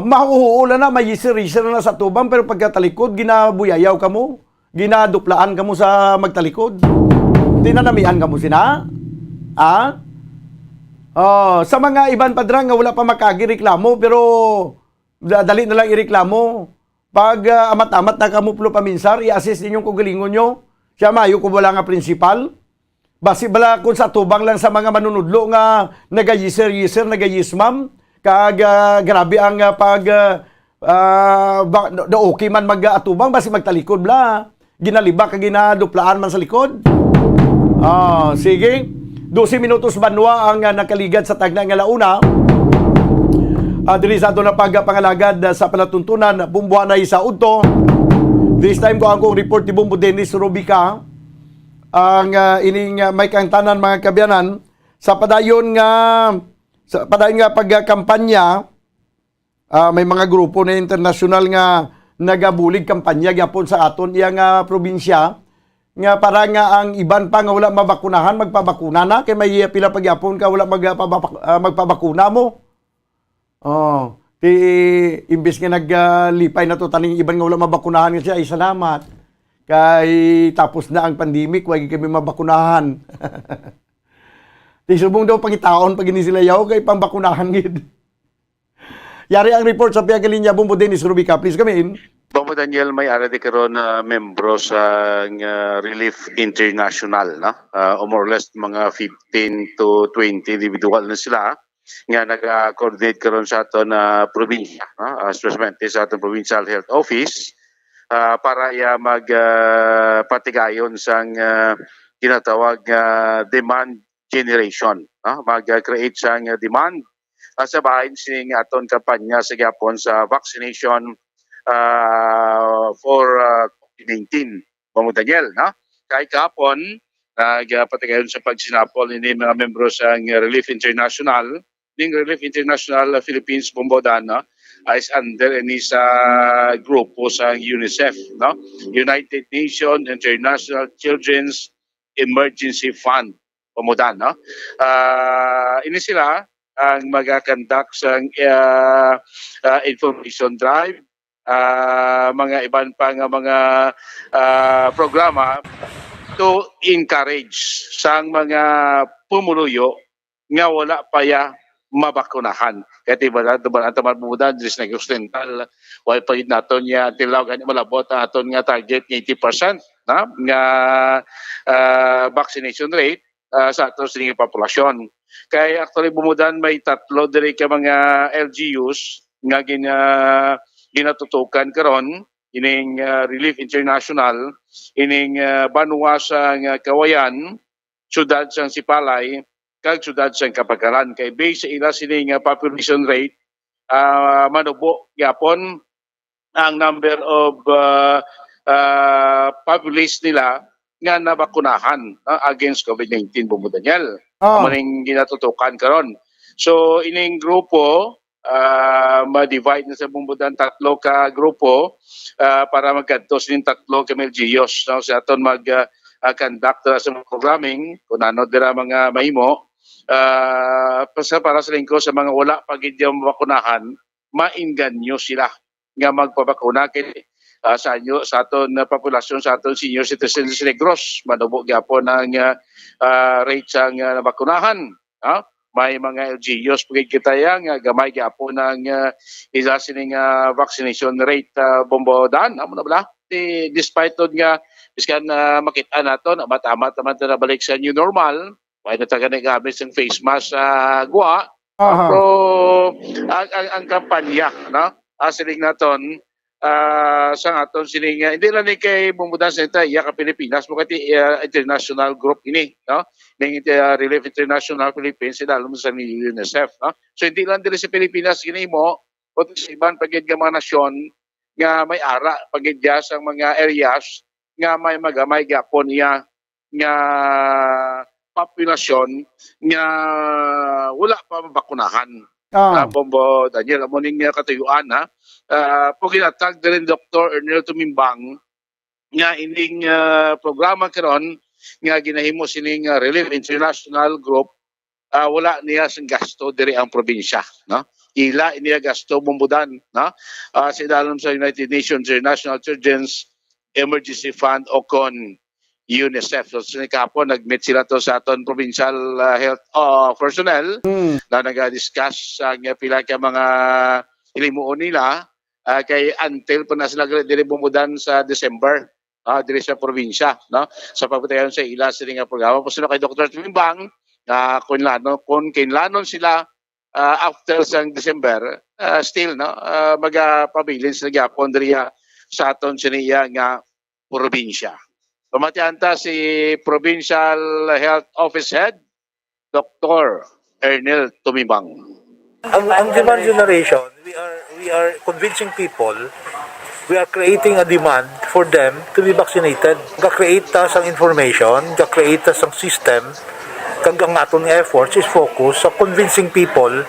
Mahuhuula na, mayisir-isir na sa tubang, pero pagkatalikod, ginabuyayaw kamo, ginaduplaan kamo sa magtalikod. Hindi na namian kamo sina? Sa mga iban padrang nga wala pa makagireklamo, pero dali na lang ireklamo. Pag amat-amat na kamuplo paminsar, i-assist ninyong kugalingon nyo. Siya mayo ko wala nga principal. Basi bala kung sa tubang lang sa mga manunudlo nga nagayisir-yisir, nagayismam, kag grabe ang okay man mag-atubang, basi magtalikod bla. Ginaliba kag ginaduplaan man sa likod. Sige. 12 minutos banwa ang nakaligad sa tagna nga launa. Diri sa ato na pagpangalagad sa palatuntunan, bumbuanay sa udto. This time ko ang report ni Bumbo Dennis Rubica. Ang ining may kangtanan mga kabyanan sa padayon nga pagkampanya, may mga grupo na internasyonal nga nagabulig kampanya gyapon sa aton iyang probinsya nga para nga ang iban pa nga wala mabakunahan magpabakuna na kay may pila pagyapon ka wala magpabakuna mo. Imbis nga naglipay na to taning iban nga wala mabakunahan nga siya, ay salamat. Kay tapos na ang pandemic, wag kami mabakunahan. Subong daw pangitaon pag ini sila yaw kay pambakunahan gid. Yari ang report sa Piagalinya, Bumbo Dennis Rubica, please come in.
Bumbo Daniel, may ara di karon membro sa Relief International, no? O more or less mga 15 to 20 individual na sila nga nag-coordinate karon sa aton probinsya, no? Especially sa aton Provincial Health Office. Para magpatigayon sang tinatawag demand generation, mag-create sang demand sa bahin sing aton kampanya sa gyapon sa vaccination for COVID-19. Bumbo Daniel, kay kapon nagpatigayon sa pagsinapol ini mga membro sa Relief International, ning Relief International Philippines Bombodan, is under ini sa grupo sa UNICEF, no? United Nations International Children's Emergency Fund, Pomodan, no? Ini sila ang mag-conduct sa information drive, mga iban pa nga mga programa to encourage sang mga pumuluyo nga wala pa ya mabakunahan. Kaya diba ang tamad bumudan, dis nag-ostental, wala pa yun natin niya, tilaw ganyan malabot ang aton nga target 80% na nga vaccination rate sa aton sining populasyon. Kaya actually bumudan may 3 diri ka mga LGUs nga ginatutukan karon ining Relief International, ining Banwa sa Kawayan, syudad sang Sipalay, kag syudad sa Kapagalan. Kay base sa ila sining population rate, manubo yapon ang number of populace nila nga nabakunahan against COVID-19, Bumbo Daniel. Maning ginatutukan karon. So ining grupo ma-divide na sa bumbudan 3 ka grupo para magkanto sining 3 ka LGUs, no? Sa aton mag-conduct sa mga programming kung ano dira mga mahimo para sa lingko sa mga wala pagid mabakunahan, mainganyo sila nga magpabakuna kay sa aton populasyon, sa aton senior citizens negros manubo gyapon ang rate sa nabakunahan. May mga LGUs pagid kita nga gamay gyapon ang isa sining vaccination rate bombodan amo na bala despite tod nga biskan makita naton matamat naman na balik sa new normal may nataga na gamit ng face mask guwa. Pero ang kampanya, no? Siling naton sa aton siling hindi lang ni kay bumudan sa ita iya ka Pilipinas mo kati international group ini, no? Ning Relief International Philippines sila alam sa ni UNICEF, no? So hindi lang diri sa Pilipinas kini mo o sa ibang pagid nga mga nasyon nga may ara pagid sa mga areas nga may magamay gyapon iya nga populasyon nga wala pa mabakunahan. Bombo Daniel amo ning katuyuan po ginatag din Dr. Ernel Tumimbang nga ining programa karon nga ginahimo sining Relief International Group wala niya sang gasto diri ang probinsya, no? Ila niya gasto bumbudan, no? Sa ilalim sa United Nations International Children's Emergency Fund o kon UNICEF. So sinikapon nag-meet sila to sa aton provincial health personnel na nag-discuss ang pila ka mga ilimuon nila kay until pa na sila dili bumudan sa December diri sa probinsya, no? Sa pagpatayon sa ila sila nga programa. Pasino kay Dr. Tumimbang kung kinlanon sila after sang December still, no? Magpabilin sila gyapon diri sa aton siniya nga probinsya. Pamatianta si Provincial Health Office Head, Dr. Ernel Tumimbang.
Ang demand generation, we are convincing people, we are creating a demand for them to be vaccinated. Ka-create sang information, ka-create sang system, kag ang aton efforts is focus sa convincing people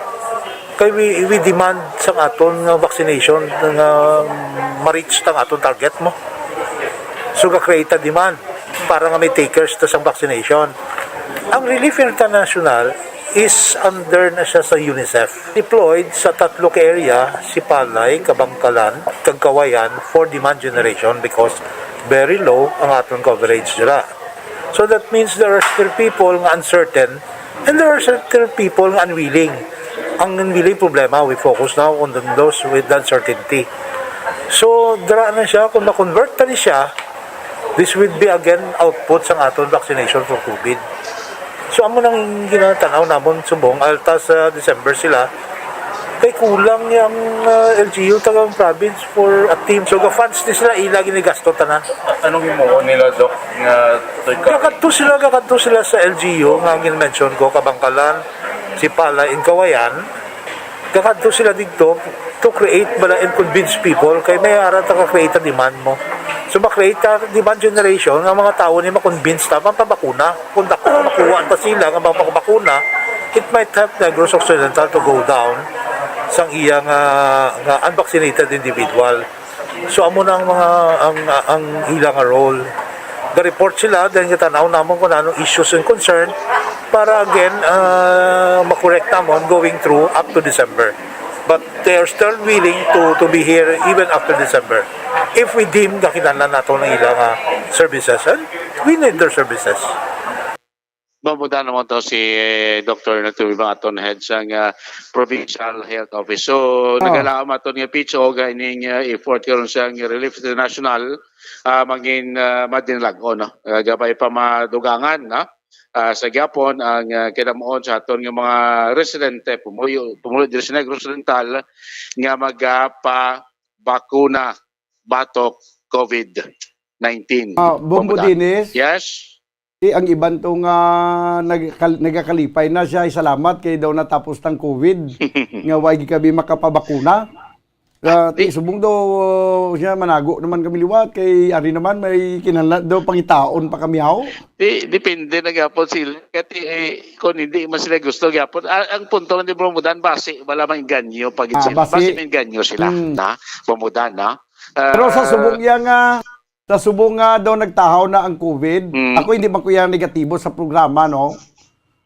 kay we demand sang aton vaccination nga ma-reach tang aton target mo. So, ka-create a demand para nga may takers sa vaccination. Ang Relief International is under na siya sa UNICEF. Deployed sa 3 ka area, Sipalay, Kabangkalan, Kagkawayan for demand generation because very low ang aton coverage nila. So, that means there are still people nga uncertain and there are still people nga unwilling. Ang unwilling problema, we focus now on those with uncertainty. So, dara na siya, kung na-convert na siya, this will be again output sa aton vaccination for COVID. So amo nang ginatanaw namon subong alta sa December sila kay kulang yung LGU tagang province for a team. So funds ni sila ila ginigasto tanan.
Anong imo nila Doc nga
kakadto sila sa LGU nga gin-mention ko Kabangkalan, Sipalay, Kawayan. Kakadto sila dito to create bala and convince people kay may ara ta ka-create a demand mo. So ma-create demand generation nga mga tao ni ma-convince ta mapabakuna. Kung makuha ta sila nga mapabakuna, it might help Negros Occidental to go down sang iyang nga unvaccinated individual. So amo na ang mga ang ilang role. The report sila then kitanaw namon kung anong issues and concern para again ma-correct namon going through up to December. But they are still willing to be here even after December. If we deem kakinahanglan nato ng ilang services, and we need their services.
Mabuda naman to si Dr. Natuibang aton head sa Provincial Health Office. So, nagalaam aton nga pitso ganing effort karon sa Relief International maging madinlago, no? Gabay pa madugangan, no? Sa gyapon ang kinamuon sa aton nga mga residente pumulo diri sa Negros Occidental nga magpa-bakuna batok COVID-19.
Bombo Dinis.
Yes.
Ang iban tong nagakalipay na siya, salamat kay daw natapos ng COVID nga wagi kami makapabakuna. Ti subong daw siya manago naman kami liwat kay ari naman may kinahanglan daw pangitaon pa kami haw.
Depende na gapon sila. Kasi kung hindi man sila gusto gapon. Ang punto man ni Bumudan, base wala mang ganyo pag sila. Base may ganyo sila na Bumudan na.
Pero sa subong sa subong nga daw nagtahaw na ang COVID. Ako hindi man ko yan negatibo sa programa, no?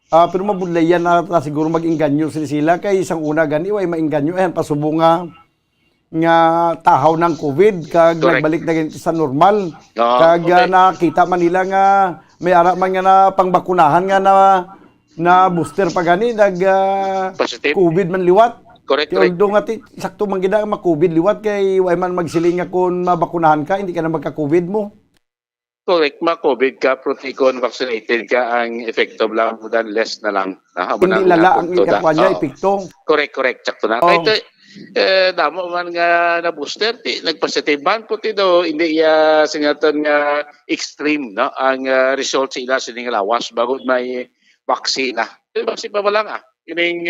Pero mabudlayan na siguro mag-inganyo sila kay isang una gani way mainganyo ayan pasubong nga tahaw ng COVID kag nagbalik na ganito sa normal. Kag nakita man nila nga may ara man nga na pangbakunahan nga na booster pa gani nag COVID man liwat.
Correct.
Although nga sakto man gid ma-COVID liwat kay way man magsiling nga kun mabakunahan ka hindi ka na magka-COVID mo.
Correct, ma-COVID ka, protikon, vaccinated ka, ang effective lang mo dan less na lang.
Hindi lala ang ikatwa niya, epekto.
Correct, sakto na. Kaya damo man nga na booster nagpositive man puti do hindi sinaton nga extreme no ang result sa ila sining lawas bago may vaccine na vaccine pa lang ining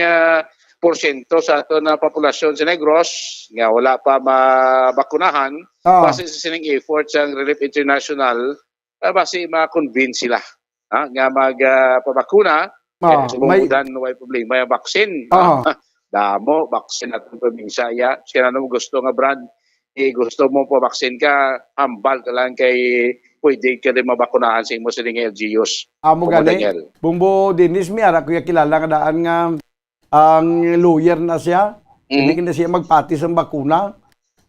porsyento sa ato na populasyon sa Negros nga wala pa mabakunahan base sa sining effort sa Relief International base ma-convince sila nga magpabakuna sumudan way problema yung vaccine damo vaccine atong probinsya kaya mo gusto nga brand gusto mo pa vaccine ka hambal ka lang kay pwede ka rin mabakunahan sa imo sining LGUs
amo gani Bumbo Dennis mi ara ko kilala nga daan nga ang lawyer na siya hindi na siya magpati sa bakuna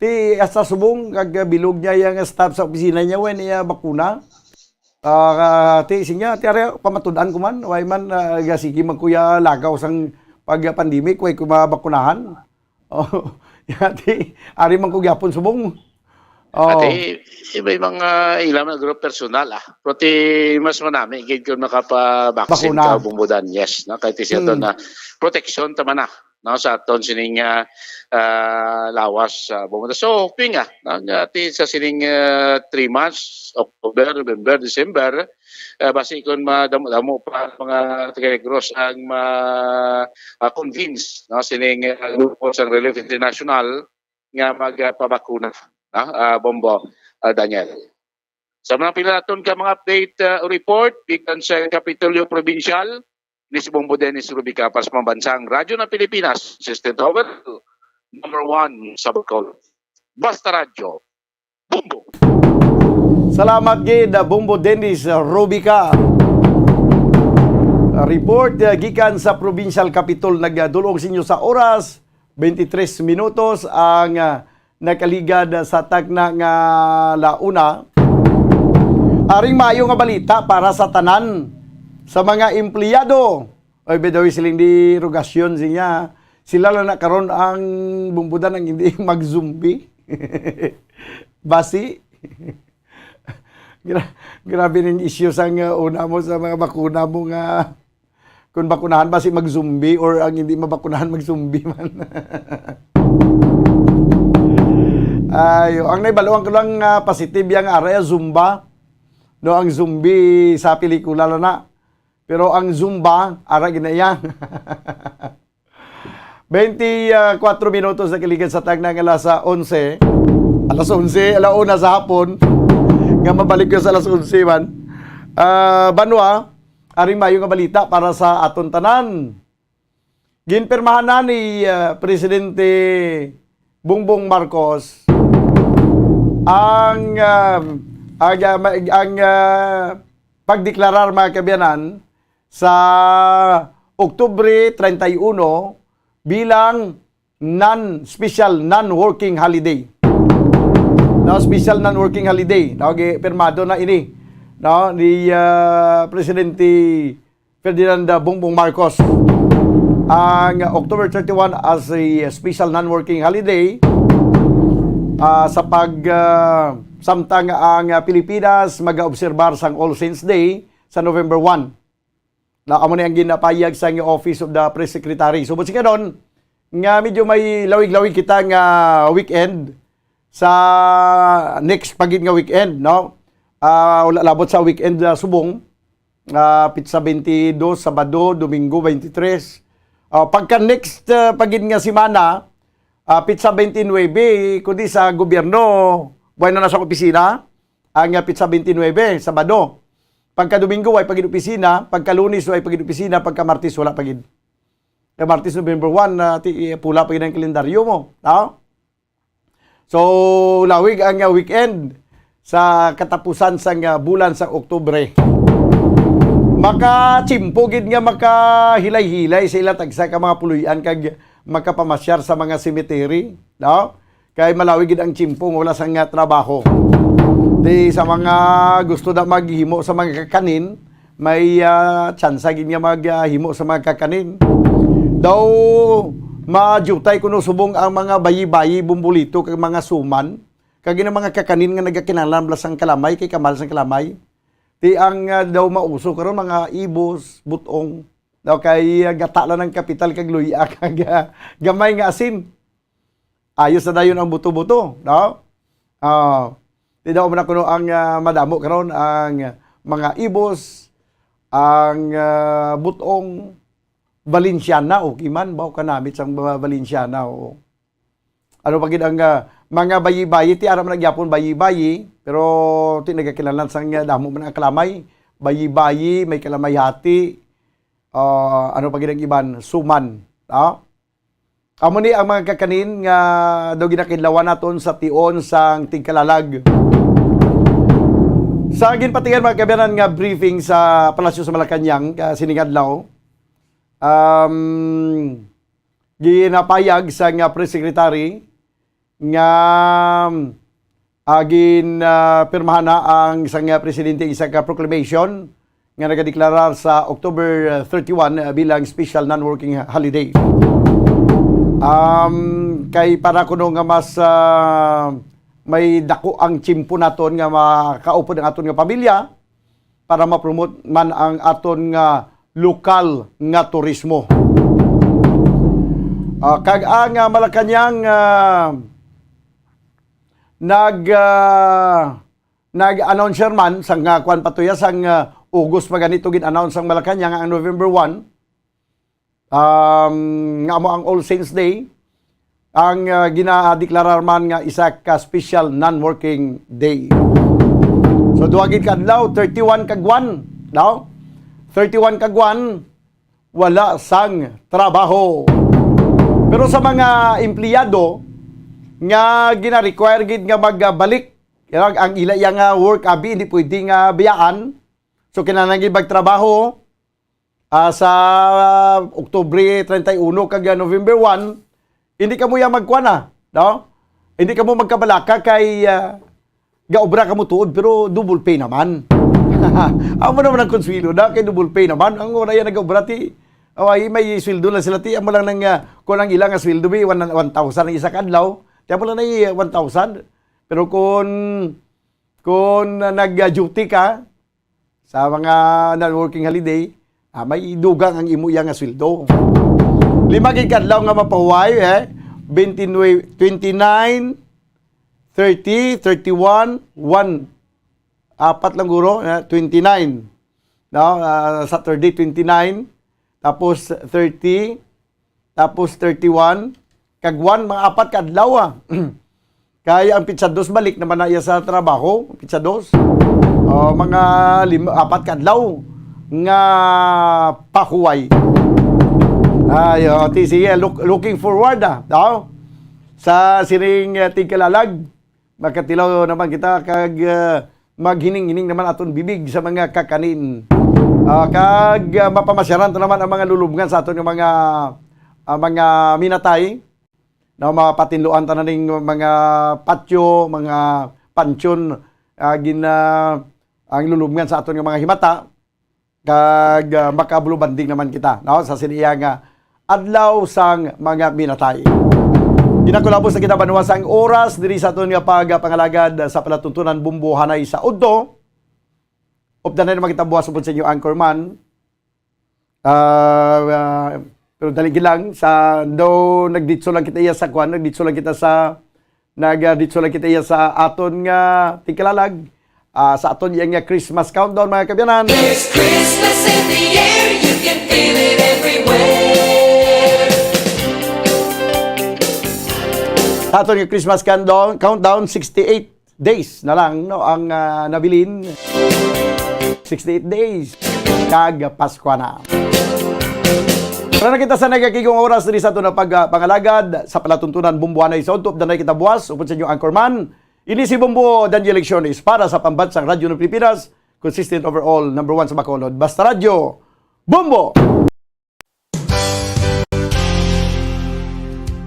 ti asa subong kag bilog niya yang staff sa opisina niya when niya bakuna ti sinya ti ara pamatud-an ko man way man sige man kuya lagaw sang pag pandemic way kumabakunahan. Yati ari man ko gyapon subong.
Ati may mga ilang na group personal Proti mas manami gid kun makapa-vaccine ka Bumudan. Yes, no kay siya to na protection tama na no sa aton sining lawas Bumudan. So hoping ati sa sining 3 months October, November, December basi kun madamo pa mga taga-Negros ang ma-convince no sining grupo sa Relief International nga magpabakuna Bombo Daniel. Sa mga pilaton ka mga update report gikan sa Kapitolyo Provincial ni si Bombo Dennis Rubica para sa Pambansang Radyo ng Pilipinas, Assistant Tower number 1 sa Bicol. Basta Radyo Bombo.
Salamat gid Bombo Dennis Rubica. Report gikan sa Provincial Capitol nagdulong sa inyo sa oras 23 minutos ang nakaligad sa tagna nga launa. Aring maayo nga balita para sa tanan sa mga empleyado. Ay bedawi siling di rogasyon siya. Sila lang na karon ang bumbudan ang hindi mag-zombie. Basi. Grabe ng issue sa una mo sa mga bakuna mo nga kung bakunahan ba si mag-zombie or ang hindi mabakunahan mag-zombie man. Ang naibaluan ko lang positive yung area Zumba. No, ang zombie sa pelikula na. Pero ang Zumba, ara ginaya. 24 minutos na kiligan sa tagna ng alas 11. Alas 11, alauna sa hapon. Nga mabalik ko sa alas 11 man. Banwa, aring mayo nga balita para sa aton tanan. Ginpirmahan na ni Presidente Bongbong Marcos ang pagdeklarar mga kabiyanan sa Oktubre 31 bilang special non-working holiday. Special non-working holiday. Pirmado na ini ni Presidente Ferdinand Bongbong Marcos. Ang October 31 as a special non-working holiday sa samtang ang Pilipinas mag-obserbar sang All Saints Day sa November 1. Amo na ang ginapayag sa Office of the Press Secretary. So, buti ka doon, nga medyo may lawig-lawig kita nga weekend sa next pagid nga weekend, no? Wala labot sa weekend subong, Pizza 22, Sabado, Domingo 23. Pagka next pagid nga simana, Pizza 29, kundi sa gobyerno, buhay na nasa opisina, ang Pizza 29, Sabado. Pagka Domingo, ay pagin opisina, pagka Lunes, ay pagin opisina, pagka Martes, wala pagin. Kaya Martes, November 1, pula pagin ang kalendaryo mo. No? So, lawig ang weekend sa katapusan sa bulan sa Oktubre. Makachimpogid nga makahilay-hilay sa ilang tagsa ka mga puluyan kag makapamasyar sa mga cemetery, no? Kay malawig gid ang chimpong wala sang trabaho. Di sa mga gusto na maghimo sa mga kakanin, may chance gid nga maghimo sa mga kakanin. Daw majutay kuno subong ang mga bayi-bayi bumbulito kag mga suman kag mga kakanin nga nagakinalam sang kalamay kay kamal sang kalamay. Di ang daw mauso karon mga ibos, butong, daw kay gata lang ng kapital kag luya kag gamay nga asin. Ayos na dayon ang buto-buto, no? Di daw man kuno ang madamo karon ang mga ibos, ang butong Valenciana o kiman baw kanamit sang Valenciana o ano pa gid ang mga bayi-bayi ti aram nagyapon bayi-bayi pero ti nagakinalan sang damo man ang kalamay bayi-bayi may kalamay hati ano pa gid ang iban suman amo ni ang mga kakanin nga daw ginakidlawan naton sa tion sang tingkalalag sa ginpatigan mga kabayan nga briefing sa Palasyo sa Malacañang siningadlaw ginapayag sa nga press secretary nga pirmahan na ang isang presidente isang proclamation nga nagadeklarar sa October 31 bilang special non-working holiday. Kay para kuno nga mas may dako ang tsimpo naton nga makaupod ang aton nga pamilya para ma-promote man ang aton nga lokal nga turismo. Kag ang Malacañang nag-announce man sang kwan patuya sang August pa ganito gin-announce ang Malacañang ang November 1 nga amo ang All Saints Day ang ginadeklarar man nga isa ka special non-working day. So duwagid kadlaw 31 kagwan, no? 31 kagwan wala sang trabaho. Pero sa mga empleyado nga gina-require gid nga magbalik ang ila nga work abi hindi pwede nga biyaan. So kinahanglan gid magtrabaho sa Oktubre 31 kag November 1 hindi ka mo ya magkuana, no? Hindi ka mo magkabalaka kay gaobra ka mo tuod pero double pay naman. Amo naman ang konswilo na kay double pay naman. Ang una yan nag-obra ti may sweldo lang sila ti amo lang nang kung ang ilang sweldo bi 1,000 ang isa kadlaw. Ti amo lang na 1,000. Pero kung nag-duty ka sa mga non-working holiday, may dugang ang imo yang sweldo. 5 gid kadlaw nga mapahuway 29, 30, 31, 1 apat lang guro, 29. No, Saturday 29, tapos 30, tapos 31, kagwan mga apat kadlaw. Kaya ang pizza dos balik naman na iya sa trabaho, pizza dos. Mga 4 kadlaw nga pahuway. Sige, looking forward no? Sa siring tingkalalag makatilaw naman kita kag maghining-hining naman aton bibig sa mga kakanin. Kag mapamasyaran to naman ang mga lulubngan sa aton mga minatay na mapatinluan tananing mga patio, mga pansyon ang lulubngan sa aton mga himata kag makabulubanding naman kita no sa siniya nga adlaw sang mga minatay. Ginakulabos na kita banuwas ang oras diri sa aton nga pagpangalagad sa palatuntunan bumbuhanay sa udto. Opdan na naman kita buwas upod sa inyo anchorman. Pero dali lang sa do nagditso lang kita iya sa kwan, nagditso lang kita sa aton nga tingkalalag sa aton yang Christmas countdown mga kabyanan.
There's Christmas in the air, you can feel it everywhere.
Sa aton nga Christmas countdown 68 days na lang no ang nabilin. 68 days kag Pasko na. Para nakita sa nagakigong oras diri sa ato na pagpangalagad sa palatuntunan Bumbuanay sa untop danay kita buwas upod sa inyong anchorman. Ini si Bombo Daniel Lecciones para sa pambansang radyo ng Pilipinas, consistent overall, number 1 sa Bacolod. Basta Radyo, Bombo!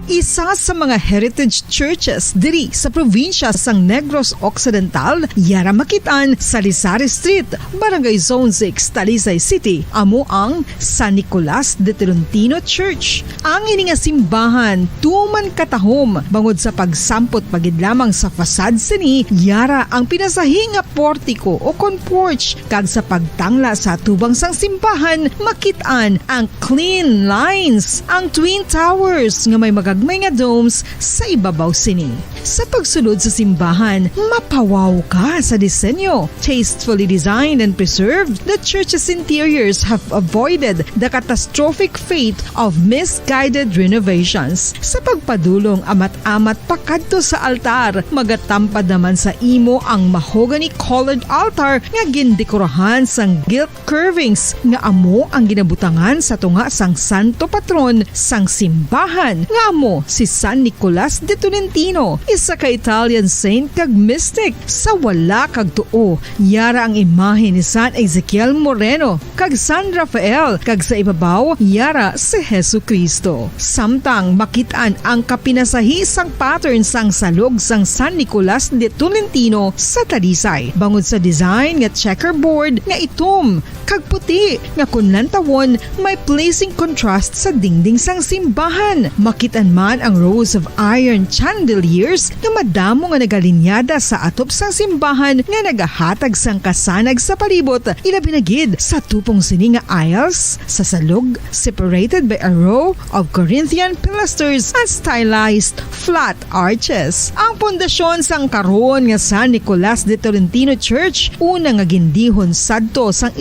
Isa sa mga heritage churches diri sa probinsya sang Negros Occidental, yara makitaan sa Lizares Street, Barangay Zone 6, Talisay City, amo ang San Nicolas de Tolentino Church. Ang ini nga simbahan tuman katahom bangod sa pagsampot pagid lamang sa fasad sini, yara ang pinasahi nga portiko o kon porch, kag sa pagtangla sa tubang sang simbahan makitaan ang clean lines, ang twin towers nga may magagmay nga domes sa ibabaw sini. Sa pagsulod sa simbahan, mapawaw ka sa disenyo. Tastefully designed and preserved, the church's interiors have avoided the catastrophic fate of misguided renovations. Sa pagpadulong amat-amat pakadto sa altar, magatampad naman sa imo ang mahogany colored altar nga gindekorahan sang gilt curvings nga amo ang ginabutangan sa tunga sang santo patron sang simbahan nga amo si San Nicolas de Tolentino, isa ka Italian saint kag mystic. Sa wala kag tuo, yara ang imahe ni San Ezekiel Moreno kag San Rafael, kag sa ibabaw yara si Jesucristo. Samtang makitaan ang kapinasahi sang pattern sang salog sang San Nicolas de Tolentino sa Talisay, bangod sa design nga checkerboard nga itom kag puti nga kunlantawon may placing contrast sa dingding sang simbahan. Makitaan man ang rows of iron chandeliers nga madamo nga nagalinyada sa atop sang simbahan nga nagahatag sang kasanag sa palibot, ilabi na gid sa tupong sini nga aisles sa salog, separated by a row of Corinthian pilasters at stylized flat arches. Ang pundasyon sang karon nga San Nicolas de Tolentino Church una nga gindihon sadto sang